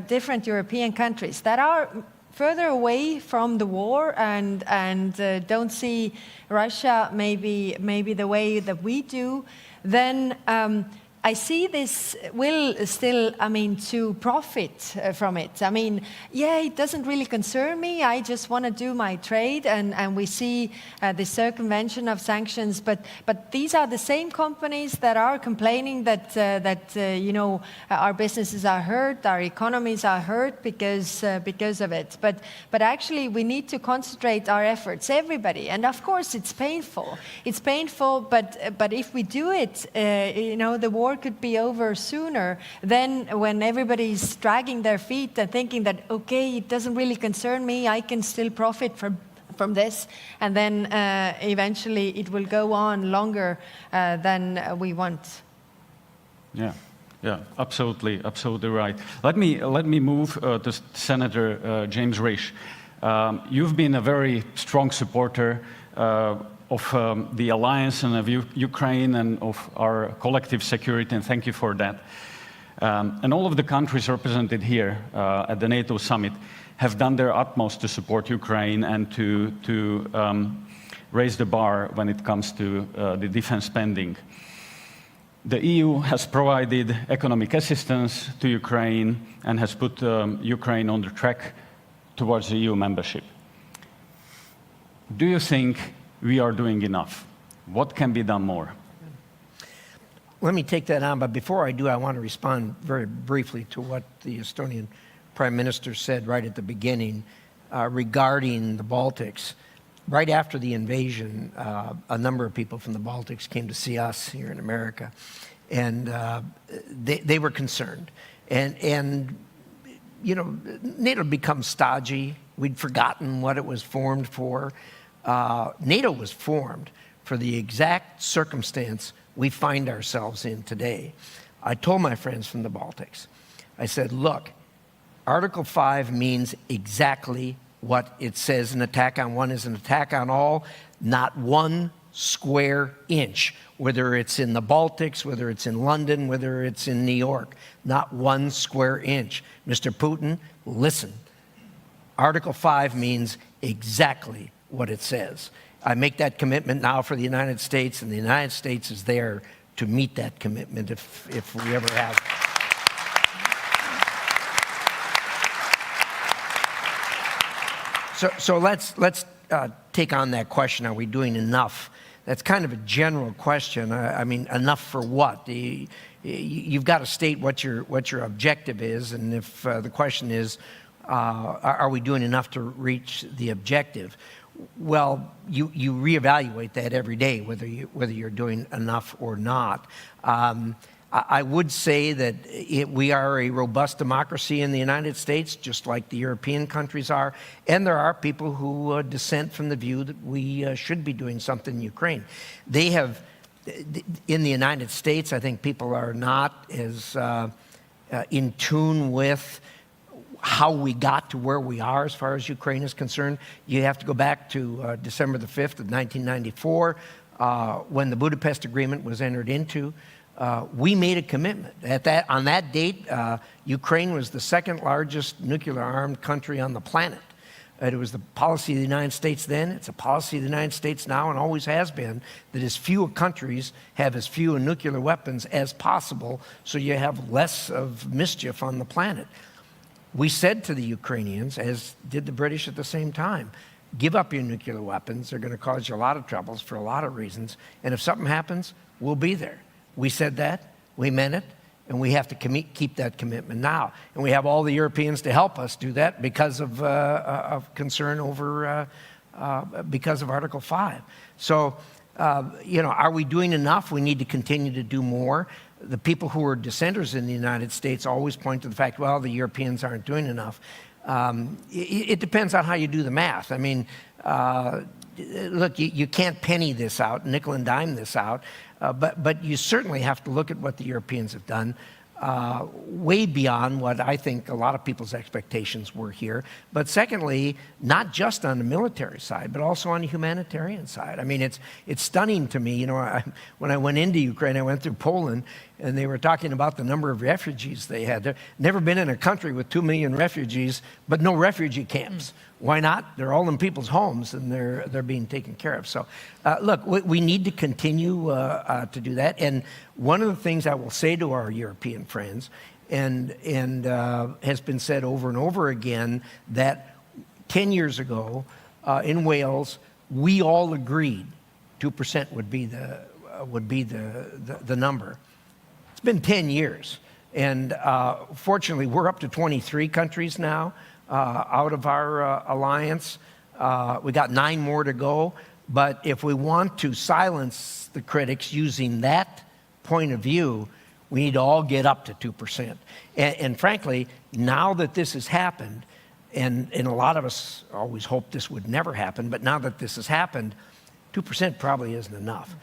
different European countries that are further away from the war and don't see Russia maybe the way that we do, then I see this will still, to profit from it. It doesn't really concern me. I just want to do my trade, and we see the circumvention of sanctions. But these are the same companies that are complaining that our businesses are hurt, our economies are hurt because of it. But actually, we need to concentrate our efforts, everybody. And of course, it's painful. It's painful, but if we do it, the war could be over sooner than when everybody's dragging their feet and thinking that, okay, it doesn't really concern me, I can still profit from this, and then eventually it will go on longer than we want. Yeah, absolutely right. Let me move to Senator James Risch. You've been a very strong supporter of the alliance and of Ukraine and of our collective security, and thank you for that. And all of the countries represented here at the NATO summit have done their utmost to support Ukraine and to raise the bar when it comes to the defense spending. The EU has provided economic assistance to Ukraine and has put Ukraine on the track towards EU membership. Do you think we are doing enough? What can be done more? Let me take that on, but before I do, I want to respond very briefly to what the Estonian Prime Minister said right at the beginning regarding the Baltics. Right after the invasion, a number of people from the Baltics came to see us here in America, and they were concerned. And NATO had become stodgy. We'd forgotten what it was formed for. NATO was formed for the exact circumstance we find ourselves in today. I told my friends from the Baltics, I said, look, Article 5 means exactly what it says. An attack on one is an attack on all, not one square inch, whether it's in the Baltics, whether it's in London, whether it's in New York, not one square inch. Mr. Putin, listen. Article 5 means exactly what it says. I make that commitment now for the United States, and the United States is there to meet that commitment if we ever have. So let's take on that question. Are we doing enough? that's kind of a general question. I mean, enough for what? You've got to state what your objective is, and if the question is, are we doing enough to reach the objective? Well, you reevaluate that every day, whether you're doing enough or not. I would say that we are a robust democracy in the United States, just like the European countries are, and there are people who dissent from the view that we should be doing something in Ukraine. They have, in the United States, I think people are not as in tune with how we got to where we are as far as Ukraine is concerned. You have to go back to December the 5th of 1994, when the Budapest Agreement was entered into. We made a commitment. On that date, Ukraine was the second largest nuclear-armed country on the planet. It was the policy of the United States then, it's a policy of the United States now, and always has been, that as few countries have as few nuclear weapons as possible, so you have less of mischief on the planet. We said to the Ukrainians, as did the British at the same time, give up your nuclear weapons. They're going to cause you a lot of troubles for a lot of reasons. And if something happens, we'll be there. We said that, we meant it, and we have to keep that commitment now. And we have all the Europeans to help us do that because of concern over, because of Article 5. So, are we doing enough? We need to continue to do more. The people who are dissenters in the United States always point to the fact, well, the Europeans aren't doing enough. It depends on how you do the math. I mean, look, you can't penny this out, nickel and dime this out, but you certainly have to look at what the Europeans have done, way beyond what I think a lot of people's expectations were here. But secondly, not just on the military side, but also on the humanitarian side. I mean, it's stunning to me. When I went into Ukraine, I went through Poland, and they were talking about the number of refugees they had. They've never been in a country with 2 million refugees, but no refugee camps. Why not? They're all in people's homes, and they're being taken care of. So, look, we need to continue to do that. And one of the things I will say to our European friends, and has been said over and over again, that 10 years ago in Wales, we all agreed 2% would be the number. It's been 10 years, and fortunately, we're up to 23 countries now. Out of our alliance. We got 9 more to go. But if we want to silence the critics using that point of view, we need to all get up to 2%. And frankly, now that this has happened, and a lot of us always hoped this would never happen, but now that this has happened, 2% probably isn't enough.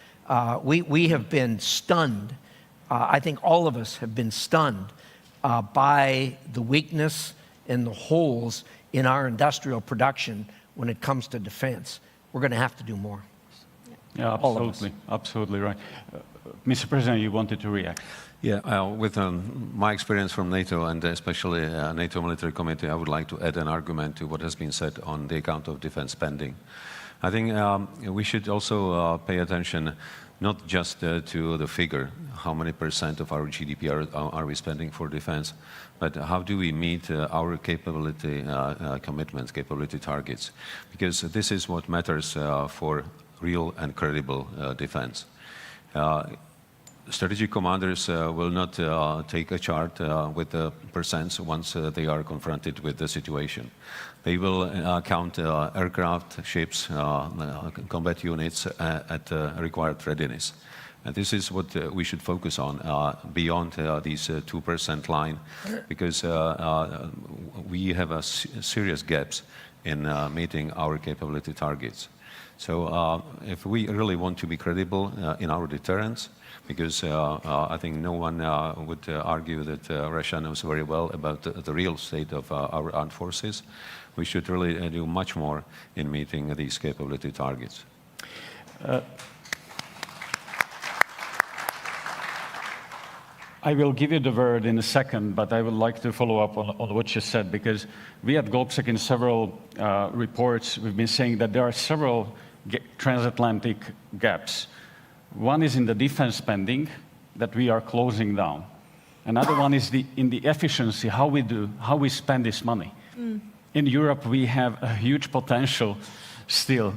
We have been stunned. I think all of us have been stunned by the weakness and the holes in our industrial production when it comes to defense. We're going to have to do more. Yeah, absolutely. Absolutely right. Mr. President, you wanted to react. Yeah, with my experience from NATO, and especially NATO Military Committee, I would like to add an argument to what has been said on the account of defense spending. I think we should also pay attention not just to the figure, how many % of our GDP are we spending for defense, but how do we meet our capability commitments, capability targets? Because this is what matters for real and credible defense. Strategic commanders will not take a chart with the percents once they are confronted with the situation. They will count aircraft, ships, combat units at required readiness. And this is what we should focus on beyond these 2% line, because we have serious gaps in meeting our capability targets. So if we really want to be credible in our deterrence, because I think no one would argue that Russia knows very well about the real state of our armed forces, we should really do much more in meeting these capability targets. I will give you the word in a second, but I would like to follow up on what you said, because we at GOPSEC in several reports, we've been saying that there are several transatlantic gaps. One is in the defense spending that we are closing down. Another one is in the efficiency, how we spend this money. In Europe, we have a huge potential still.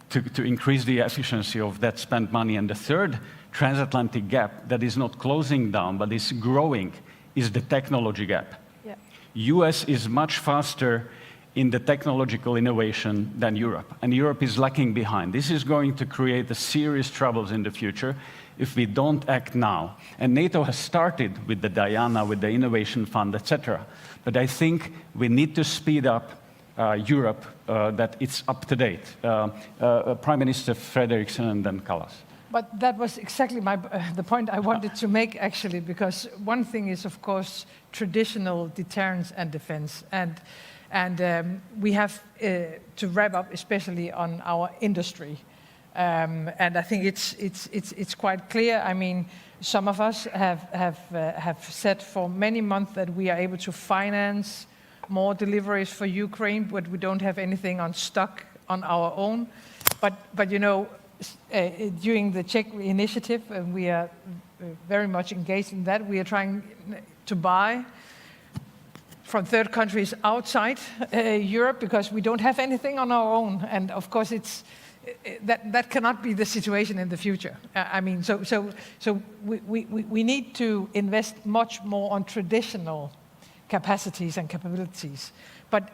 to increase the efficiency of that spent money. And the third transatlantic gap that is not closing down but is growing is the technology gap. Yeah. US is much faster in the technological innovation than Europe, and Europe is lagging behind. This is going to create serious troubles in the future if we don't act now. And NATO has started with the Diana, with the Innovation Fund, etc. But I think we need to speed up Europe, that it's up to date. Prime Minister Frederiksen and then Kallas. But that was exactly the point I wanted to make, actually, because one thing is, of course, traditional deterrence and defense. And we have to wrap up, especially on our industry. And I think it's quite clear. I mean, some of us have said for many months that we are able to finance more deliveries for Ukraine, but we don't have anything on stock on our own. But you know, during the Czech initiative, and we are very much engaged in that, we are trying to buy from third countries outside Europe because we don't have anything on our own. And of course, that cannot be the situation in the future. I mean, so we need to invest much more on traditional capacities and capabilities. But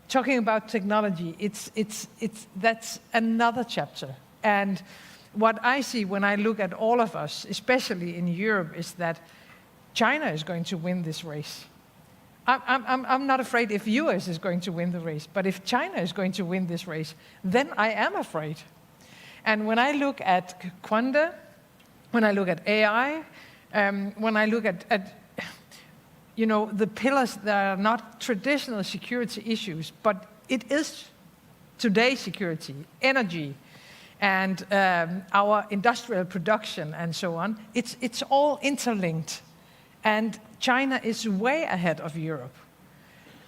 talking about technology, that's another chapter. And what I see when I look at all of us, especially in Europe, is that China is going to win this race. I'm not afraid if US is going to win the race, but if China is going to win this race, then I am afraid. And when I look at Quanda, when I look at AI, when I look at you know, the pillars that are not traditional security issues, but it is today's security, energy, and our industrial production and so on, it's all interlinked. And China is way ahead of Europe.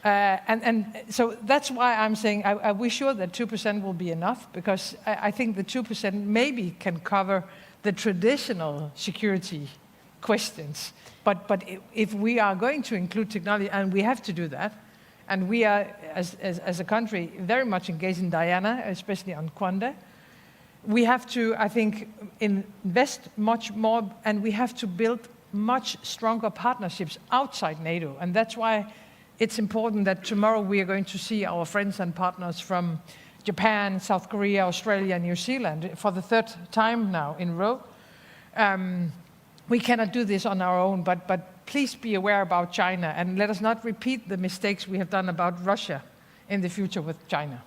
And so that's why I'm saying we're sure that 2% will be enough, because I think the 2% maybe can cover the traditional security questions. But if we are going to include technology, and we have to do that, and we are, as a country, very much engaged in Diana, especially on Quanda, we have to, I think, invest much more, and we have to build much stronger partnerships outside NATO. And that's why it's important that tomorrow we are going to see our friends and partners from Japan, South Korea, Australia, New Zealand for the third time now in a row. We cannot do this on our own, but please be aware about China, and let us not repeat the mistakes we have done about Russia in the future with China.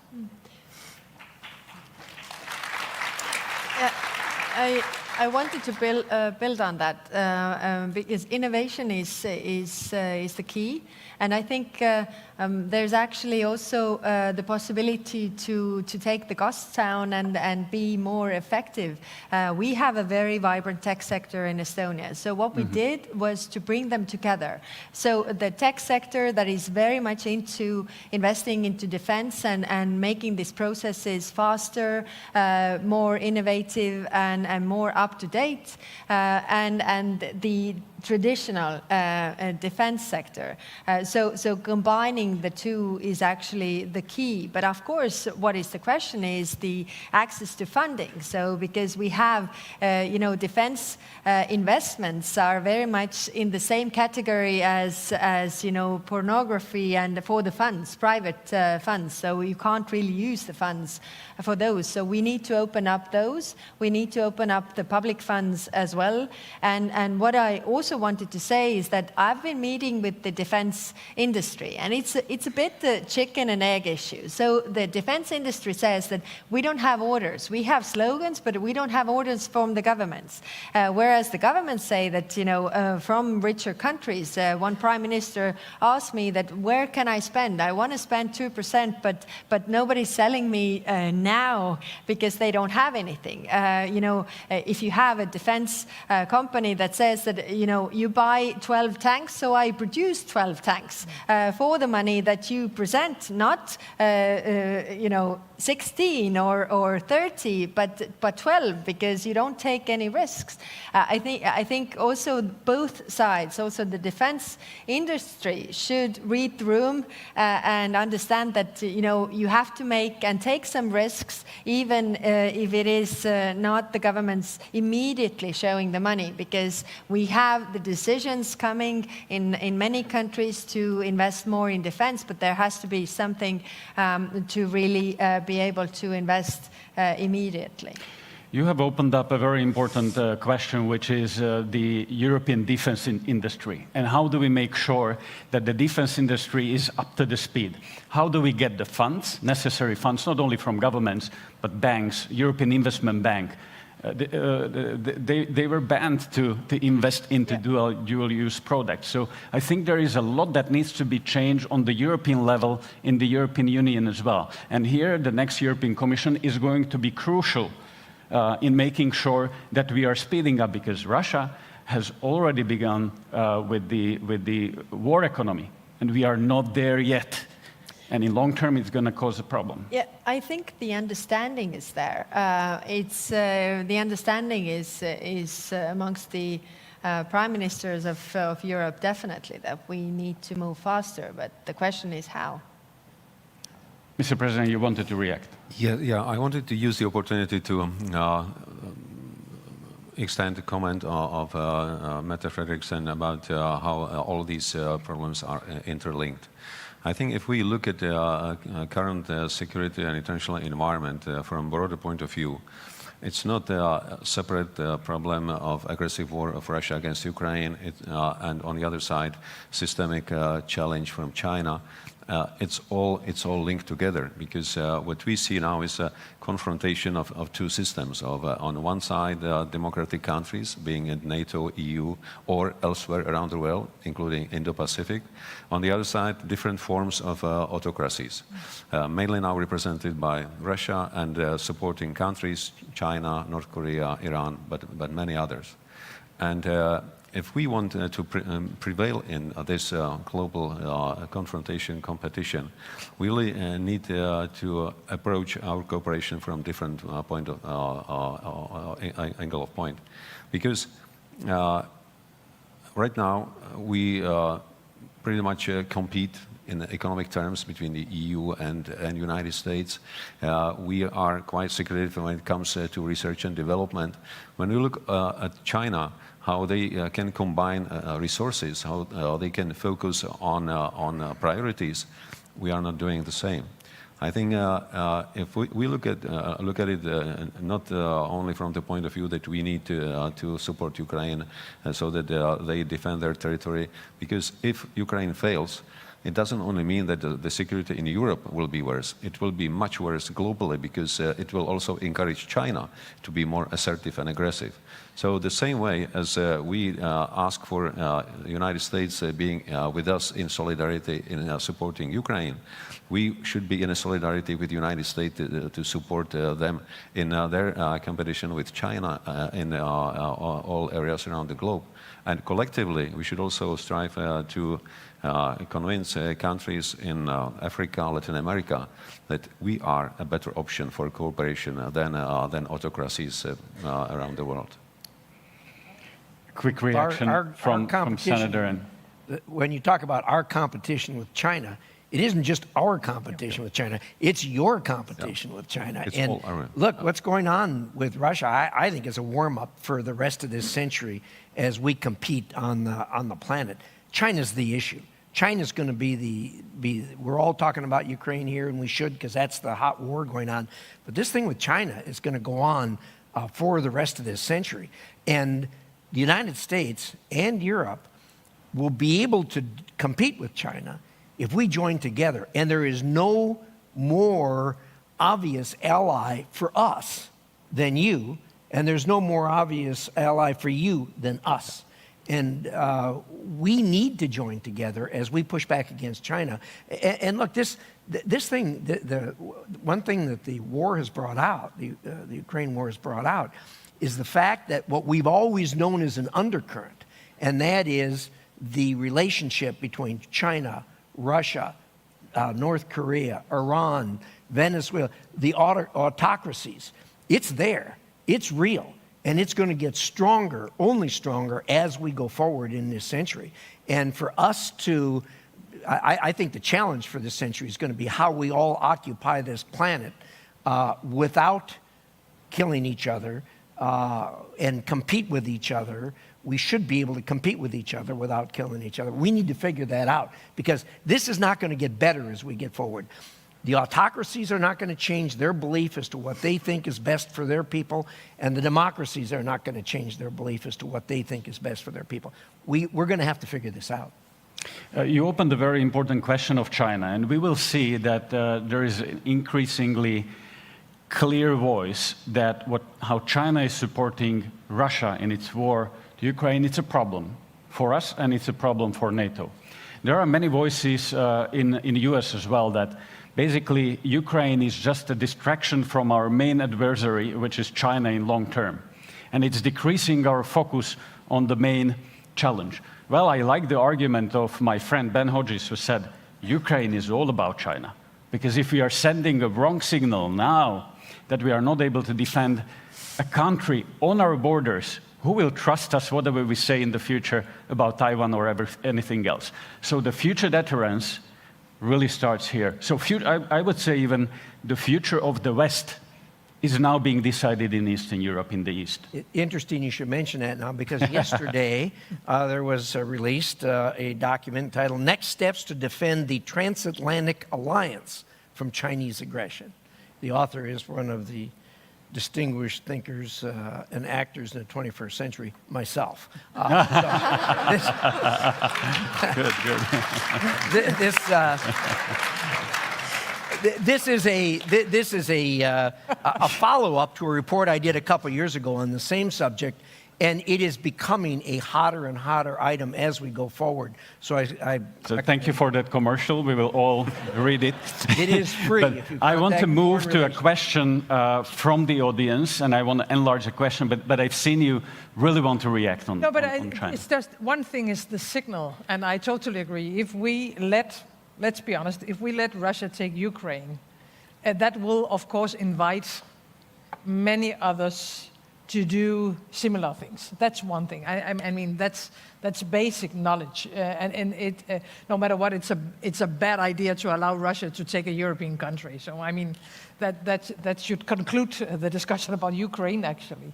I wanted to build on that because innovation is the key, and I think there's actually also the possibility to take the costs down and be more effective. We have a very vibrant tech sector in Estonia, so what we did was to bring them together. So the tech sector that is very much into investing into defense and making these processes faster, more innovative, and more up to date, and the traditional defense sector. So combining the two is actually the key. But of course, what is the question is the access to funding. So because we have, defense investments are very much in the same category as pornography and for the funds, private funds. So you can't really use the funds for those. So we need to open up those. We need to open up the public funds as well. And what I also wanted to say is that I've been meeting with the defense industry, and it's a bit the chicken and egg issue. So the defense industry says that we don't have orders. We have slogans, but we don't have orders from the governments. Whereas the governments say that, from richer countries, one prime minister asked me that, where can I spend? I want to spend 2%, but nobody's selling me now because they don't have anything. If you have a defense company that says that, you buy 12 tanks, so I produce 12 tanks for the money that you present, not 16 or 30, but 12, because you don't take any risks. I think also both sides, also the defense industry, should read the room and understand that you have to make and take some risks, even if it is not the government's immediately showing the money, because we have the decisions coming in many countries to invest more in defense, but there has to be something to really be able to invest immediately. You have opened up a very important question, which is the European defense industry. And how do we make sure that the defense industry is up to the speed? How do we get the funds, necessary funds, not only from governments, but banks, European Investment Bank? They were banned to invest into dual-use products. So I think there is a lot that needs to be changed on the European level, in the European Union as well. And here, the next European Commission is going to be crucial in making sure that we are speeding up, because Russia has already begun with the war economy, and we are not there yet. And in long term, it's going to cause a problem. Yeah, I think the understanding is there. The understanding is amongst the prime ministers of Europe, definitely, that we need to move faster. But the question is how. Mr. President, you wanted to react. Yeah, I wanted to use the opportunity to extend the comment of Mette Frederiksen about how all these problems are interlinked. I think if we look at the current security and international environment from a broader point of view, it's not a separate problem of aggressive war of Russia against Ukraine, and on the other side, systemic challenge from China. It's all linked together, because what we see now is a confrontation of two systems. On one side, democratic countries, being in NATO, EU, or elsewhere around the world, including Indo-Pacific. On the other side, different forms of autocracies, mainly now represented by Russia and supporting countries, China, North Korea, Iran, but many others. And if we want to prevail in this global confrontation competition, we really need to approach our cooperation from different angle of point, because right now we pretty much compete in economic terms between the EU and United States. We are quite secretive when it comes to research and development. When we look at China, how they can combine resources, how they can focus on priorities, we are not doing the same. I think if we look at it not only from the point of view that we need to support Ukraine so that they defend their territory, because if Ukraine fails, it doesn't only mean that the security in Europe will be worse. It will be much worse globally, because it will also encourage China to be more assertive and aggressive. So the same way as we ask for the United States being with us in solidarity in supporting Ukraine, we should be in a solidarity with the United States to support them in their competition with China in all areas around the globe. And collectively, we should also strive to convince countries in Africa, Latin America, that we are a better option for cooperation than autocracies around the world. Quick reaction from Senator. And when you talk about our competition with China, it isn't just our competition with China, it's your competition with China. And look, what's going on with Russia, I think is a warm-up for the rest of this century as we compete on the planet. China's the issue. China's going to be we're all talking about Ukraine here, and we should, because that's the hot war going on. But this thing with China is going to go on for the rest of this century. And the United States and Europe will be able to compete with China if we join together. And there is no more obvious ally for us than you, and there's no more obvious ally for you than us. And we need to join together as we push back against China. And look, this thing, the one thing that the war has brought out, the Ukraine war has brought out, is the fact that what we've always known as an undercurrent, and that is the relationship between China, Russia, North Korea, Iran, Venezuela, the autocracies. It's there, it's real, and it's going to get stronger, only stronger, as we go forward in this century. And for us to, I think the challenge for this century is going to be how we all occupy this planet without killing each other and compete with each other. We should be able to compete with each other without killing each other. We need to figure that out, because this is not going to get better as we get forward. The autocracies are not going to change their belief as to what they think is best for their people, and the democracies are not going to change their belief as to what they think is best for their people. We're going to have to figure this out. You opened a very important question of China, and we will see that there is an increasingly clear voice that how China is supporting Russia in its war to Ukraine. It's a problem for us, and it's a problem for NATO. There are many voices in the US as well that basically Ukraine is just a distraction from our main adversary, which is China in long term. And it's decreasing our focus on the main challenge. Well, I like the argument of my friend Ben Hodges, who said Ukraine is all about China. Because if we are sending a wrong signal now that we are not able to defend a country on our borders, who will trust us whatever we say in the future about Taiwan or anything else? So the future deterrence really starts here. So I would say even the future of the West is now being decided in Eastern Europe, in the East. Interesting you should mention that now, because yesterday there was released a document titled Next Steps to Defend the Transatlantic Alliance from Chinese Aggression. The author is one of the distinguished thinkers and actors in the 21st century, myself. This is a follow-up to a report I did a couple years ago on the same subject, and it is becoming a hotter and hotter item as we go forward. So thank you for that commercial. We will all read it. It is free. I want to move to a question from the audience, and I want to enlarge the question, but I've seen you really want to react on China. It's just one thing is the signal, and I totally agree. If we let's be honest, if we let Russia take Ukraine, that will, of course, invite many others to do similar things. That's one thing. I mean, that's basic knowledge, and no matter what, it's a bad idea to allow Russia to take a European country. So I mean, that should conclude the discussion about Ukraine, actually.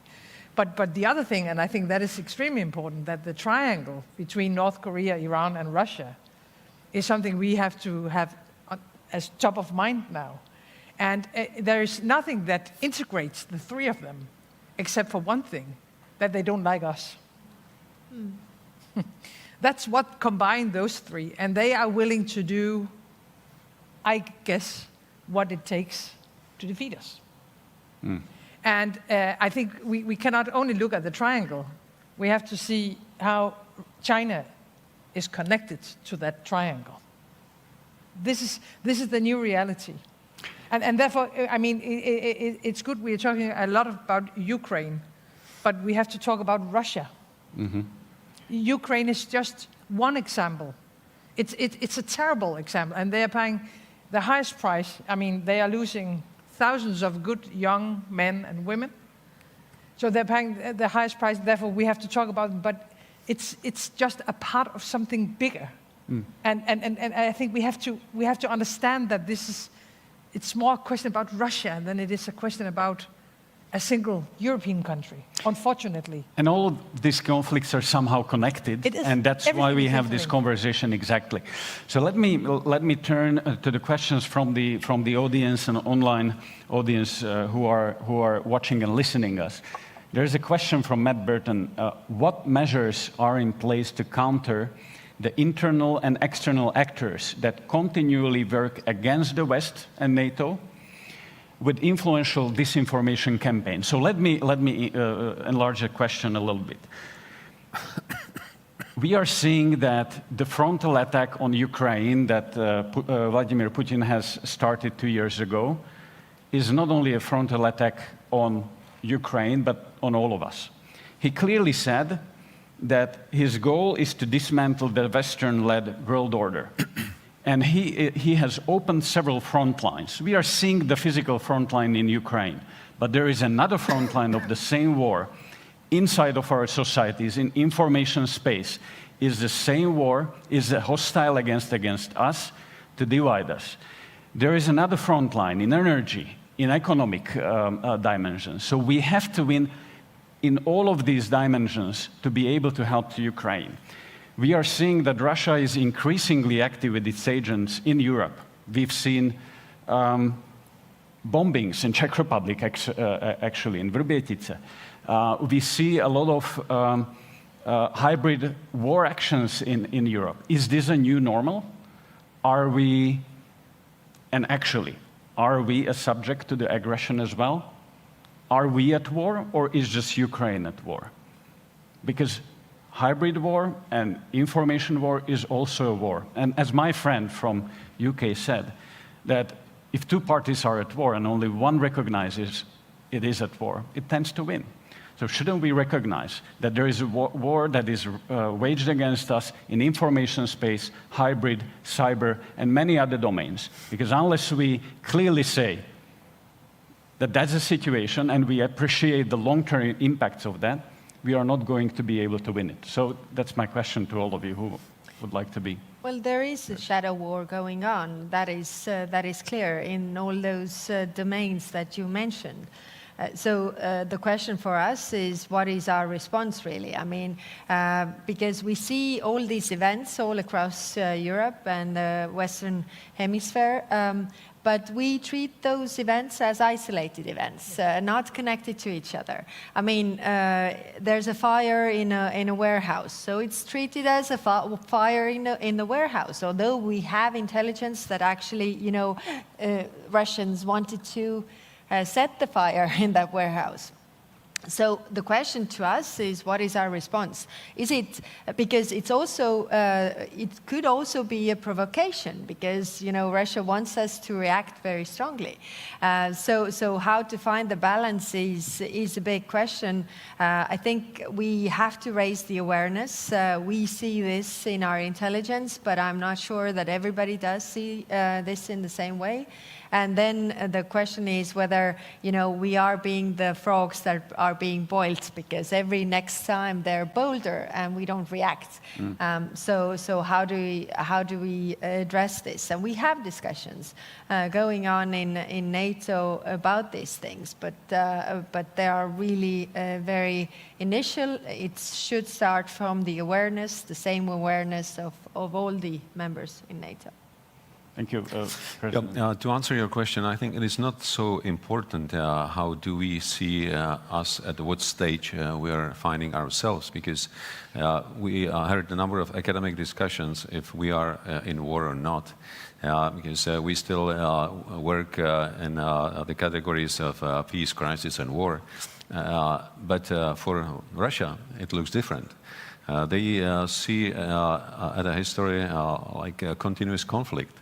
But the other thing, and I think that is extremely important, that the triangle between North Korea, Iran, and Russia is something we have to have as top of mind now. And there is nothing that integrates the three of them, except for one thing, that they don't like us. That's what combined those three, and they are willing to do, I guess, what it takes to defeat us. And I think we cannot only look at the triangle, we have to see how China is connected to that triangle. This is the new reality. And therefore, I mean, it's good we're talking a lot about Ukraine, but we have to talk about Russia. Ukraine is just one example. It's a terrible example, and they are paying the highest price. I mean, they are losing thousands of good young men and women. So they're paying the highest price, therefore we have to talk about it, but it's just a part of something bigger. And I think we have to understand that it's more a question about Russia than it is a question about a single European country, unfortunately. And all of these conflicts are somehow connected, and that's why we have this conversation exactly. So let me turn to the questions from the audience and online audience who are watching and listening us. There's a question from Matt Burton. What measures are in place to counter the internal and external actors that continually work against the West and NATO with influential disinformation campaigns? So let me enlarge the question a little bit. We are seeing that the frontal attack on Ukraine that Vladimir Putin has started 2 years ago is not only a frontal attack on Ukraine, but on all of us. He clearly said that his goal is to dismantle the Western-led world order. And he has opened several front lines. We are seeing the physical front line in Ukraine, but there is another front line of the same war inside of our societies, in information space. Is the same war, is hostile against us to divide us. There is another front line in energy, in economic dimensions. So we have to win in all of these dimensions to be able to help the Ukraine. We are seeing that Russia is increasingly active with its agents in Europe. We've seen bombings in Czech Republic, actually, in Vrbětice. We see a lot of hybrid war actions in Europe. Is this a new normal? Are we a subject to the aggression as well? Are we at war, or is just Ukraine at war? Because hybrid war and information war is also a war. And as my friend from UK said, that if two parties are at war and only one recognizes it is at war, it tends to win. So shouldn't we recognize that there is a war that is waged against us in information space, hybrid, cyber, and many other domains? Because unless we clearly say that that's a situation and we appreciate the long-term impacts of that, we are not going to be able to win it. So that's my question to all of you who would like to be. Well, there is a shadow war going on. That is clear in all those domains that you mentioned. So the question for us is, what is our response, really? I mean, because we see all these events all across Europe and the Western Hemisphere, but we treat those events as isolated events, not connected to each other. I mean, there's a fire in a warehouse, so it's treated as a fire in the warehouse, although we have intelligence that actually, Russians wanted to set the fire in that warehouse. So the question to us is, what is our response? Is it because it's also it could also be a provocation, because Russia wants us to react very strongly. So how to find the balance is a big question. I think we have to raise the awareness. We see this in our intelligence, but I'm not sure that everybody does see this in the same way. And then the question is whether, we are being the frogs that are being boiled, because every next time they're bolder and we don't react. So how do we address this? And we have discussions going on in NATO about these things, but they are really very initial. It should start from the awareness, the same awareness of all the members in NATO. Thank you, to answer your question, I think it is not so important how do we see us at what stage we are finding ourselves, because we heard a number of academic discussions if we are in war or not, because we still work in the categories of peace, crisis, and war. But for Russia, it looks different. They see at a history like a continuous conflict,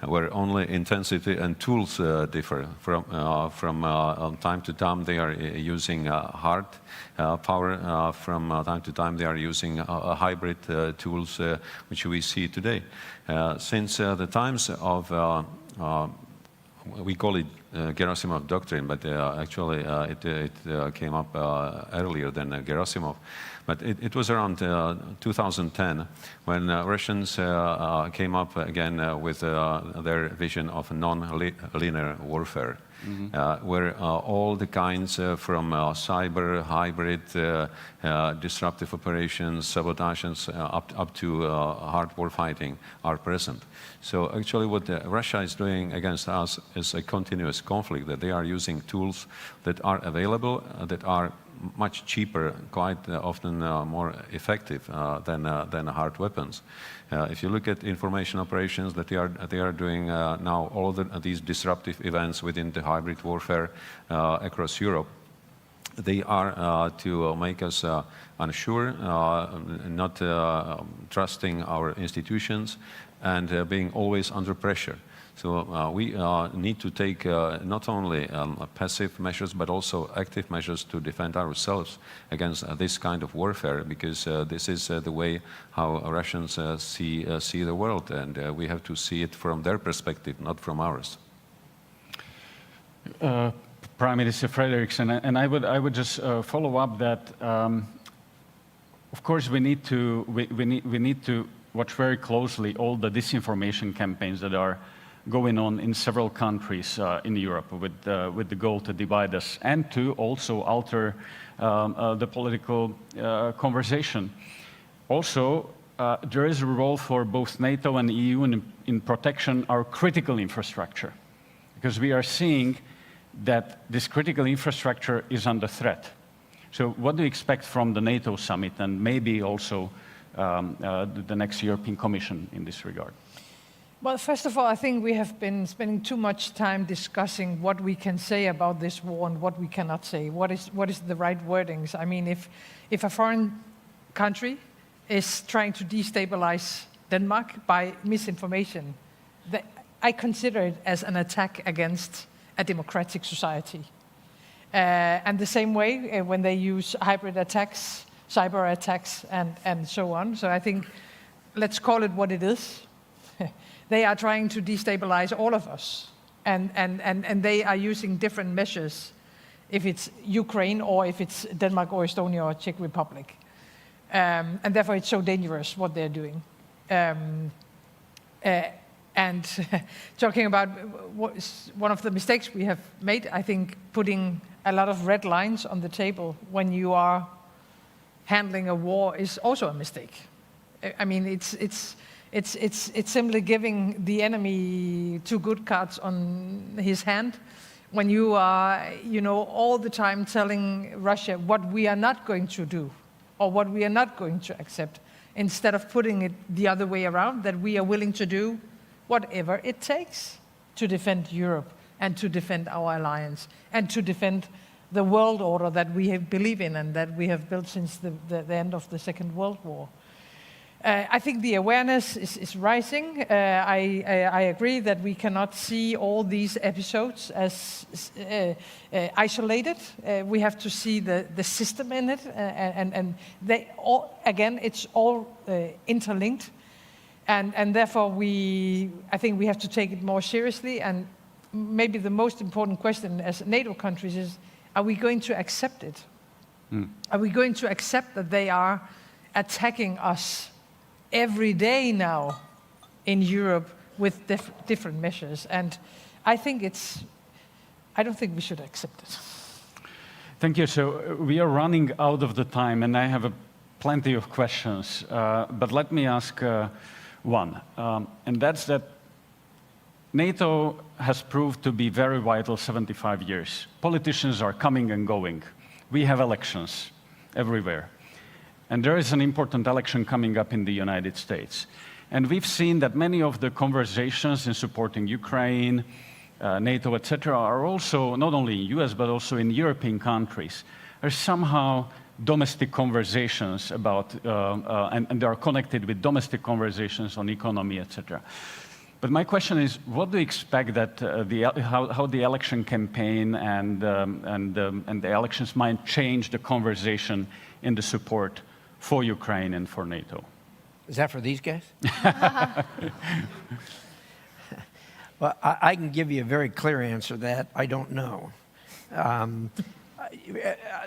where only intensity and tools differ. From time to time, they are using hard power. From time to time, they are using hybrid tools, which we see today. Since the times of, we call it Gerasimov doctrine, but actually it came up earlier than Gerasimov. But it was around 2010 when Russians came up again with their vision of non-linear warfare, where all the kinds from cyber, hybrid, disruptive operations, sabotages, up to hard war fighting are present. So actually what Russia is doing against us is a continuous conflict, that they are using tools that are available, that are much cheaper, quite often more effective than hard weapons. If you look at information operations that they are doing now, all of these disruptive events within the hybrid warfare across Europe, they are to make us unsure, not trusting our institutions, and being always under pressure. So we need to take not only passive measures, but also active measures to defend ourselves against this kind of warfare, because this is the way how Russians see the world, and we have to see it from their perspective, not from ours. Prime Minister Frederiksen, and I would just follow up that, of course, we need to watch very closely all the disinformation campaigns that are going on in several countries in Europe with the goal to divide us and to also alter the political conversation. Also, there is a role for both NATO and EU in protecting our critical infrastructure, because we are seeing that this critical infrastructure is under threat. So what do you expect from the NATO summit and maybe also the next European Commission in this regard? Well, first of all, I think we have been spending too much time discussing what we can say about this war and what we cannot say. What is the right wordings? I mean, if a foreign country is trying to destabilize Denmark by misinformation, I consider it as an attack against a democratic society. And the same way when they use hybrid attacks, cyber attacks, and so on. So I think let's call it what it is. They are trying to destabilize all of us, and they are using different measures, if it's Ukraine or if it's Denmark or Estonia or Czech Republic. And therefore it's so dangerous what they're doing. And talking about one of the mistakes we have made, I think putting a lot of red lines on the table when you are handling a war is also a mistake. I mean, it's simply giving the enemy two good cards on his hand when you are, all the time telling Russia what we are not going to do or what we are not going to accept, instead of putting it the other way around, that we are willing to do whatever it takes to defend Europe and to defend our alliance and to defend the world order that we believe in and that we have built since the end of the Second World War. I think the awareness is rising. I agree that we cannot see all these episodes as isolated. We have to see the system in it, and they all, again, it's all interlinked, and therefore I think we have to take it more seriously. And maybe the most important question as NATO countries is: are we going to accept it? Are we going to accept that they are attacking us every day now in Europe with different measures? And I don't think we should accept it. Thank you. So we are running out of the time, and I have plenty of questions. But let me ask one, and that's that NATO has proved to be very vital 75 years. Politicians are coming and going. We have elections everywhere. And there is an important election coming up in the United States. And we've seen that many of the conversations in supporting Ukraine, NATO, etc., are also, not only in US, but also in European countries, are somehow domestic conversations about, and they are connected with domestic conversations on economy, etc. But my question is, what do you expect that how the election campaign and the elections might change the conversation in the support for Ukraine and for NATO? Is that for these guys? Well, I can give you a very clear answer that I don't know.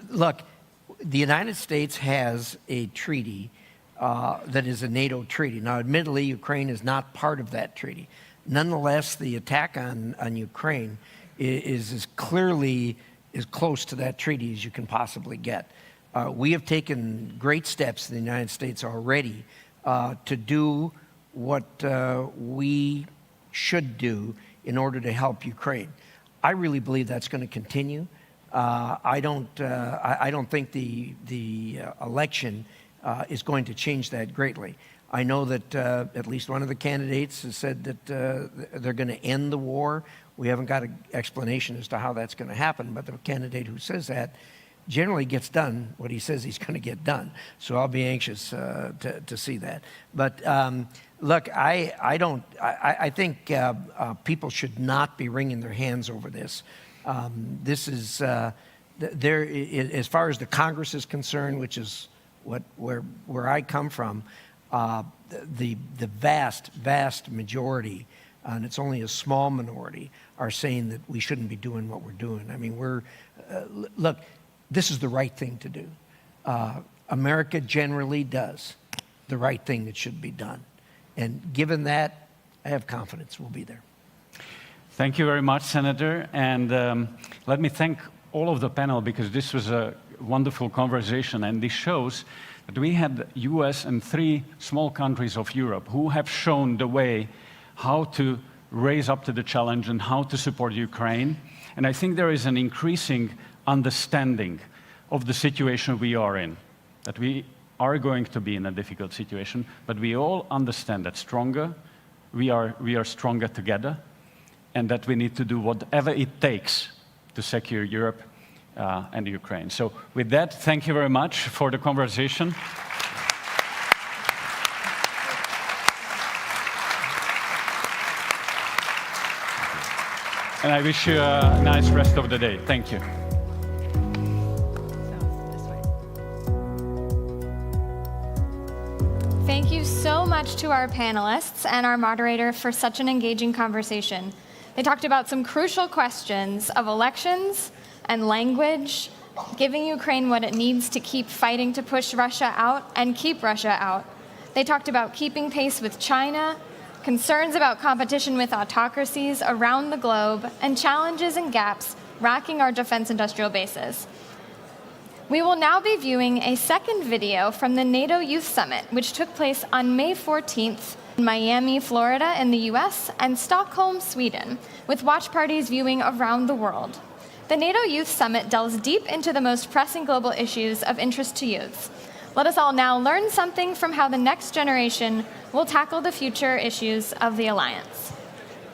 Look, the United States has a treaty that is a NATO treaty. Now, admittedly, Ukraine is not part of that treaty. Nonetheless, the attack on Ukraine is as clearly as close to that treaty as you can possibly get. We have taken great steps in the United States already to do what we should do in order to help Ukraine. I really believe that's going to continue. I don't think the election is going to change that greatly. I know that at least one of the candidates has said that they're going to end the war. We haven't got an explanation as to how that's going to happen, but the candidate who says that generally gets done what he says he's going to get done. So I'll be anxious to see that. But look, I think people should not be wringing their hands over this. This is, as far as the Congress is concerned, which is where I come from, the vast majority, and it's only a small minority, are saying that we shouldn't be doing what we're doing. I mean, look, this is the right thing to do. America generally does the right thing that should be done. And given that, I have confidence we'll be there. Thank you very much, Senator. And let me thank all of the panel, because this was a wonderful conversation. And this shows that we had the US and 3 small countries of Europe who have shown the way how to raise up to the challenge and how to support Ukraine. And I think there is an increasing understanding of the situation we are in, that we are going to be in a difficult situation, but we all understand that we are stronger together, and that we need to do whatever it takes to secure Europe and Ukraine. So with that, thank you very much for the conversation. And I wish you a nice rest of the day. Thank you. Thank you so much to our panelists and our moderator for such an engaging conversation. They talked about some crucial questions of elections and language, giving Ukraine what it needs to keep fighting to push Russia out and keep Russia out. They talked about keeping pace with China, concerns about competition with autocracies around the globe, and challenges and gaps racking our defense industrial bases. We will now be viewing a second video from the NATO Youth Summit, which took place on May 14th in Miami, Florida in the US, and Stockholm, Sweden, with watch parties viewing around the world. The NATO Youth Summit delves deep into the most pressing global issues of interest to youths. Let us all now learn something from how the next generation will tackle the future issues of the alliance.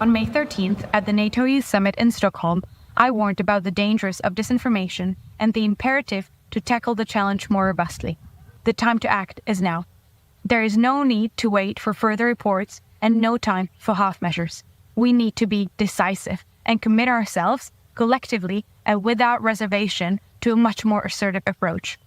On May 13th, at the NATO Youth Summit in Stockholm, I warned about the dangers of disinformation and the imperative to tackle the challenge more robustly. The time to act is now. There is no need to wait for further reports and no time for half measures. We need to be decisive and commit ourselves collectively and without reservation to a much more assertive approach.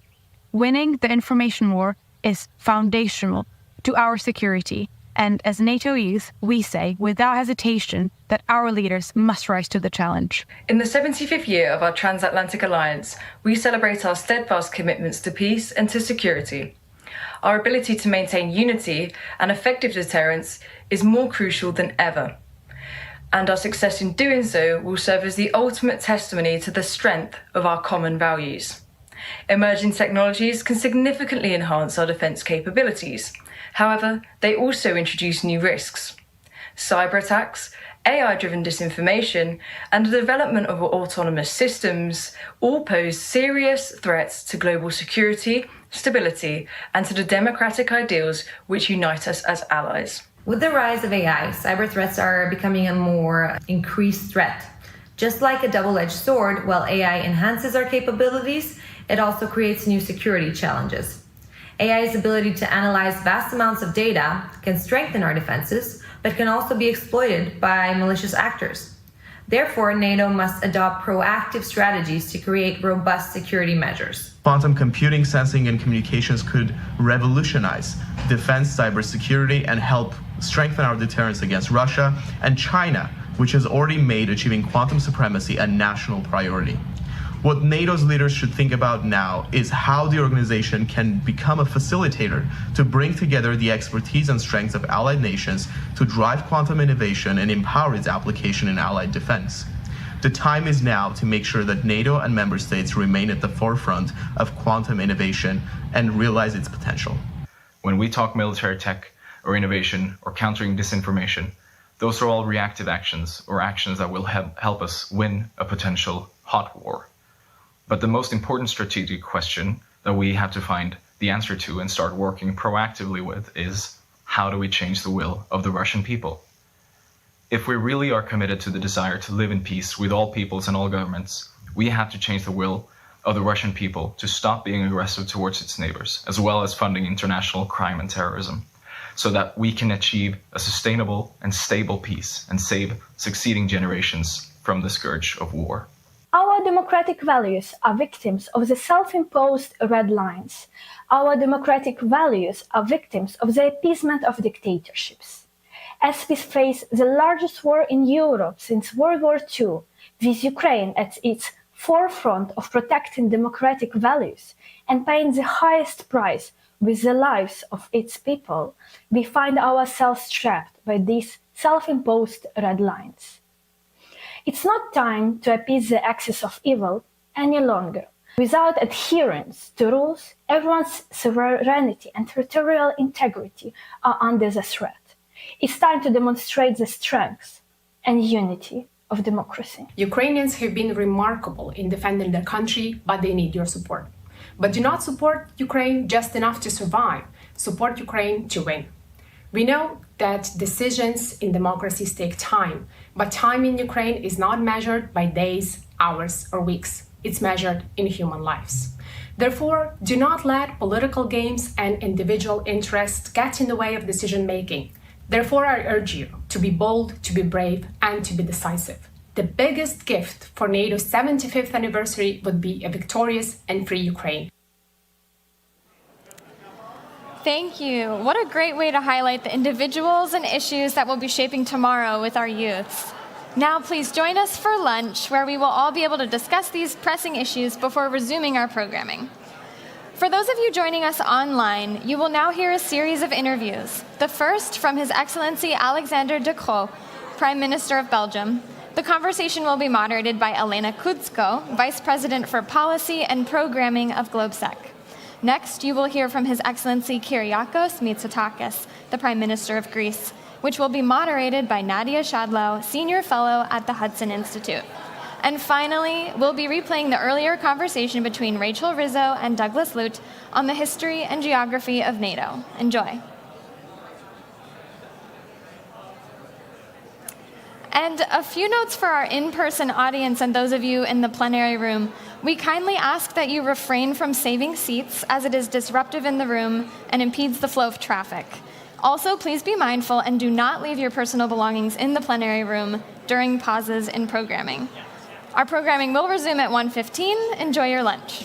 Winning the information war is foundational to our security, and as NATO youth, we say without hesitation that our leaders must rise to the challenge. In the 75th year of our Transatlantic alliance, we celebrate our steadfast commitments to peace and to security. Our ability to maintain unity and effective deterrence is more crucial than ever. And our success in doing so will serve as the ultimate testimony to the strength of our common values. Emerging technologies can significantly enhance our defence capabilities. However, they also introduce new risks. Cyber attacks, AI-driven disinformation, and the development of autonomous systems all pose serious threats to global security, stability, and to the democratic ideals which unite us as allies. With the rise of AI, cyber threats are becoming a more increased threat. Just like a double-edged sword, while AI enhances our capabilities, it also creates new security challenges. AI's ability to analyze vast amounts of data can strengthen our defenses, but can also be exploited by malicious actors. Therefore, NATO must adopt proactive strategies to create robust security measures. Quantum computing, sensing, and communications could revolutionize defense, cybersecurity, and help strengthen our deterrence against Russia and China, which has already made achieving quantum supremacy a national priority. What NATO's leaders should think about now is how the organization can become a facilitator to bring together the expertise and strengths of allied nations to drive quantum innovation and empower its application in allied defense. The time is now to make sure that NATO and member states remain at the forefront of quantum innovation and realize its potential. When we talk military tech or innovation or countering disinformation, those are all reactive actions or actions that will help us win a potential hot war. But the most important strategic question that we have to find the answer to and start working proactively with is, how do we change the will of the Russian people? If we really are committed to the desire to live in peace with all peoples and all governments, we have to change the will of the Russian people to stop being aggressive towards its neighbors, as well as funding international crime and terrorism, so that we can achieve a sustainable and stable peace and save succeeding generations from the scourge of war. Our democratic values are victims of the self-imposed red lines. Our democratic values are victims of the appeasement of dictatorships. As we face the largest war in Europe since World War II, with Ukraine at its forefront of protecting democratic values and paying the highest price with the lives of its people, we find ourselves trapped by these self-imposed red lines. It's not time to appease the axis of evil any longer. Without adherence to rules, everyone's sovereignty and territorial integrity are under the threat. It's time to demonstrate the strength and unity of democracy. Ukrainians have been remarkable in defending their country, but they need your support. But do not support Ukraine just enough to survive. Support Ukraine to win. We know that decisions in democracies take time, but time in Ukraine is not measured by days, hours, or weeks. It's measured in human lives. Therefore, do not let political games and individual interests get in the way of decision-making. Therefore, I urge you to be bold, to be brave, and to be decisive. The biggest gift for NATO's 75th anniversary would be a victorious and free Ukraine. Thank you. What a great way to highlight the individuals and issues that will be shaping tomorrow with our youths. Now, please join us for lunch, where we will all be able to discuss these pressing issues before resuming our programming. For those of you joining us online, you will now hear a series of interviews. The first from His Excellency Alexander De Croo, Prime Minister of Belgium. The conversation will be moderated by Elena Kudsko, Vice President for Policy and Programming of GlobeSec. Next, you will hear from His Excellency Kyriakos Mitsotakis, the Prime Minister of Greece, which will be moderated by Nadia Shadlow, Senior Fellow at the Hudson Institute. And finally, we'll be replaying the earlier conversation between Rachel Rizzo and Douglas Lute on the history and geography of NATO. Enjoy. And a few notes for our in-person audience and those of you in the plenary room. We kindly ask that you refrain from saving seats, as it is disruptive in the room and impedes the flow of traffic. Also, please be mindful and do not leave your personal belongings in the plenary room during pauses in programming. Our programming will resume at 1:15. Enjoy your lunch.